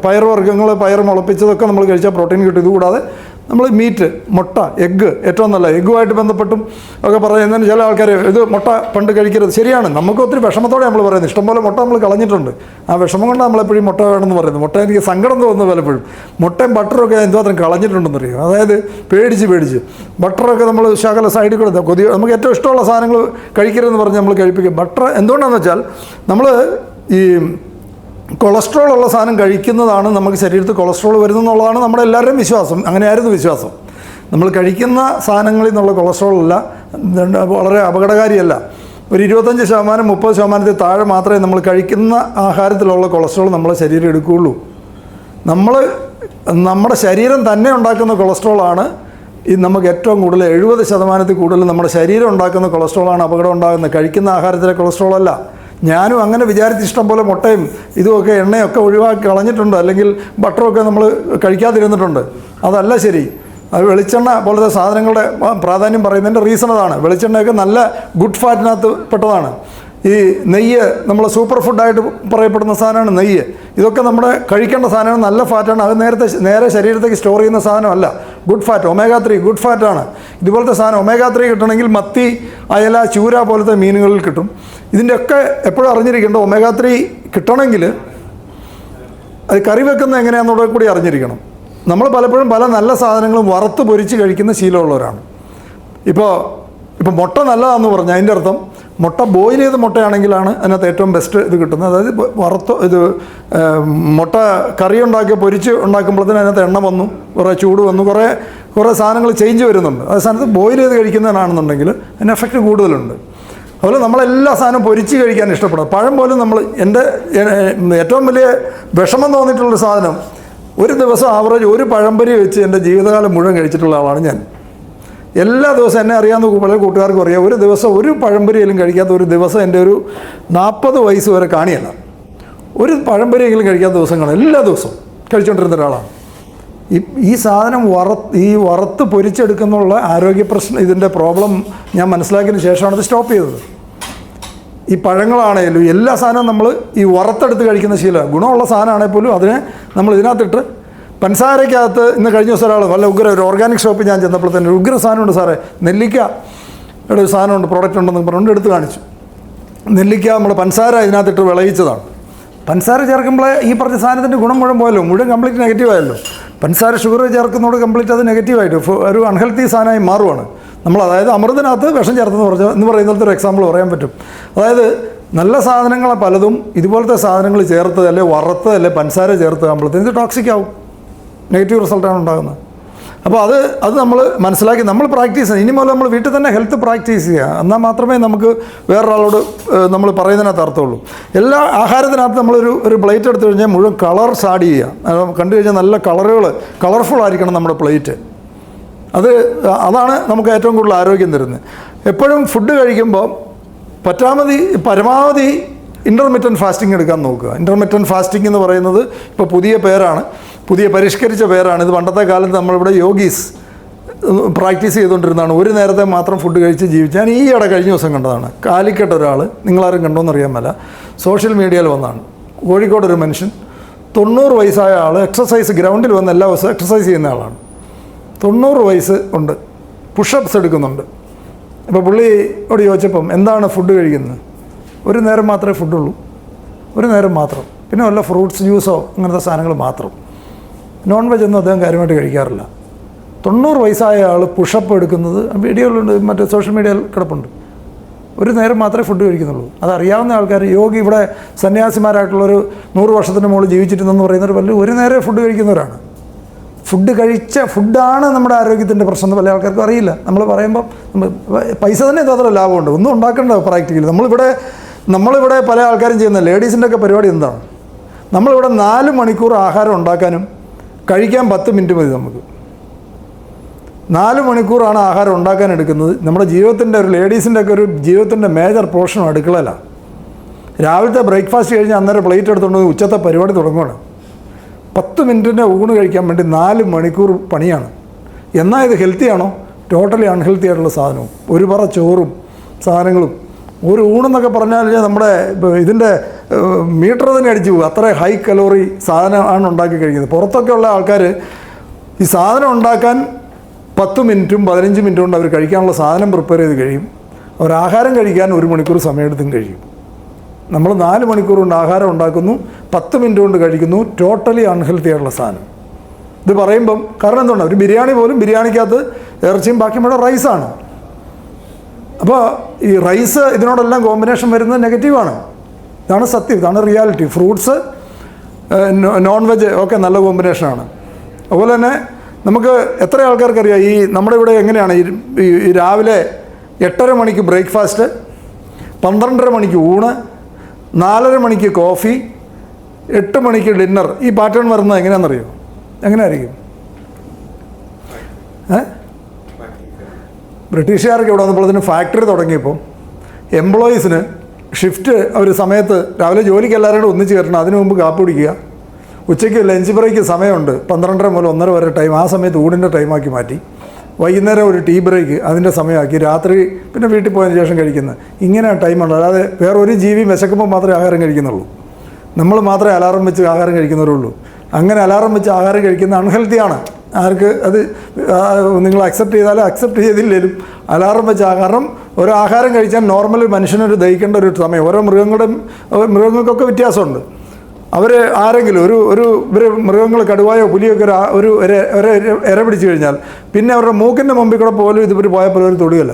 പയർ മുളപ്പിച്ചതൊക്കെ നമ്മൾ കഴിച്ചാൽ പ്രോട്ടീൻ കിട്ടും. ഇതുകൂടാതെ നമ്മൾ മീറ്റ്, മുട്ട, എഗ്ഗ് ഏറ്റവും നല്ല, എഗ്ഗുമായിട്ട് ബന്ധപ്പെട്ടും ഒക്കെ പറയുന്നതിന് ചില ആൾക്കാർ ഇത് മുട്ട പണ്ട് കഴിക്കരുത്. ശരിയാണ്, നമുക്ക് ഒത്തിരി വിഷമത്തോടെ നമ്മൾ പറയുന്നത്. ഇഷ്ടംപോലെ മുട്ട നമ്മൾ കളഞ്ഞിട്ടുണ്ട്. ആ വിഷമം കൊണ്ട് നമ്മളെപ്പോഴും മുട്ട വേണമെന്ന് പറയുന്നത്. മുട്ട എനിക്ക് സങ്കടം തോന്നുന്നു പലപ്പോഴും. മുട്ടയും ബട്ടറൊക്കെ എന്തുമാത്രം കളഞ്ഞിട്ടുണ്ടെന്നറിയും. അതായത് പേടിച്ച് ബട്ടറൊക്കെ നമ്മൾ ശകല സൈഡിൽ കൂടെ നമുക്ക് ഏറ്റവും ഇഷ്ടമുള്ള സാധനങ്ങൾ കഴിക്കരുതെന്ന് പറഞ്ഞ് നമ്മൾ കഴിപ്പിക്കും. ബട്ടർ എന്തുകൊണ്ടാണെന്ന് വെച്ചാൽ നമ്മൾ ഈ കൊളസ്ട്രോൾ ഉള്ള സാധനം കഴിക്കുന്നതാണ് നമുക്ക് ശരീരത്തിൽ കൊളസ്ട്രോൾ വരുന്നതെന്നുള്ളതാണ് നമ്മുടെ എല്ലാവരുടെയും വിശ്വാസം. അങ്ങനെയായിരുന്നു വിശ്വാസം. നമ്മൾ കഴിക്കുന്ന സാധനങ്ങളിൽ നിന്നുള്ള കൊളസ്ട്രോളല്ല, വളരെ അപകടകാരിയല്ല. ഒരു 25% 30% താഴെ മാത്രമേ നമ്മൾ കഴിക്കുന്ന ആഹാരത്തിലുള്ള കൊളസ്ട്രോൾ നമ്മളെ ശരീരം എടുക്കുകയുള്ളൂ. നമ്മുടെ ശരീരം തന്നെ ഉണ്ടാക്കുന്ന കൊളസ്ട്രോളാണ് നമുക്ക് ഏറ്റവും കൂടുതൽ 70% കൂടുതൽ നമ്മുടെ ശരീരം ഉണ്ടാക്കുന്ന കൊളസ്ട്രോളാണ് അപകടം ഉണ്ടാകുന്നത്, കഴിക്കുന്ന ആഹാരത്തിലെ കൊളസ്ട്രോളല്ല. ഞാനും അങ്ങനെ വിചാരിച്ച് ഇഷ്ടം പോലെ മുട്ടയും ഇതുമൊക്കെ എണ്ണയൊക്കെ ഒഴിവാക്കി കളഞ്ഞിട്ടുണ്ട്, അല്ലെങ്കിൽ ബട്ടറൊക്കെ നമ്മൾ കഴിക്കാതിരുന്നിട്ടുണ്ട്. അതല്ല ശരി. അത് വെളിച്ചെണ്ണ പോലത്തെ സാധനങ്ങളുടെ പ്രാധാന്യം പറയുന്നതിൻ്റെ റീസൺ അതാണ്. വെളിച്ചെണ്ണയൊക്കെ നല്ല ഗുഡ് ഫാറ്റിനകത്ത് പെട്ടതാണ്. ഈ നെയ്യ് നമ്മൾ സൂപ്പർ ഫുഡായിട്ട് പറയപ്പെടുന്ന സാധനമാണ് നെയ്യ്. ഇതൊക്കെ നമ്മുടെ കഴിക്കേണ്ട സാധനമാണ്, നല്ല ഫാറ്റാണ്. അത് നേരെ ശരീരത്തേക്ക് സ്റ്റോർ ചെയ്യുന്ന സാധനമല്ല. ഗുഡ് ഫാറ്റ്, omega-3 ഗുഡ് ഫാറ്റാണ്. ഇതുപോലത്തെ സാധനം omega-3 കിട്ടണമെങ്കിൽ മത്തി, അയല, ചൂര പോലത്തെ മീനുകളിൽ കിട്ടും. ഇതിൻ്റെയൊക്കെ എപ്പോഴും അറിഞ്ഞിരിക്കേണ്ട, omega-3 കിട്ടണമെങ്കിൽ അത് കറി വെക്കുന്നത് എങ്ങനെയാണെന്നുള്ളത് കൂടി അറിഞ്ഞിരിക്കണം. നമ്മൾ പലപ്പോഴും പല നല്ല സാധനങ്ങളും വറുത്ത് പൊരിച്ച് കഴിക്കുന്ന ശീലമുള്ളവരാണ്. ഇപ്പോൾ മുട്ട നല്ലതാണെന്ന് പറഞ്ഞാൽ അതിൻ്റെ അർത്ഥം മുട്ട ബോയിൽ ചെയ്ത മുട്ടയാണെങ്കിലാണ് അതിനകത്ത് ഏറ്റവും ബെസ്റ്റ് ഇത് കിട്ടുന്നത്. അതായത് മുട്ട കറി പൊരിച്ച് ഉണ്ടാക്കുമ്പോഴത്തേന് അതിനകത്ത് എണ്ണ വന്നു, കുറേ ചൂട് വന്നു, കുറേ സാധനങ്ങൾ ചേഞ്ച് വരുന്നുണ്ട്. അതേ സ്ഥാനത്ത് ബോയിൽ ചെയ്ത് കഴിക്കുന്നതിനാണെന്നുണ്ടെങ്കിൽ അതിന് എഫക്റ്റ് കൂടുതലുണ്ട്. അതുപോലെ നമ്മളെല്ലാ സാധനവും പൊരിച്ച് കഴിക്കാൻ ഇഷ്ടപ്പെടും. പഴം പോലും എൻ്റെ ഏറ്റവും വലിയ വിഷമം തോന്നിയിട്ടുള്ളൊരു സാധനം, ഒരു ദിവസം ആവറേജ് ഒരു പഴംപൊരി വെച്ച് എൻ്റെ ജീവിതകാലം മുഴുവൻ കഴിച്ചിട്ടുള്ള ആളാണ് ഞാൻ. എല്ലാ ദിവസവും എന്നെ അറിയാവുന്ന പല കൂട്ടുകാർക്കും അറിയാം, ഒരു ദിവസം ഒരു പഴംപൊരിയെങ്കിലും കഴിക്കാത്ത ഒരു ദിവസം എൻ്റെ ഒരു 40 വയസ്സ് വരെ കാണിയല്ല. ഒരു പഴംപൊരിയെങ്കിലും കഴിക്കാത്ത ദിവസങ്ങളാണ് എല്ലാ ദിവസവും കഴിച്ചുകൊണ്ടിരുന്ന ഒരാളാണ്. ഈ സാധനം വറുത്ത് പൊരിച്ചെടുക്കുന്നുള്ള ആരോഗ്യ പ്രശ്നം, ഇതിൻ്റെ പ്രോബ്ലം ഞാൻ മനസ്സിലാക്കിയതിന് ശേഷമാണ് ഇത് സ്റ്റോപ്പ് ചെയ്തത്. ഈ പഴങ്ങളാണേലും എല്ലാ സാധനവും നമ്മൾ ഈ വറുത്തെടുത്ത് കഴിക്കുന്ന ശീലമാണ്. ഗുണമുള്ള സാധനമാണെങ്കിൽ പോലും അതിനെ നമ്മൾ ഇതിനകത്തിട്ട് പഞ്ചസാരയ്ക്കകത്ത്, ഇന്ന് കഴിഞ്ഞ ദിവസം ഒരാൾ വല്ല ഒരു ഓർഗാനിക് ഷോപ്പിൽ ഞാൻ ചെന്നപ്പോൾ തന്നെ ഉഗ്ര സാധനമുണ്ട് സാറേ, നെല്ലിക്കയുടെ ഒരു സാധനമുണ്ട്, പ്രോഡക്റ്റ് ഉണ്ടെന്ന് പറഞ്ഞുകൊണ്ട് എടുത്ത് കാണിച്ചു. നെല്ലിക്ക നമ്മൾ പഞ്ചസാര ഇതിനകത്തിട്ട് വിളയിച്ചതാണ്. പഞ്ചസാര ചേർക്കുമ്പോൾ ഈ പറഞ്ഞ സാധനത്തിൻ്റെ ഗുണം മുഴുവൻ പോയല്ലോ, മുഴുവൻ കംപ്ലീറ്റ് നെഗറ്റീവായല്ലോ. പഞ്ചസാര ഷുഗർ ചേർക്കുന്നതോട് കംപ്ലീറ്റ് അത് നെഗറ്റീവായിട്ട് ഒരു അൺഹെൽത്തി സാധനമായി മാറുവാണ്. അതായത് അമൃതത്തിനകത്ത് വിഷം ചേർത്തെന്ന് പറയുന്നത് ഒരു എക്സാമ്പിൾ പറയാൻ പറ്റും. അതായത് നല്ല സാധനങ്ങളെ പലതും ഇതുപോലത്തെ സാധനങ്ങൾ ചേർത്ത്, അല്ലെ വറുത്ത്, അല്ലെ പഞ്ചസാര ചേർത്ത് ആകുമ്പോഴത്തേന് ഇത് ടോക്സിക് ആവും, നെഗറ്റീവ് റിസൾട്ടാണ് ഉണ്ടാകുന്നത്. അപ്പോൾ അത് നമ്മൾ മനസ്സിലാക്കി നമ്മൾ പ്രാക്ടീസ് ചെയ്യണം. ഇനി മുതൽ നമ്മൾ വീട്ടിൽ തന്നെ ഹെൽത്ത് പ്രാക്ടീസ് ചെയ്യുക, എന്നാൽ മാത്രമേ നമുക്ക് വേറൊരാളോട് നമ്മൾ പറയുന്നതിനകത്ത് അർത്ഥമുള്ളൂ. എല്ലാ ആഹാരത്തിനകത്ത് നമ്മളൊരു പ്ലേറ്റ് എടുത്തു കഴിഞ്ഞാൽ മുഴുവൻ കളർസ് ആഡ് ചെയ്യുക. കണ്ടു കഴിഞ്ഞാൽ നല്ല കളർഫുൾ ആയിരിക്കണം നമ്മുടെ പ്ലേറ്റ്. അതാണ് നമുക്ക് ഏറ്റവും കൂടുതൽ ആരോഗ്യം തരുന്നത്. എപ്പോഴും ഫുഡ് കഴിക്കുമ്പോൾ പരമാവധി ഇൻ്റർമിറ്റൻറ്റ് ഫാസ്റ്റിംഗ് എടുക്കാൻ നോക്കുക. ഇൻ്റർമിറ്റൻറ്റ് ഫാസ്റ്റിംഗ് എന്ന് പറയുന്നത് ഇപ്പോൾ പുതിയ പേരാണ്, പുതിയ പരിഷ്കരിച്ച പേരാണ്. ഇത് പണ്ടത്തെ കാലത്ത് നമ്മളിവിടെ യോഗീസ് പ്രാക്ടീസ് ചെയ്തുകൊണ്ടിരുന്നതാണ്. ഒരു നേരത്തെ മാത്രം ഫുഡ് കഴിച്ച് ജീവിച്ച്. ഞാൻ ഈയിടെ കഴിഞ്ഞ ദിവസം കണ്ടതാണ്. കാലിക്കട്ട് ഒരാൾ, നിങ്ങളാരും കണ്ടോന്ന് അറിയാൻ മേല, സോഷ്യൽ മീഡിയയിൽ വന്നതാണ്. കോഴിക്കോടൊരു മനുഷ്യൻ 90 വയസ്സായ ആൾ, എക്സസൈസ് ഗ്രൗണ്ടിൽ വന്ന് എല്ലാ ദിവസവും എക്സസൈസ് ചെയ്യുന്ന ആളാണ്. 90 വയസ്സ് ഉണ്ട്, പുഷപ്സ് എടുക്കുന്നുണ്ട്. അപ്പോൾ പുള്ളിയോട് ചോദിച്ചപ്പം എന്താണ് ഫുഡ് കഴിക്കുന്നത്? ഒരു നേരം മാത്രമേ ഫുഡുള്ളൂ, ഒരു നേരം മാത്രം, പിന്നെ വല്ല ഫ്രൂട്ട്സ് ജ്യൂസോ അങ്ങനത്തെ സാധനങ്ങൾ മാത്രം. നോൺ വെജ് ഒന്നും അദ്ദേഹം കാര്യമായിട്ട് കഴിക്കാറില്ല. 90 വയസ്സായ ആൾ പുഷപ്പ് എടുക്കുന്നത് വീഡിയോയിലുണ്ട്, മറ്റേ സോഷ്യൽ മീഡിയയിൽ കിടപ്പുണ്ട്. ഒരു നേരം മാത്രമേ ഫുഡ് കഴിക്കുന്നുള്ളൂ. അതറിയാവുന്ന ആൾക്കാർ, യോഗി ഇവിടെ സന്യാസിമാരായിട്ടുള്ളൊരു 100 വർഷത്തിന് മുകളിൽ ജീവിച്ചിരുന്നെന്ന് പറയുന്നവർ ഒരു നേരം ഫുഡ് കഴിക്കുന്നവരാണ്. ഫുഡാണ് നമ്മുടെ ആരോഗ്യത്തിൻ്റെ പ്രശ്നം എന്ന് പല ആൾക്കാർക്കും അറിയില്ല. നമ്മൾ പറയുമ്പം പൈസ തന്നെ ഇതത്ര ലാഭമുണ്ട്, ഒന്നും ഉണ്ടാക്കേണ്ട പ്രാക്ടിക്കലി. നമ്മളിവിടെ പല ആൾക്കാരും ചെയ്യുന്ന ലേഡീസിൻ്റെ ഒക്കെ പരിപാടി എന്താണ്? നമ്മളിവിടെ 4 മണിക്കൂർ ആഹാരം ഉണ്ടാക്കാനും കഴിക്കാൻ 10 മിനിറ്റ് മതി. നമുക്ക് 4 മണിക്കൂറാണ് ആഹാരം ഉണ്ടാക്കാൻ എടുക്കുന്നത്. നമ്മുടെ ജീവിതത്തിൻ്റെ ഒരു ലേഡീസിൻ്റെ ഒക്കെ ഒരു ജീവിതത്തിൻ്റെ മേജർ പോർഷനും അടുക്കളയിലാണ്. രാവിലത്തെ ബ്രേക്ക്ഫാസ്റ്റ് കഴിഞ്ഞ് അന്നേരം പ്ലേറ്റ് എടുത്തുകൊണ്ട് ഉച്ചത്തെ പരിപാടി തുടങ്ങുകയാണ്. 10 മിനിറ്റിൻ്റെ ഊണ് കഴിക്കാൻ വേണ്ടി 4 മണിക്കൂർ പണിയാണ്. എന്നാൽ ഇത് ഹെൽത്തിയാണോ? ടോട്ടലി അൺഹെൽത്തി ആയിട്ടുള്ള സാധനവും, ഒരു പറ ചോറും സാധനങ്ങളും. ഒരു ഊണെന്നൊക്കെ പറഞ്ഞാൽ നമ്മുടെ ഇതിൻ്റെ മീറ്റർ തന്നെ അടിച്ചു പോകും. അത്ര ഹൈ കലോറി സാധനമാണ് ഉണ്ടാക്കി കഴിക്കുന്നത്. പുറത്തൊക്കെ ഉള്ള ആൾക്കാർ ഈ സാധനം ഉണ്ടാക്കാൻ 10 മിനിറ്റും 15 മിനിറ്റും കൊണ്ട് അവർ കഴിക്കാനുള്ള സാധനം പ്രിപ്പയർ ചെയ്ത് കഴിയും. അവർ ആഹാരം കഴിക്കാൻ 1 മണിക്കൂർ സമയമെടുത്തും കഴിയും. നമ്മൾ 4 മണിക്കൂർ കൊണ്ട് ആഹാരം ഉണ്ടാക്കുന്നു, 10 മിനിറ്റ് കൊണ്ട് കഴിക്കുന്നു. ടോട്ടലി അൺഹെൽത്തി ആയിട്ടുള്ള സാധനം. ഇത് പറയുമ്പം കാരണം എന്തുകൊണ്ട്, ഒരു ബിരിയാണി പോലും ബിരിയാണിക്കകത്ത് ഇറച്ചിയും ബാക്കി മുഴുവൻ റൈസാണ്. അപ്പോൾ ഈ റൈസ് ഇതിനോടെല്ലാം കോമ്പിനേഷൻ വരുന്നത് നെഗറ്റീവാണ്. ഇതാണ് സത്യം, ഇതാണ് റിയാലിറ്റി. ഫ്രൂട്ട്സ്, നോൺ വെജ് ഒക്കെ നല്ല കോമ്പിനേഷനാണ്. അതുപോലെ തന്നെ നമുക്ക് എത്ര ആൾക്കാർക്കറിയാം, ഈ നമ്മുടെ ഇവിടെ എങ്ങനെയാണ് ഈ രാവിലെ 8:30 മണിക്ക് ബ്രേക്ക്ഫാസ്റ്റ്, 12:30 മണിക്ക് ഊണ്, 4:30 മണിക്ക് കോഫി, 8 മണിക്ക് ഡിന്നർ. ഈ പാറ്റേൺ വരുന്നത് എങ്ങനെയാണെന്നറിയോ? എങ്ങനെയായിരിക്കും? ബ്രിട്ടീഷുകാർക്ക് ഇവിടെ വന്നപ്പോഴത്തേനും ഫാക്ടറി തുടങ്ങിയപ്പോൾ എംപ്ലോയീസിന് ഷിഫ്റ്റ് ഒരു സമയത്ത് രാവിലെ ജോലിക്ക് എല്ലാവരും കൂടെ ഒന്നിച്ച് കയറ്റണം. അതിനു മുമ്പ് കാപ്പി കുടിക്കുക. ഉച്ചയ്ക്ക് ലഞ്ച് ബ്രേക്ക് സമയമുണ്ട്, 12:30 മുതൽ 1:30 വരെ ടൈം. ആ സമയത്ത് ഊണിൻ്റെ ടൈമാക്കി മാറ്റി. വൈകുന്നേരം ഒരു ടീ ബ്രേക്ക് അതിൻ്റെ സമയമാക്കി. രാത്രി പിന്നെ വീട്ടിൽ പോയതിന് ശേഷം കഴിക്കുന്നത്. ഇങ്ങനെ ടൈമുണ്ട്. അല്ലാതെ വേറെ ഒരു ജീവിയും വിശക്കുമ്പോൾ മാത്രമേ ആഹാരം കഴിക്കുന്നുള്ളൂ. നമ്മൾ മാത്രമേ അലാറം വെച്ച് ആഹാരം കഴിക്കുന്നവരുള്ളൂ. അങ്ങനെ അലാറം വെച്ച് ആഹാരം കഴിക്കുന്ന അൺഹെൽത്തിയാണ്. ആർക്ക് അത് നിങ്ങൾ അക്സെപ്റ്റ് ചെയ്താലും അക്സെപ്റ്റ് ചെയ്തില്ലേലും അലാറം വെച്ച് ആഹാരം, ഒരു ആഹാരം കഴിച്ചാൽ നോർമൽ മനുഷ്യനൊരു ദഹിക്കേണ്ട ഒരു സമയം. ഓരോ മൃഗങ്ങൾക്കൊക്കെ വ്യത്യാസമുണ്ട്. അവർ ആരെങ്കിലും ഒരു മൃഗങ്ങൾ, കടുവായോ പുലിയൊക്കെ ഒരു ഇര പിടിച്ചു കഴിഞ്ഞാൽ പിന്നെ അവരുടെ മൂക്കിൻ്റെ മുമ്പിൽ കൂടെ പോലും ഇതുവരെ പോയപ്പോൾ ഒരു തൊടുകയില്ല.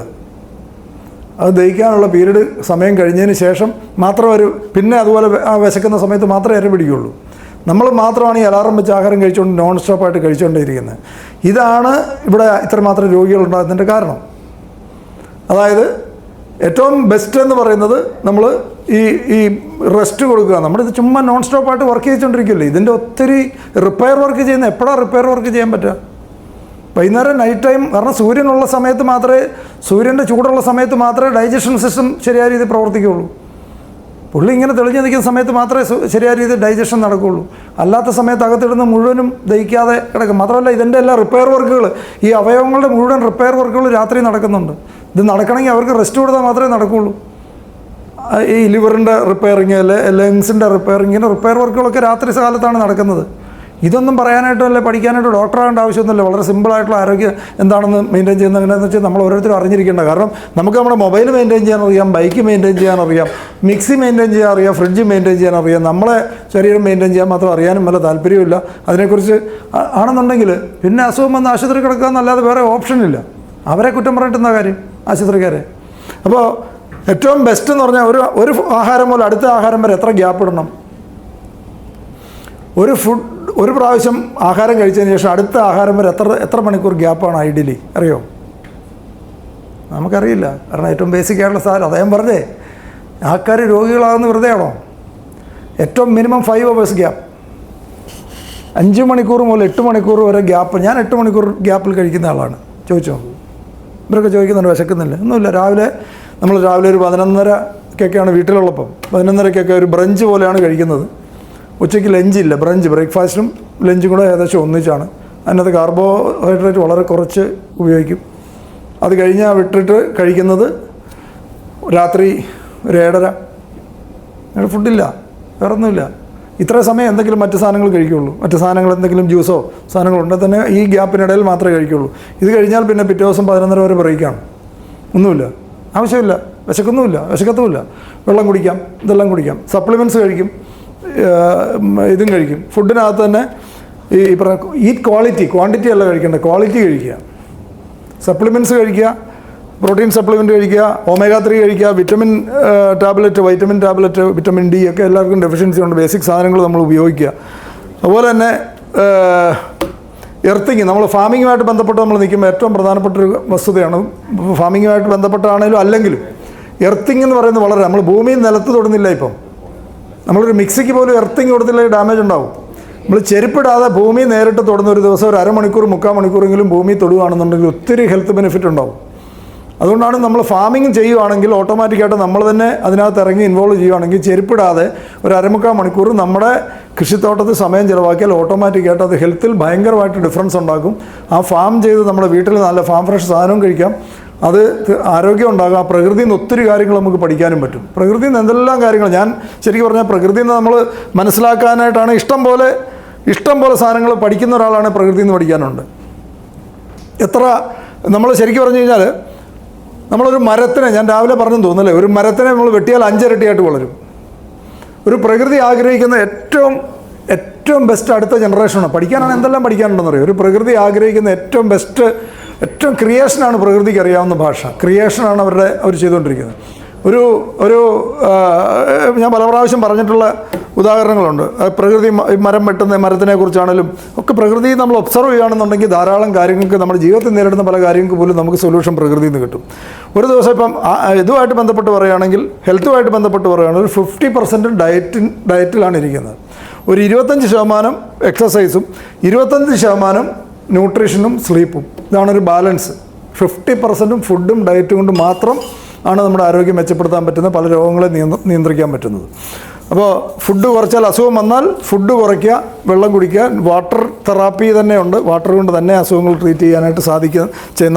അത് ദഹിക്കാനുള്ള പീരീഡ് സമയം കഴിഞ്ഞതിന് ശേഷം മാത്രം പിന്നെ അതുപോലെ ആ വിശക്കുന്ന സമയത്ത് മാത്രമേ ഇര പിടിക്കുകയുള്ളൂ. നമ്മൾ മാത്രമാണ് ഈ അലാറം വെച്ച് ആഹാരം കഴിച്ചുകൊണ്ട് നോൺ സ്റ്റോപ്പായിട്ട് കഴിച്ചുകൊണ്ടിരിക്കുന്നത്. ഇതാണ് ഇവിടെ ഇത്രമാത്രം രോഗികളുണ്ടാകുന്നതിൻ്റെ കാരണം. അതായത് ഏറ്റവും ബെസ്റ്റ് എന്ന് പറയുന്നത് നമ്മൾ ഈ റെസ്റ്റ് കൊടുക്കുക. നമ്മളിത് ചുമ്മാ നോൺ സ്റ്റോപ്പായിട്ട് വർക്ക് ചെയ്തുകൊണ്ടിരിക്കില്ലേ. ഇതിൻ്റെ ഒത്തിരി റിപ്പയർ വർക്ക് ചെയ്യുന്ന, എപ്പോഴാണ് റിപ്പയർ വർക്ക് ചെയ്യാൻ പറ്റുക? വൈകുന്നേരം നൈറ്റ് ടൈം. കാരണം സൂര്യനുള്ള സമയത്ത് മാത്രമേ, സൂര്യൻ്റെ ചൂടുള്ള സമയത്ത് മാത്രമേ ഡൈജഷൻ സിസ്റ്റം ശരിയായ രീതിയിൽ പ്രവർത്തിക്കുകയുള്ളൂ. പുള്ളി ഇങ്ങനെ തെളിഞ്ഞു നിൽക്കുന്ന സമയത്ത് മാത്രമേ ശരിയായ രീതിയിൽ ഡൈജഷൻ നടക്കുകയുള്ളൂ. അല്ലാത്ത സമയത്ത് അകത്തിടുന്ന മുഴുവനും ദഹിക്കാതെ കിടക്കും. മാത്രമല്ല ഇതിൻ്റെ എല്ലാ റിപ്പയർ വർക്കുകൾ, ഈ അവയവങ്ങളുടെ മുഴുവൻ റിപ്പയർ വർക്കുകൾ രാത്രി നടക്കുന്നുണ്ട്. ഇത് നടക്കണമെങ്കിൽ അവർക്ക് റെസ്റ്റ് കൊടുത്താൽ മാത്രമേ നടക്കുകയുള്ളൂ. ഈ ലിവറിൻ്റെ റിപ്പയറിങ്, ലങ്സിൻ്റെ റിപ്പയറിങ്, ഇങ്ങനെ റിപ്പയർ വർക്കുകളൊക്കെ രാത്രി കാലത്താണ് നടക്കുന്നത്. ഇതൊന്നും പറയാനായിട്ടോ അല്ലെ പഠിക്കാനായിട്ടോ ഡോക്ടറാകേണ്ട ആവശ്യമൊന്നുമില്ല. വളരെ സിമ്പിളായിട്ടുള്ള ആരോഗ്യം എന്താണെന്ന് മെയിൻറ്റെയിൻ ചെയ്യുന്നത് എങ്ങനെയാണെന്ന് വെച്ചാൽ നമ്മൾ ഓരോരുത്തരും അറിഞ്ഞിരിക്കേണ്ട. കാരണം നമുക്ക് നമ്മുടെ മൊബൈൽ മെയിൻറ്റെയിൻ ചെയ്യാൻ അറിയാം, ബൈക്ക് മെയിൻറ്റെയിൻ ചെയ്യാൻ അറിയാം, മിക്സി മെയിൻറ്റെയിൻ ചെയ്യാൻ അറിയാം, ഫ്രിഡ്ജ് മെയിൻറ്റെയിൻ ചെയ്യാൻ അറിയാം. നമ്മളെ ശരീരം മെയിൻറ്റെയിൻ ചെയ്യാൻ മാത്രം അറിയാനും വല്ല താല്പര്യമില്ല. അതിനെക്കുറിച്ച് ആണെന്നുണ്ടെങ്കിൽ പിന്നെ അസുഖം വന്ന് ആശുപത്രി കിടക്കുക എന്നല്ലാതെ വേറെ ഓപ്ഷനില്ല. അവരെ കുറ്റം പറഞ്ഞിട്ടുന്ന കാര്യം ആശുപത്രിക്കാരെ. അപ്പോൾ ഏറ്റവും ബെസ്റ്റ് എന്ന് പറഞ്ഞാൽ ഒരു ആഹാരം മുതൽ അടുത്ത ആഹാരം വരെ എത്ര ഗ്യാപ്പ് ഇടണം? ഒരു പ്രാവശ്യം ആഹാരം കഴിച്ചതിന് ശേഷം അടുത്ത ആഹാരം വരെ എത്ര മണിക്കൂർ ഗ്യാപ്പാണ് ഐഡിയലി? അറിയോ? നമുക്കറിയില്ല. കാരണം ഏറ്റവും ബേസിക് ആയിട്ടുള്ള സാധനം അദ്ദേഹം പറഞ്ഞേ, ആൾക്കാർ രോഗികളാകുന്ന വെറുതെ ആണോ? ഏറ്റവും മിനിമം 5 hours ഗ്യാപ്പ്. 5 മണിക്കൂർ മുതൽ 8 മണിക്കൂർ വരെ ഗ്യാപ്പ്. ഞാൻ 8 മണിക്കൂർ ഗ്യാപ്പിൽ കഴിക്കുന്ന ആളാണ്. ചോദിച്ചോ, ഇവരൊക്കെ ചോദിക്കുന്നുണ്ട് വിശക്കുന്നില്ല. ഒന്നുമില്ല. നമ്മൾ രാവിലെ ഒരു 11:30-ക്കൊക്കെയാണ് വീട്ടിലുള്ളപ്പം 11:30-ക്കൊക്കെ ഒരു ബ്രഞ്ച് പോലെയാണ് കഴിക്കുന്നത്. ഉച്ചയ്ക്ക് ലഞ്ചില്ല, ബ്രേക്ക്ഫാസ്റ്റും ലഞ്ചും കൂടെ ഏകദേശം ഒന്നിച്ചാണ്. അതിനകത്ത് കാർബോഹൈഡ്രേറ്റ് വളരെ കുറച്ച് ഉപയോഗിക്കും. അത് കഴിഞ്ഞാൽ വിട്ടിട്ട് കഴിക്കുന്നത് രാത്രി ഒരു 7:30. ഫുഡില്ല, വേറെ ഒന്നുമില്ല. ഇത്ര സമയം എന്തെങ്കിലും മറ്റ് സാധനങ്ങൾ കഴിക്കുകയുള്ളൂ. മറ്റ് സാധനങ്ങൾ എന്തെങ്കിലും ജ്യൂസോ സാധനങ്ങളുണ്ടെങ്കിൽ തന്നെ ഈ ഗ്യാപ്പിനിടയിൽ മാത്രമേ കഴിക്കുകയുള്ളൂ. ഇത് കഴിഞ്ഞാൽ പിന്നെ പിറ്റേ ദിവസം 11:30 വരെ ബ്രേക്കാണ്. ഒന്നുമില്ല, ആവശ്യമില്ല, വിശക്കത്തുമില്ല. വെള്ളം കുടിക്കാം, ഇതെല്ലാം കുടിക്കാം. സപ്ലിമെൻറ്റ്സ് കഴിക്കും, ഇതും കഴിക്കും. ഫുഡിനകത്ത് തന്നെ ഈ ഈറ്റ് ക്വാണ്ടിറ്റി അല്ല കഴിക്കേണ്ടത്, ക്വാളിറ്റി കഴിക്കുക. സപ്ലിമെൻറ്റ്സ് കഴിക്കുക, പ്രോട്ടീൻ സപ്ലിമെൻറ്റ് കഴിക്കുക, omega-3 കഴിക്കുക, വൈറ്റമിൻ ടാബ്ലറ്റ്, വിറ്റമിൻ ഡി ഒക്കെ എല്ലാവർക്കും ഡെഫിഷ്യൻസി ഉണ്ട്. ബേസിക് സാധനങ്ങൾ നമ്മൾ ഉപയോഗിക്കുക. അതുപോലെ തന്നെ എർത്തിങ്, നമ്മൾ ഫാമിങ്ങുമായിട്ട് ബന്ധപ്പെട്ട് നമ്മൾ നിൽക്കുമ്പോൾ ഏറ്റവും പ്രധാനപ്പെട്ടൊരു വസ്തുതയാണ്. ഫാമിങ്ങുമായിട്ട് ബന്ധപ്പെട്ടാണെങ്കിലും അല്ലെങ്കിലും എർത്തിങ് എന്ന് പറയുന്നത് വളരെ, നമ്മൾ ഭൂമിയിൽ നിലത്ത് തൊടുന്നില്ല. ഇപ്പം നമ്മളൊരു മിക്സിക്ക് പോലും എർത്തിങ് കൊടുത്തില്ലെങ്കിൽ ഡാമേജ് ഉണ്ടാവും. നമ്മൾ ചെരുപ്പിടാതെ ഭൂമി നേരിട്ട് തൊടുന്ന ഒരു ദിവസം ഒരു അരമണിക്കൂർ 3/4 മണിക്കൂറെങ്കിലും ഭൂമി തൊടുകയാണെന്നുണ്ടെങ്കിൽ ഒത്തിരി ഹെൽത്ത് ബെനിഫിറ്റ് ഉണ്ടാവും. അതുകൊണ്ടാണ് നമ്മൾ ഫാമിങ് ചെയ്യുകയാണെങ്കിൽ ഓട്ടോമാറ്റിക്കായിട്ട് നമ്മൾ തന്നെ അതിനകത്ത് ഇറങ്ങി ഇൻവോൾവ് ചെയ്യുകയാണെങ്കിൽ ചെരുപ്പിടാതെ ഒരു 3/4 മണിക്കൂർ നമ്മുടെ കൃഷിത്തോട്ടത്തിൽ സമയം ചിലവാക്കിയാൽ ഓട്ടോമാറ്റിക്കായിട്ട് അത് ഹെൽത്തിൽ ഭയങ്കരമായിട്ട് ഡിഫറൻസ് ഉണ്ടാക്കും. ആ ഫാം ചെയ്ത് നമ്മുടെ വീട്ടിൽ നല്ല ഫാം ഫ്രഷ് സാധനവും കഴിക്കാം, അത് ആരോഗ്യം ഉണ്ടാകും. ആ പ്രകൃതിയിൽ നിന്ന് ഒത്തിരി കാര്യങ്ങൾ നമുക്ക് പഠിക്കാനും പറ്റും. പ്രകൃതിയിൽ നിന്ന് എന്തെല്ലാം കാര്യങ്ങൾ, ഞാൻ ശരിക്കും പറഞ്ഞാൽ പ്രകൃതിയിൽ നിന്ന് നമ്മൾ മനസ്സിലാക്കാനായിട്ടാണ് ഇഷ്ടം പോലെ സാധനങ്ങൾ പഠിക്കുന്ന ഒരാളാണ് പ്രകൃതിയിൽ നിന്ന് പഠിക്കാനുണ്ട്. നമ്മൾ ശരിക്കും പറഞ്ഞു കഴിഞ്ഞാൽ നമ്മളൊരു മരത്തിനെ, ഞാൻ രാവിലെ പറഞ്ഞെന്ന് തോന്നുന്നില്ലേ, ഒരു മരത്തിനെ നമ്മൾ വെട്ടിയാൽ 5 ഇരട്ടിയായിട്ട് വളരും. ഒരു പ്രകൃതി ആഗ്രഹിക്കുന്ന ഏറ്റവും ബെസ്റ്റ് അടുത്ത ജനറേഷനാണ്. പഠിക്കാനാണ് എന്തെല്ലാം പഠിക്കാനുണ്ടെന്ന് അറിയാം. ഒരു പ്രകൃതി ആഗ്രഹിക്കുന്ന ഏറ്റവും ക്രിയേഷനാണ് പ്രകൃതിക്ക് അറിയാവുന്ന ഭാഷ. ക്രിയേഷനാണ് അവർ ചെയ്തുകൊണ്ടിരിക്കുന്നത്. ഞാൻ പല പ്രാവശ്യം പറഞ്ഞിട്ടുള്ള ഉദാഹരണങ്ങളുണ്ട്. പ്രകൃതി മരം വെട്ടുന്ന മരത്തിനെ കുറിച്ചാണെങ്കിലും ഒക്കെ പ്രകൃതി നമ്മൾ ഒബ്സർവ് ചെയ്യുകയാണെന്നുണ്ടെങ്കിൽ ധാരാളം കാര്യങ്ങൾക്ക്, നമ്മുടെ ജീവിതത്തിൽ നേരിടുന്ന പല കാര്യങ്ങൾക്ക് പോലും നമുക്ക് സൊല്യൂഷൻ പ്രകൃതിയിൽ നിന്ന് കിട്ടും. ഒരു ദിവസം ഇപ്പം ഇതുമായിട്ട് ബന്ധപ്പെട്ട് പറയുകയാണെങ്കിൽ, ഹെൽത്തുമായിട്ട് ബന്ധപ്പെട്ട് പറയുകയാണെങ്കിൽ 50% ഡയറ്റിലാണ് ഇരിക്കുന്നത്. ഒരു 25% എക്സസൈസും 25% ന്യൂട്രീഷനും സ്ലീപ്പും. ഇതാണൊരു ബാലൻസ്. 50% ഫുഡും ഡയറ്റും കൊണ്ട് മാത്രം ആണ് നമ്മുടെ ആരോഗ്യം മെച്ചപ്പെടുത്താൻ പറ്റുന്ന, പല രോഗങ്ങളെ നിയന്ത്രിക്കാൻ പറ്റുന്നത്. അപ്പോൾ ഫുഡ് കുറച്ചാൽ അസുഖം വന്നാൽ ഫുഡ് കുറയ്ക്കുക, വെള്ളം കുടിക്കുക. വാട്ടർ തെറാപ്പി തന്നെയുണ്ട്. വാട്ടർ കൊണ്ട് തന്നെ അസുഖങ്ങൾ ട്രീറ്റ് ചെയ്യാനായിട്ട്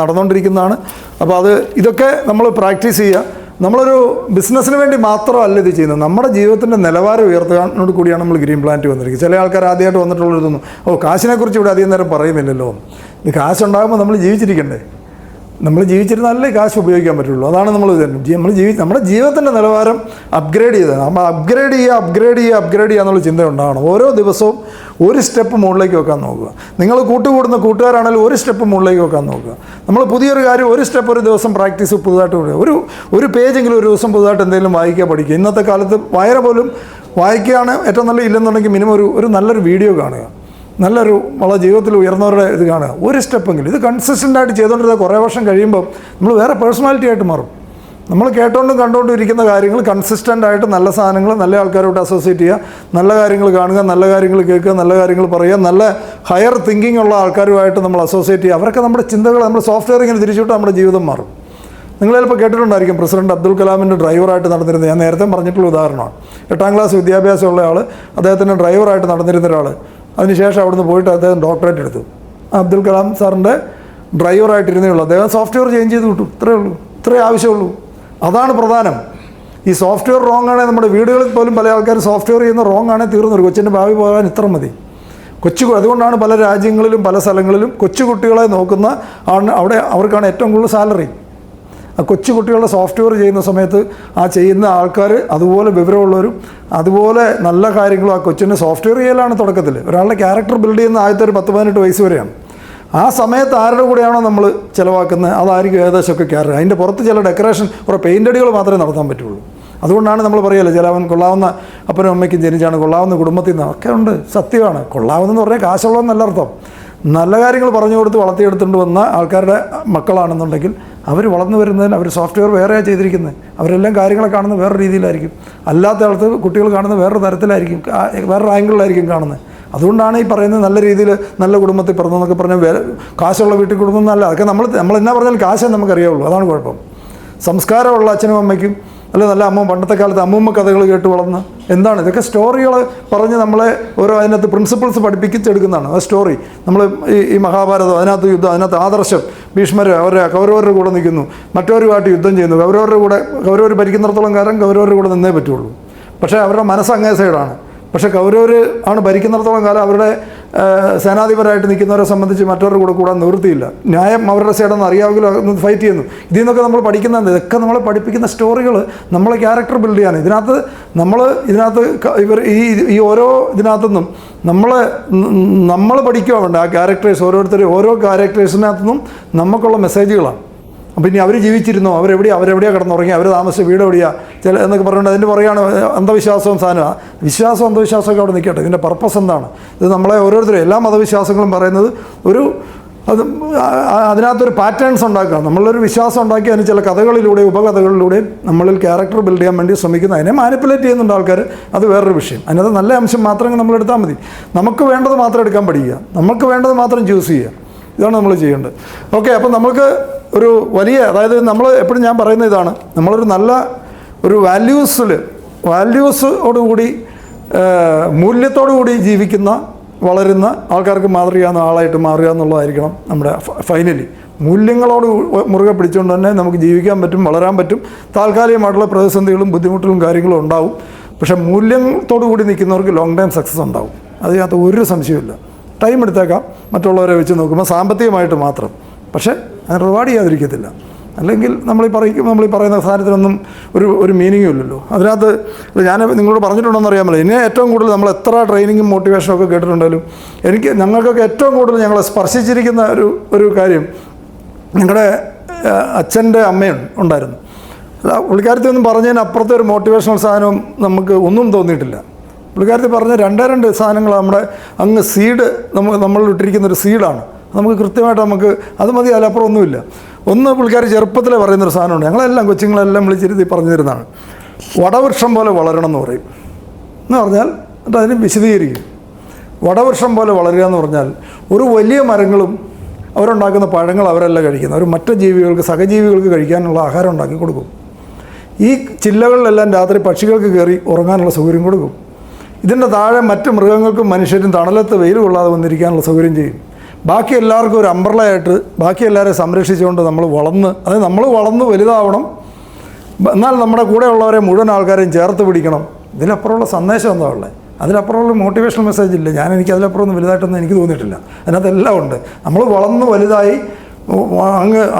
നടന്നുകൊണ്ടിരിക്കുന്നതാണ്. അപ്പോൾ ഇതൊക്കെ നമ്മൾ പ്രാക്ടീസ് ചെയ്യുക. നമ്മളൊരു ബിസിനസ്സിന് വേണ്ടി മാത്രമല്ല ഇത് ചെയ്യുന്നത്, നമ്മുടെ ജീവിതത്തിൻ്റെ നിലവാരം ഉയർത്താനോട് കൂടിയാണ് നമ്മൾ ഗ്രീൻ പ്ലാന്റ് വന്നിരിക്കുന്നത്. ചില ആൾക്കാർ ആദ്യമായിട്ട് വന്നിട്ടുള്ളതൊന്നും കാശിനെക്കുറിച്ച് ഇവിടെ അധികം നേരം പറയുന്നില്ലല്ലോ. ഇത് കാശുണ്ടാകുമ്പോൾ നമ്മൾ ജീവിച്ചിരിക്കണ്ടേ? നമ്മൾ ജീവിച്ചിരുന്നാലേ കാശ് ഉപയോഗിക്കാൻ പറ്റുള്ളൂ. അതാണ് നമ്മൾ നമ്മുടെ ജീവിതത്തിൻ്റെ നിലവാരം അപ്ഗ്രേഡ് ചെയ്ത് നമ്മൾ അപ്ഗ്രേഡ് ചെയ്യുക എന്നുള്ള ചിന്ത ഉണ്ടാകണം. ഓരോ ദിവസവും ഒരു സ്റ്റെപ്പ് മുകളിലേക്ക് വെക്കാൻ നോക്കുക. നിങ്ങൾ കൂട്ടുകൂടുന്ന കൂട്ടുകാരാണെങ്കിലും ഒരു സ്റ്റെപ്പ് മുകളിലേക്ക് വെക്കാൻ നോക്കുക. നമ്മൾ പുതിയൊരു കാര്യം ഒരു സ്റ്റെപ്പ് ഒരു ദിവസം പ്രാക്ടീസ് പുതുതായിട്ട് ഒരു പേജെങ്കിലും ഒരു ദിവസം പുതുതായിട്ട് എന്തെങ്കിലും വായിക്കുക, പഠിക്കുക. ഇന്നത്തെ കാലത്ത് വായന പോലും വായിക്കുകയാണ് ഏറ്റവും നല്ല, ഇല്ലെന്നുണ്ടെങ്കിൽ മിനിമം ഒരു നല്ലൊരു വീഡിയോ കാണുക, വളരെ ജീവിതത്തിൽ ഉയർന്നവരുടെ ഇത് കാണുക. ഒരു സ്റ്റെപ്പെങ്കിലും ഇത് കൺസിസ്റ്റൻ്റായിട്ട് ചെയ്തുകൊണ്ടിരുന്ന കുറേ വർഷം കഴിയുമ്പോൾ നമ്മൾ വേറെ പേഴ്സണാലിറ്റി ആയിട്ട് മാറും. നമ്മൾ കേട്ടോണ്ടും കണ്ടുകൊണ്ടും ഇരിക്കുന്ന കാര്യങ്ങൾ കൺസിസ്റ്റൻ്റായിട്ട് നല്ല സാധനങ്ങൾ, നല്ല ആൾക്കാരോട്ട് അസോസിയേറ്റ് ചെയ്യുക, നല്ല കാര്യങ്ങൾ കാണുക, നല്ല കാര്യങ്ങൾ കേൾക്കുക, നല്ല കാര്യങ്ങൾ പറയുക, നല്ല ഹയർ തിങ്കിങ് ഉള്ള ആൾക്കാരുമായിട്ട് നമ്മൾ അസോസിയേറ്റ് ചെയ്യുക. അവരൊക്കെ നമ്മുടെ ചിന്തകൾ, നമ്മുടെ സോഫ്റ്റ്വെയർ ഇങ്ങനെ തിരിച്ചുവിട്ട് നമ്മുടെ ജീവിതം മാറും. നിങ്ങൾ ചിലപ്പോൾ കേട്ടിട്ടുണ്ടായിരിക്കും, പ്രസിഡന്റ് അബ്ദുൽ കലാമിൻ്റെ ഡ്രൈവറായിട്ട് നടന്നിരുന്നത്. ഞാൻ നേരത്തെ പറഞ്ഞിട്ടുള്ള ഉദാഹരണമാണ്. 8ാം ക്ലാസ് വിദ്യാഭ്യാസമുള്ള ആൾ, അദ്ദേഹത്തിൻ്റെ ഡ്രൈവറായിട്ട് നടന്നിരുന്ന ഒരാൾ, അതിനുശേഷം അവിടുന്ന് പോയിട്ട് അദ്ദേഹം ഡോക്ടറേറ്റ് എടുത്തു. അബ്ദുൽ കലാം സാറിൻ്റെ ഡ്രൈവറായിട്ടിരുന്നേ ഉള്ളൂ. അദ്ദേഹം സോഫ്റ്റ്വെയർ ചേഞ്ച് ചെയ്ത് വിട്ടു. ഇത്രയേ ആവശ്യമുള്ളൂ. അതാണ് പ്രധാനം. ഈ സോഫ്റ്റ്വെയർ റോങ് ആണെങ്കിൽ നമ്മുടെ വീടുകളിൽ പോലും പല ആൾക്കാർ സോഫ്റ്റ്വെയർ ചെയ്യുന്ന റോങ് ആണെങ്കിൽ തീർന്നൊരു കൊച്ചിൻ്റെ ഭാവി പോകാൻ ഇത്ര മതി. അതുകൊണ്ടാണ് പല രാജ്യങ്ങളിലും പല സ്ഥലങ്ങളിലും കൊച്ചുകുട്ടികളെ നോക്കുന്ന അവർക്കാണ് ഏറ്റവും കൂടുതൽ സാലറി. ആ കൊച്ചുകുട്ടികളുടെ സോഫ്റ്റ്വെയർ ചെയ്യുന്ന സമയത്ത് ആ ചെയ്യുന്ന ആൾക്കാർ അതുപോലെ വിവരമുള്ളവരും അതുപോലെ നല്ല കാര്യങ്ങളും ആ കൊച്ചിൻ്റെ സോഫ്റ്റ്വെയർ ചെയ്യലാണ് തുടക്കത്തിൽ. ഒരാളുടെ ക്യാരക്ടർ ബിൽഡ് ചെയ്യുന്ന ആദ്യത്തെ ഒരു 10-18 വയസ്സ് വരെയാണ്. ആ സമയത്ത് ആരുടെ കൂടെയാണോ നമ്മൾ ചിലവാക്കുന്നത് അതായിരിക്കും ഏകദേശമൊക്കെ ക്യാരക്ടർ. അതിൻ്റെ പുറത്ത് ചില ഡെക്കറേഷൻ, കുറേ പെയിൻ്റടികൾ മാത്രമേ നടത്താൻ പറ്റുള്ളൂ. അതുകൊണ്ടാണ് നമ്മൾ പറയുമല്ലോ, ചിലവൻ കൊള്ളാവുന്ന അപ്പനും അമ്മയ്ക്കും ജനിച്ചാണ്, കൊള്ളാവുന്ന കുടുംബത്തിൽ നിന്ന് ഒക്കെ ഉണ്ട്. സത്യമാണ്. കൊള്ളാവുന്നതെന്ന് പറഞ്ഞാൽ കാശുള്ളതെന്നല്ല അർത്ഥം. നല്ല കാര്യങ്ങൾ പറഞ്ഞു കൊടുത്ത് വളർത്തിയെടുത്തുകൊണ്ട് വന്ന ആൾക്കാരുടെ മക്കളാണെന്നുണ്ടെങ്കിൽ അവർ വളർന്നു വരുന്നതിന് അവർ സോഫ്റ്റ്വെയർ വേറെയാണ് ചെയ്തിരിക്കുന്നത്. അവരെല്ലാം കാര്യങ്ങളെ കാണുന്നത് വേറെ രീതിയിലായിരിക്കും. അല്ലാത്ത ആൾക്ക് കുട്ടികൾ കാണുന്നത് വേറൊരു തരത്തിലായിരിക്കും, വേറൊരു ആംഗിളിലായിരിക്കും കാണുന്നത്. അതുകൊണ്ടാണ് ഈ പറയുന്നത് നല്ല രീതിയിൽ നല്ല കുടുംബത്തിൽ പിറന്നെന്നൊക്കെ പറഞ്ഞാൽ കാശുള്ള വീട്ടിൽ കുടുംബം അതൊക്കെ നമ്മൾ എന്നാ പറഞ്ഞാൽ കാശേ നമുക്കറിയാവുള്ളൂ. അതാണ് കുഴപ്പം. സംസ്കാരമുള്ള അച്ഛനും അമ്മയ്ക്കും അല്ലെ നല്ല അമ്മ പണ്ടത്തെ കാലത്ത് അമ്മൂമ്മ കഥകൾ കേട്ട് വളർന്ന് എന്താണ് ഇതൊക്കെ സ്റ്റോറികൾ പറഞ്ഞ് നമ്മളെ ഓരോ അതിനകത്ത് പ്രിൻസിപ്പിൾസ് പഠിപ്പിച്ചെടുക്കുന്നതാണ്. ആ സ്റ്റോറി നമ്മൾ ഈ മഹാഭാരതം, അതിനകത്ത് യുദ്ധം, അതിനകത്ത് ആദർശം, ഭീഷ്മർ കൗരവരുടെ കൂടെ നിൽക്കുന്നു, മറ്റവരുമായിട്ട് യുദ്ധം ചെയ്യുന്നു, കൗരവർ ഭരിക്കുന്നിടത്തോളം കാലം കൗരവരുടെ കൂടെ നിന്നേ പറ്റുള്ളൂ. പക്ഷേ അവരുടെ മനസ്സ് അങ്ങേ സൈഡാണ്. പക്ഷേ കൗരവർ ആണ് ഭരിക്കുന്നിടത്തോളം കാലം അവരുടെ സേനാധിപരായിട്ട് നിൽക്കുന്നവരെ സംബന്ധിച്ച് മറ്റവരുടെ കൂടെ കൂടാൻ നിവൃത്തിയില്ല. ന്യായം അവരുടെ സൈഡെന്ന് അറിയാമെങ്കിലും ഫൈറ്റ് ചെയ്യുന്നു. ഇതിൽ നിന്നൊക്കെ നമ്മൾ പഠിക്കുന്നത് ഇതൊക്കെ നമ്മളെ പഠിപ്പിക്കുന്ന സ്റ്റോറികൾ നമ്മളെ ക്യാരക്ടർ ബിൽഡ് ചെയ്യാൻ. ഇതിനകത്ത് ഇവർ ഈ ഓരോ ഇതിനകത്തുനിന്നും നമ്മൾ പഠിക്കുക വേണ്ട. ആ ക്യാരക്ടേഴ്സ് ഓരോ ക്യാരക്ടേഴ്സിനകത്തുനിന്നും നമുക്കുള്ള മെസ്സേജുകളാണ്. അപ്പം ഇനി അവർ ജീവിച്ചിരുന്നോ, അവരെവിടെയാണ് കിടന്നുറങ്ങി, അവർ താമസിച്ച വീട് എവിടെയാണ് എന്നൊക്കെ പറഞ്ഞുകൊണ്ട് അതിൻ്റെ പറയുകയാണ് അന്ധവിശ്വാസവും സാധനമാണ്. വിശ്വാസം അന്ധവിശ്വാസമൊക്കെ അവിടെ നിൽക്കട്ടെ. ഇതിൻ്റെ പർപ്പസ് എന്താണ്? ഇത് നമ്മളെ ഓരോരുത്തരും എല്ലാ മതവിശ്വാസങ്ങളും പറയുന്നത് അതിനകത്തൊരു പാറ്റേൺസ് ഉണ്ടാക്കുക. നമ്മളൊരു വിശ്വാസം ഉണ്ടാക്കി അതിന് ചില കഥകളിലൂടെയും ഉപകഥകളിലൂടെയും നമ്മളിൽ ക്യാരക്ടർ ബിൽഡ് ചെയ്യാൻ വേണ്ടി ശ്രമിക്കുന്ന അതിനെ മാനിപ്പുലേറ്റ് ചെയ്യുന്നുണ്ട് ആൾക്കാർ. അത് വേറൊരു വിഷയം. അതിനകത്ത് നല്ല അംശം മാത്രമേ നമ്മൾ എടുത്താൽ മതി. നമുക്ക് വേണ്ടത് മാത്രം എടുക്കാൻ പഠിക്കുക, നമുക്ക് വേണ്ടത് മാത്രം ചൂസ് ചെയ്യുക. ഇതാണ് നമ്മൾ ചെയ്യേണ്ടത്. ഓക്കെ, അപ്പം നമുക്ക് ഒരു വലിയ, അതായത് നമ്മൾ എപ്പോഴും ഞാൻ പറയുന്ന ഇതാണ്, നമ്മളൊരു നല്ല ഒരു വാല്യൂസോടുകൂടി മൂല്യത്തോടുകൂടി ജീവിക്കുന്ന വളരുന്ന ആൾക്കാർക്ക് മാതൃകയാകുന്ന ആളായിട്ട് മാറുക എന്നുള്ളതായിരിക്കണം നമ്മുടെ ഫൈനലി. മൂല്യങ്ങളോട് മുറുകെ പിടിച്ചുകൊണ്ട് തന്നെ നമുക്ക് ജീവിക്കാൻ പറ്റും, വളരാൻ പറ്റും. താൽക്കാലികമായിട്ടുള്ള പ്രതിസന്ധികളും ബുദ്ധിമുട്ടുകളും കാര്യങ്ങളും ഉണ്ടാവും. പക്ഷേ മൂല്യത്തോടു കൂടി നിൽക്കുന്നവർക്ക് ലോങ് ടൈം സക്സസ് ഉണ്ടാവും. അതിനകത്ത് ഒരു സംശയമില്ല. ടൈം എടുത്തേക്കാം മറ്റുള്ളവരെ വെച്ച് നോക്കുമ്പോൾ, സാമ്പത്തികമായിട്ട് മാത്രം. പക്ഷേ അത് റിവാർഡ് ചെയ്യാതിരിക്കത്തില്ല. അല്ലെങ്കിൽ നമ്മൾ ഈ പറയുന്ന സാധനത്തിനൊന്നും ഒരു മീനിങ്ങും ഇല്ലല്ലോ. അതിനകത്ത് ഞാൻ നിങ്ങളോട് പറഞ്ഞിട്ടുണ്ടോയെന്ന് അറിയാമല്ലോ, എന്നെ ഏറ്റവും കൂടുതൽ നമ്മൾ എത്ര ട്രെയിനിങ്ങും മോട്ടിവേഷനും ഒക്കെ കേട്ടിട്ടുണ്ടെങ്കിലും ഞങ്ങൾക്കൊക്കെ ഏറ്റവും കൂടുതൽ ഞങ്ങളെ സ്പർശിച്ചിരിക്കുന്ന ഒരു കാര്യം ഞങ്ങളുടെ അച്ഛൻ്റെ അമ്മയുണ്ടായിരുന്നു. പുള്ളിക്കാരത്തി ഒന്നും പറഞ്ഞതിന് അപ്പുറത്തെ ഒരു മോട്ടിവേഷണൽ സാധനവും നമുക്ക് ഒന്നും തോന്നിയിട്ടില്ല. പുള്ളിക്കാരത്തി പറഞ്ഞ രണ്ടേ സാധനങ്ങൾ നമ്മുടെ അങ്ങ് സീഡ് നമ്മൾ ഇട്ടിരിക്കുന്നൊരു സീഡാണ്. നമുക്ക് കൃത്യമായിട്ട് നമുക്ക് അത് മതി, അതിലപ്പുറം ഒന്നുമില്ല. ഒന്ന് പുള്ളിക്കാർ ചെറുപ്പത്തിൽ പറയുന്നൊരു സാധനമുണ്ട്, ഞങ്ങളെല്ലാം കൊച്ചുങ്ങളെല്ലാം വിളിച്ചിരുത്തി പറഞ്ഞു തരുന്നതാണ്. വടവൃക്ഷം പോലെ വളരണം എന്ന് പറയും. എന്ന് പറഞ്ഞാൽ എന്നിട്ട് അതിന് വിശദീകരിക്കും. വടവൃക്ഷം പോലെ വളരുക എന്ന് പറഞ്ഞാൽ ഒരു വലിയ മരങ്ങളും അവരുണ്ടാക്കുന്ന പഴങ്ങൾ അവരല്ല കഴിക്കുന്നത്, അവർ മറ്റ് ജീവികൾക്ക്, സഹജീവികൾക്ക് കഴിക്കാനുള്ള ആഹാരം ഉണ്ടാക്കി കൊടുക്കും. ഈ ചില്ലകളിലെല്ലാം രാത്രി പക്ഷികൾക്ക് കയറി ഉറങ്ങാനുള്ള സൗകര്യം കൊടുക്കും. ഇതിൻ്റെ താഴെ മറ്റ് മൃഗങ്ങൾക്കും മനുഷ്യരും തണലത്ത് വെയിൽ കൊള്ളാതെ വന്നിരിക്കാനുള്ള സൗകര്യം ചെയ്യും. ബാക്കി എല്ലാവർക്കും ഒരു അംബ്രലയായിട്ട് ബാക്കി എല്ലാവരെയും സംരക്ഷിച്ചുകൊണ്ട് നമ്മൾ വളർന്ന് വലുതാവണം. എന്നാൽ നമ്മുടെ കൂടെയുള്ളവരെ മുഴുവൻ ആൾക്കാരെയും ചേർത്ത് പിടിക്കണം. ഇതിലപ്പുറമുള്ള സന്ദേശം എന്താ ഉള്ളത്? അതിലപ്പുറമുള്ള മോട്ടിവേഷണൽ മെസ്സേജ് ഇല്ല. എനിക്ക് അതിലപ്പുറമൊന്നും വലുതായിട്ടൊന്നും എനിക്ക് തോന്നിയിട്ടില്ല. അതിനകത്ത് എല്ലാം ഉണ്ട്. നമ്മൾ വളർന്ന് വലുതായി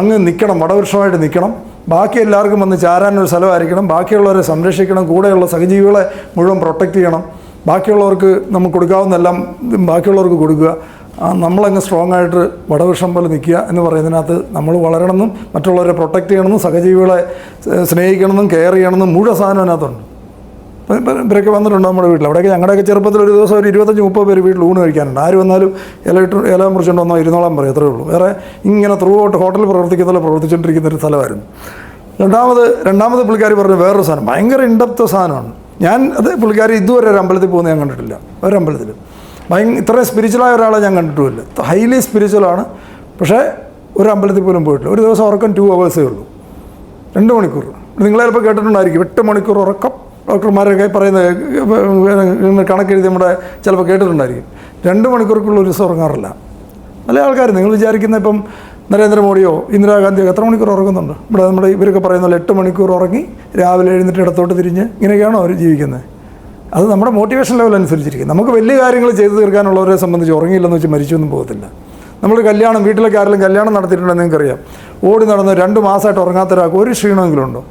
അങ്ങ് നിൽക്കണം, വടവൃക്ഷമായിട്ട് നിൽക്കണം. ബാക്കി എല്ലാവർക്കും വന്ന് ചാരാനൊരു സ്ഥലമായിരിക്കണം. ബാക്കിയുള്ളവരെ സംരക്ഷിക്കണം. കൂടെയുള്ള സഹജീവികളെ മുഴുവൻ പ്രൊട്ടക്റ്റ് ചെയ്യണം. ബാക്കിയുള്ളവർക്ക് നമുക്ക് കൊടുക്കാവുന്നെല്ലാം ബാക്കിയുള്ളവർക്ക് കൊടുക്കുക. നമ്മളങ്ങ് സ്ട്രോങ് ആയിട്ട് വടവൃക്ഷം പോലെ നിൽക്കുക എന്ന് പറയുന്നതിനകത്ത് നമ്മൾ വളരണമെന്നും മറ്റുള്ളവരെ പ്രൊട്ടക്റ്റ് ചെയ്യണമെന്നും സഹജീവികളെ സ്നേഹിക്കണമെന്നും കെയർ ചെയ്യണമെന്നും മുഴുവൻ സാധനം അതിനകത്തുണ്ട്. ഇവരൊക്കെ വന്നിട്ടുണ്ട് നമ്മുടെ വീട്ടിൽ. അവിടെയൊക്കെ ഞങ്ങളുടെയൊക്കെ ചെറുപ്പത്തിൽ ഒരു ദിവസം ഒരു 25-30 പേര് വീട്ടിൽ ഊണ് കഴിക്കാനുണ്ട്. ആര് വന്നാലും ഇല മുറിച്ചുകൊണ്ട് വന്നാൽ ഇരുന്നോളാൻ പറയും, അത്രേ ഉള്ളൂ. വേറെ ഇങ്ങനെ ത്രൂ ഔട്ട് ഹോട്ടലിൽ പ്രവർത്തിച്ചുകൊണ്ടിരിക്കുന്നൊരു സ്ഥലമായിരുന്നു. രണ്ടാമത് പുള്ളിക്കാർ പറഞ്ഞ വേറൊരു സാധനം, ഭയങ്കര ഇൻഡെപ്ത് സാധനമാണ്. പുള്ളിക്കാർ ഇതുവരെ ഒരു അമ്പലത്തിൽ പോകുന്നത് ഞാൻ കണ്ടിട്ടില്ല. ഒരമ്പലത്തിൽ ഇത്രയും സ്പിരിച്വലായ ഒരാളെ ഞാൻ കണ്ടിട്ടുമില്ല. ഹൈലി സ്പിരിച്വലാണ്. പക്ഷേ ഒരു അമ്പലത്തിൽ പോലും പോയിട്ടില്ല. ഒരു ദിവസം ഉറക്കം 2 hours ഉള്ളൂ, 2 മണിക്കൂർ. നിങ്ങൾ ചിലപ്പോൾ കേട്ടിട്ടുണ്ടായിരിക്കും 8 മണിക്കൂർ ഉറക്കം. ഡോക്ടർമാരൊക്കെ പറയുന്നത് കണക്കെഴുതി നമ്മുടെ ചിലപ്പോൾ കേട്ടിട്ടുണ്ടായിരിക്കും. 2 മണിക്കൂർക്കുള്ള ഒരു ദിവസം ഉറങ്ങാറില്ല നല്ല ആൾക്കാർ. നിങ്ങൾ വിചാരിക്കുന്ന ഇപ്പം നരേന്ദ്രമോദിയോ ഇന്ദിരാഗാന്ധിയോ എത്ര മണിക്കൂർ ഉറങ്ങുന്നുണ്ട്? നമ്മുടെ ഇവരൊക്കെ പറയുന്നത് 8 മണിക്കൂർ ഉറങ്ങി രാവിലെ എഴുന്നേറ്റ് ഇടത്തോട്ട് തിരിഞ്ഞ് ഇങ്ങനെയൊക്കെയാണോ അവർ ജീവിക്കുന്നത്? അത് നമ്മുടെ മോട്ടിവേഷൻ ലെവൽ അനുസരിച്ചിരിക്കും. നമുക്ക് വലിയ കാര്യങ്ങൾ ചെയ്തു തീർക്കാനുള്ളവരെ സംബന്ധിച്ച് ഉറങ്ങിയില്ലെന്ന് വെച്ച് മരിച്ചൊന്നും പോകത്തില്ല. നമ്മൾ വീട്ടിലൊക്കെ ആരെങ്കിലും കല്യാണം നടത്തിയിട്ടുണ്ടെന്ന് നിങ്ങൾക്കറിയാം. ഓടി നടന്ന് 2 മാസമായിട്ട് ഉറങ്ങാത്ത ഒരാൾക്ക് ഒരു ക്ഷീണമെങ്കിലും ഉണ്ടോ?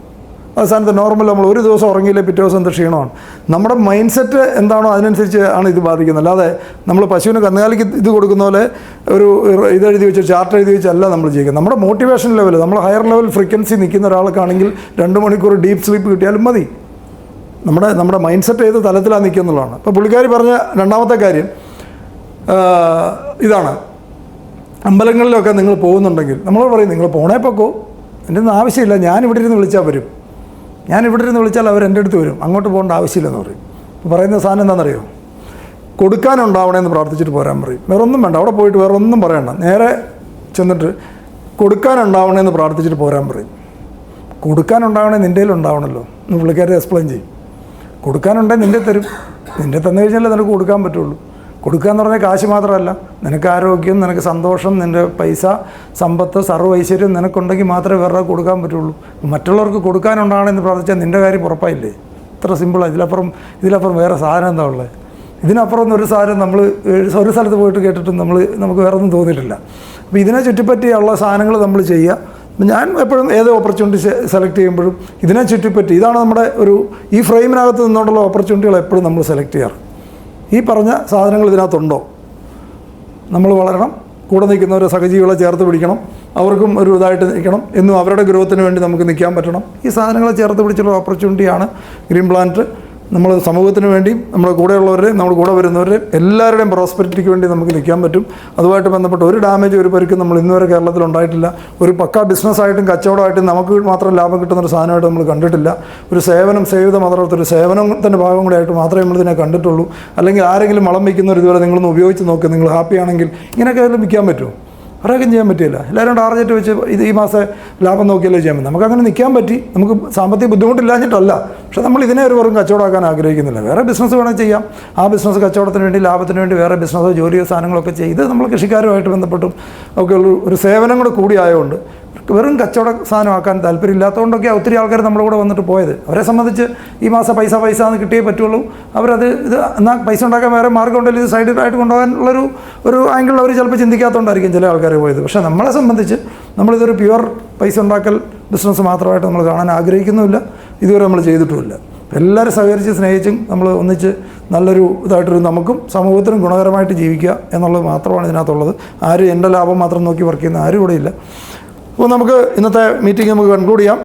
അവസാനത്തെ നോർമൽ നമ്മൾ ഒരു ദിവസം ഉറങ്ങിയില്ലേ പിറ്റേ ദിവസം എന്ത് ക്ഷീണമാണ്. നമ്മുടെ മൈൻഡ് സെറ്റ് എന്താണോ അതിനനുസരിച്ച് ആണ് ഇത് ബാധിക്കുന്നത്. അല്ലാതെ നമ്മൾ പശുവിന് കന്നുകാലിക്ക് ഇത് കൊടുക്കുന്ന പോലെ ഒരു ഇതെഴുതി വെച്ച് ചാർട്ട് എഴുതി വെച്ചല്ല നമ്മൾ ചെയ്യുന്നത്. നമ്മുടെ മോട്ടിവേഷൻ ലെവൽ, നമ്മൾ ഹയർ ലെവൽ ഫ്രീക്വൻസി നിൽക്കുന്ന ഒരാൾക്കാണെങ്കിൽ 2 മണിക്കൂർ ഡീപ്പ് സ്ലീപ്പ് കിട്ടിയാലും മതി. നമ്മുടെ മൈൻഡ് സെറ്റ് ഏത് തലത്തിലാണ് നിൽക്കുക എന്നുള്ളതാണ്. അപ്പോൾ പുള്ളിക്കാരി പറഞ്ഞ രണ്ടാമത്തെ കാര്യം ഇതാണ്. അമ്പലങ്ങളിലൊക്കെ നിങ്ങൾ പോകുന്നുണ്ടെങ്കിൽ നമ്മൾ പറയും നിങ്ങൾ പോണേ പൊക്കോ, എൻ്റെ ഒന്നും ആവശ്യമില്ല, ഞാനിവിടെ ഇരുന്ന് വിളിച്ചാൽ വരും, ഞാനിവിടെ ഇരുന്ന് വിളിച്ചാൽ അവർ എൻ്റെ അടുത്ത് വരും, അങ്ങോട്ട് പോകേണ്ട ആവശ്യമില്ലെന്ന് പറയും. പറയുന്ന സാധനം എന്താണെന്നറിയോ? കൊടുക്കാനുണ്ടാവണമെന്ന് പ്രാർത്ഥിച്ചിട്ട് പോരാൻ പറയും. വേറെ ഒന്നും വേണ്ട, അവിടെ പോയിട്ട് വേറെ ഒന്നും പറയണ്ട, നേരെ ചെന്നിട്ട് കൊടുക്കാനുണ്ടാവണമെന്ന് പ്രാർത്ഥിച്ചിട്ട് പോരാൻ പറയും. കൊടുക്കാനുണ്ടാവണേ നിൻ്റെ ഉണ്ടാവണമല്ലോ എന്ന് പുള്ളിക്കാരെ എക്സ്പ്ലെയിൻ ചെയ്യും. കൊടുക്കാനുണ്ടെങ്കിൽ നിൻ്റെ തരും, നിൻ്റെ തന്നു കഴിഞ്ഞാലേ നിനക്ക് കൊടുക്കാൻ പറ്റുള്ളൂ. കൊടുക്കുക എന്ന് പറഞ്ഞാൽ കാശ് മാത്രമല്ല, നിനക്ക് ആരോഗ്യം, നിനക്ക് സന്തോഷം, നിൻ്റെ പൈസ, സമ്പത്ത്, സർവ്വ ഐശ്വര്യം നിനക്കുണ്ടെങ്കിൽ മാത്രമേ വേറെ കൊടുക്കാൻ പറ്റുള്ളൂ. മറ്റുള്ളവർക്ക് കൊടുക്കാനുണ്ടാകണമെന്ന് പ്രാർത്ഥിച്ചാൽ നിൻ്റെ കാര്യം ഉറപ്പായില്ലേ? ഇത്ര സിമ്പിളാണ്. ഇതിലപ്പുറം വേറെ സാധനം എന്താ ഉള്ളത്? ഇതിനപ്പുറം ഒന്നും ഒരു സാധനം നമ്മൾ ഒരു സ്ഥലത്ത് പോയിട്ട് കേട്ടിട്ടും നമുക്ക് വേറെ ഒന്നും തോന്നിയിട്ടില്ല. അപ്പോൾ ഇതിനെ ചുറ്റിപ്പറ്റിയുള്ള സാധനങ്ങൾ നമ്മൾ ചെയ്യുക. ഞാൻ എപ്പോഴും ഏത് ഓപ്പർച്യൂണിറ്റി സെലക്ട് ചെയ്യുമ്പോഴും ഇതിനെ ചുറ്റിപ്പറ്റി, ഇതാണ് നമ്മുടെ ഈ ഫ്രെയിമിനകത്ത് നിന്നുകൊണ്ടുള്ള ഓപ്പർച്യൂണിറ്റികൾ എപ്പോഴും നമ്മൾ സെലക്ട് ചെയ്യാറ്. ഈ പറഞ്ഞ സാധനങ്ങൾ ഇതിനകത്തുണ്ടോ? നമ്മൾ വളരണം, കൂടെ നിൽക്കുന്നവരെ സഹജീവികളെ ചേർത്ത് പിടിക്കണം, അവർക്കും ഒരു ഇതായിട്ട് നിൽക്കണം, എന്നും അവരുടെ ഗ്രോത്തിന് വേണ്ടി നമുക്ക് നിൽക്കാൻ പറ്റണം. ഈ സാധനങ്ങളെ ചേർത്ത് പിടിച്ചുള്ള ഓപ്പർച്യൂണിറ്റിയാണ് ഗ്രീൻ പ്ലാന്റ്. നമ്മൾ സമൂഹത്തിന് വേണ്ടിയും നമ്മുടെ കൂടെയുള്ളവരെയും നമ്മുടെ കൂടെ വരുന്നവരെയും എല്ലാവരുടെയും പ്രോസ്പെരിറ്റിക്ക് വേണ്ടി നമുക്ക് നിൽക്കാൻ പറ്റും. അതുമായിട്ട് ബന്ധപ്പെട്ട് ഒരു ഡാമേജ്, ഒരു പരിക്കും നമ്മൾ ഇന്നുവരെ കേരളത്തിൽ ഉണ്ടായിട്ടില്ല. ഒരു പക്ക ബിസിനസ്സായിട്ടും കച്ചവടമായിട്ടും നമുക്ക് മാത്രം ലാഭം കിട്ടുന്നൊരു സാധനമായിട്ട് നമ്മൾ കണ്ടിട്ടില്ല. ഒരു സേവനം, സേവിത മതത്തിൽ ഒരു സേവനത്തിൻ്റെ ഭാഗം കൂടെ ആയിട്ട് മാത്രമേ നമ്മളിതിനെ കണ്ടിട്ടുള്ളൂ. അല്ലെങ്കിൽ ആരെങ്കിലും വളം വയ്ക്കുന്നവർ ഇതുവരെ നിങ്ങളൊന്ന് ഉപയോഗിച്ച് നോക്കുക, നിങ്ങൾ ഹാപ്പി ആണെങ്കിൽ ഇങ്ങനെയൊക്കെ വിൽക്കാൻ പറ്റുമോ? ഒരാൾക്കും ചെയ്യാൻ പറ്റില്ല. എല്ലാവരും ടാർഗറ്റ് വെച്ച് ഈ മാസം ലാഭം നോക്കിയല്ലേ ചെയ്യാൻ പറ്റും. നമുക്കങ്ങനെ നിൽക്കാൻ പറ്റി, നമുക്ക് സാമ്പത്തിക ബുദ്ധിമുട്ടില്ലാഞ്ഞിട്ടല്ല. പക്ഷേ നമ്മൾ ഇതിനെ ഒരു വെറും കച്ചവടമാക്കാൻ ആഗ്രഹിക്കുന്നില്ല. വേറെ ബിസിനസ് വേണമെങ്കിൽ ചെയ്യാം. ആ ബിസിനസ് കച്ചവടത്തിന് വേണ്ടി, ലാഭത്തിന് വേണ്ടി വേറെ ബിസിനസ്സോ ജോലിയോ സാധനങ്ങളൊക്കെ ചെയ്ത് നമ്മൾ കൃഷിക്കാരുമായിട്ട് ബന്ധപ്പെട്ടും ഒക്കെ ഒരു സേവനം കൂടി ആയതുകൊണ്ട് വെറും കച്ചവട സാധനമാക്കാൻ താല്പര്യമില്ലാത്തതുകൊണ്ടൊക്കെ ഒത്തിരി ആൾക്കാർ നമ്മുടെ കൂടെ വന്നിട്ട് പോയത്. അവരെ സംബന്ധിച്ച് ഈ മാസം പൈസ എന്ന് കിട്ടിയേ പറ്റുള്ളൂ. അവരത് എന്നാൽ പൈസ ഉണ്ടാക്കാൻ വേറെ മാർഗ്ഗം ഉണ്ടെങ്കിൽ ഇത് സൈഡിലായിട്ട് കൊണ്ടുപോകാനുള്ളൊരു ആംഗിളിൽ അവർ ചിലപ്പോൾ ചിന്തിക്കാത്തതുകൊണ്ടായിരിക്കും ചില ആൾക്കാർ പോയത്. പക്ഷേ നമ്മളെ സംബന്ധിച്ച് നമ്മളിതൊരു പ്യുവർ പൈസ ഉണ്ടാക്കൽ ബിസിനസ് മാത്രമായിട്ട് നമ്മൾ കാണാൻ ആഗ്രഹിക്കുന്നുമില്ല, ഇതുവരെ നമ്മൾ ചെയ്തിട്ടുമില്ല. എല്ലാവരും സഹകരിച്ച് സ്നേഹിച്ചും നമ്മൾ ഒന്നിച്ച് നല്ലൊരു ഇതായിട്ടൊരു നമുക്കും സമൂഹത്തിനും ഗുണകരമായിട്ട് ജീവിക്കുക എന്നുള്ളത് മാത്രമാണ് ഇതിനകത്തുള്ളത്. ആരും എൻ്റെ ലാഭം മാത്രം നോക്കി വർക്ക് ചെയ്യുന്ന ആരും ഇവിടെ ഇല്ല. അപ്പോൾ നമുക്ക് ഇന്നത്തെ മീറ്റിംഗ് നമുക്ക് കൺക്ലൂഡ് ചെയ്യാം.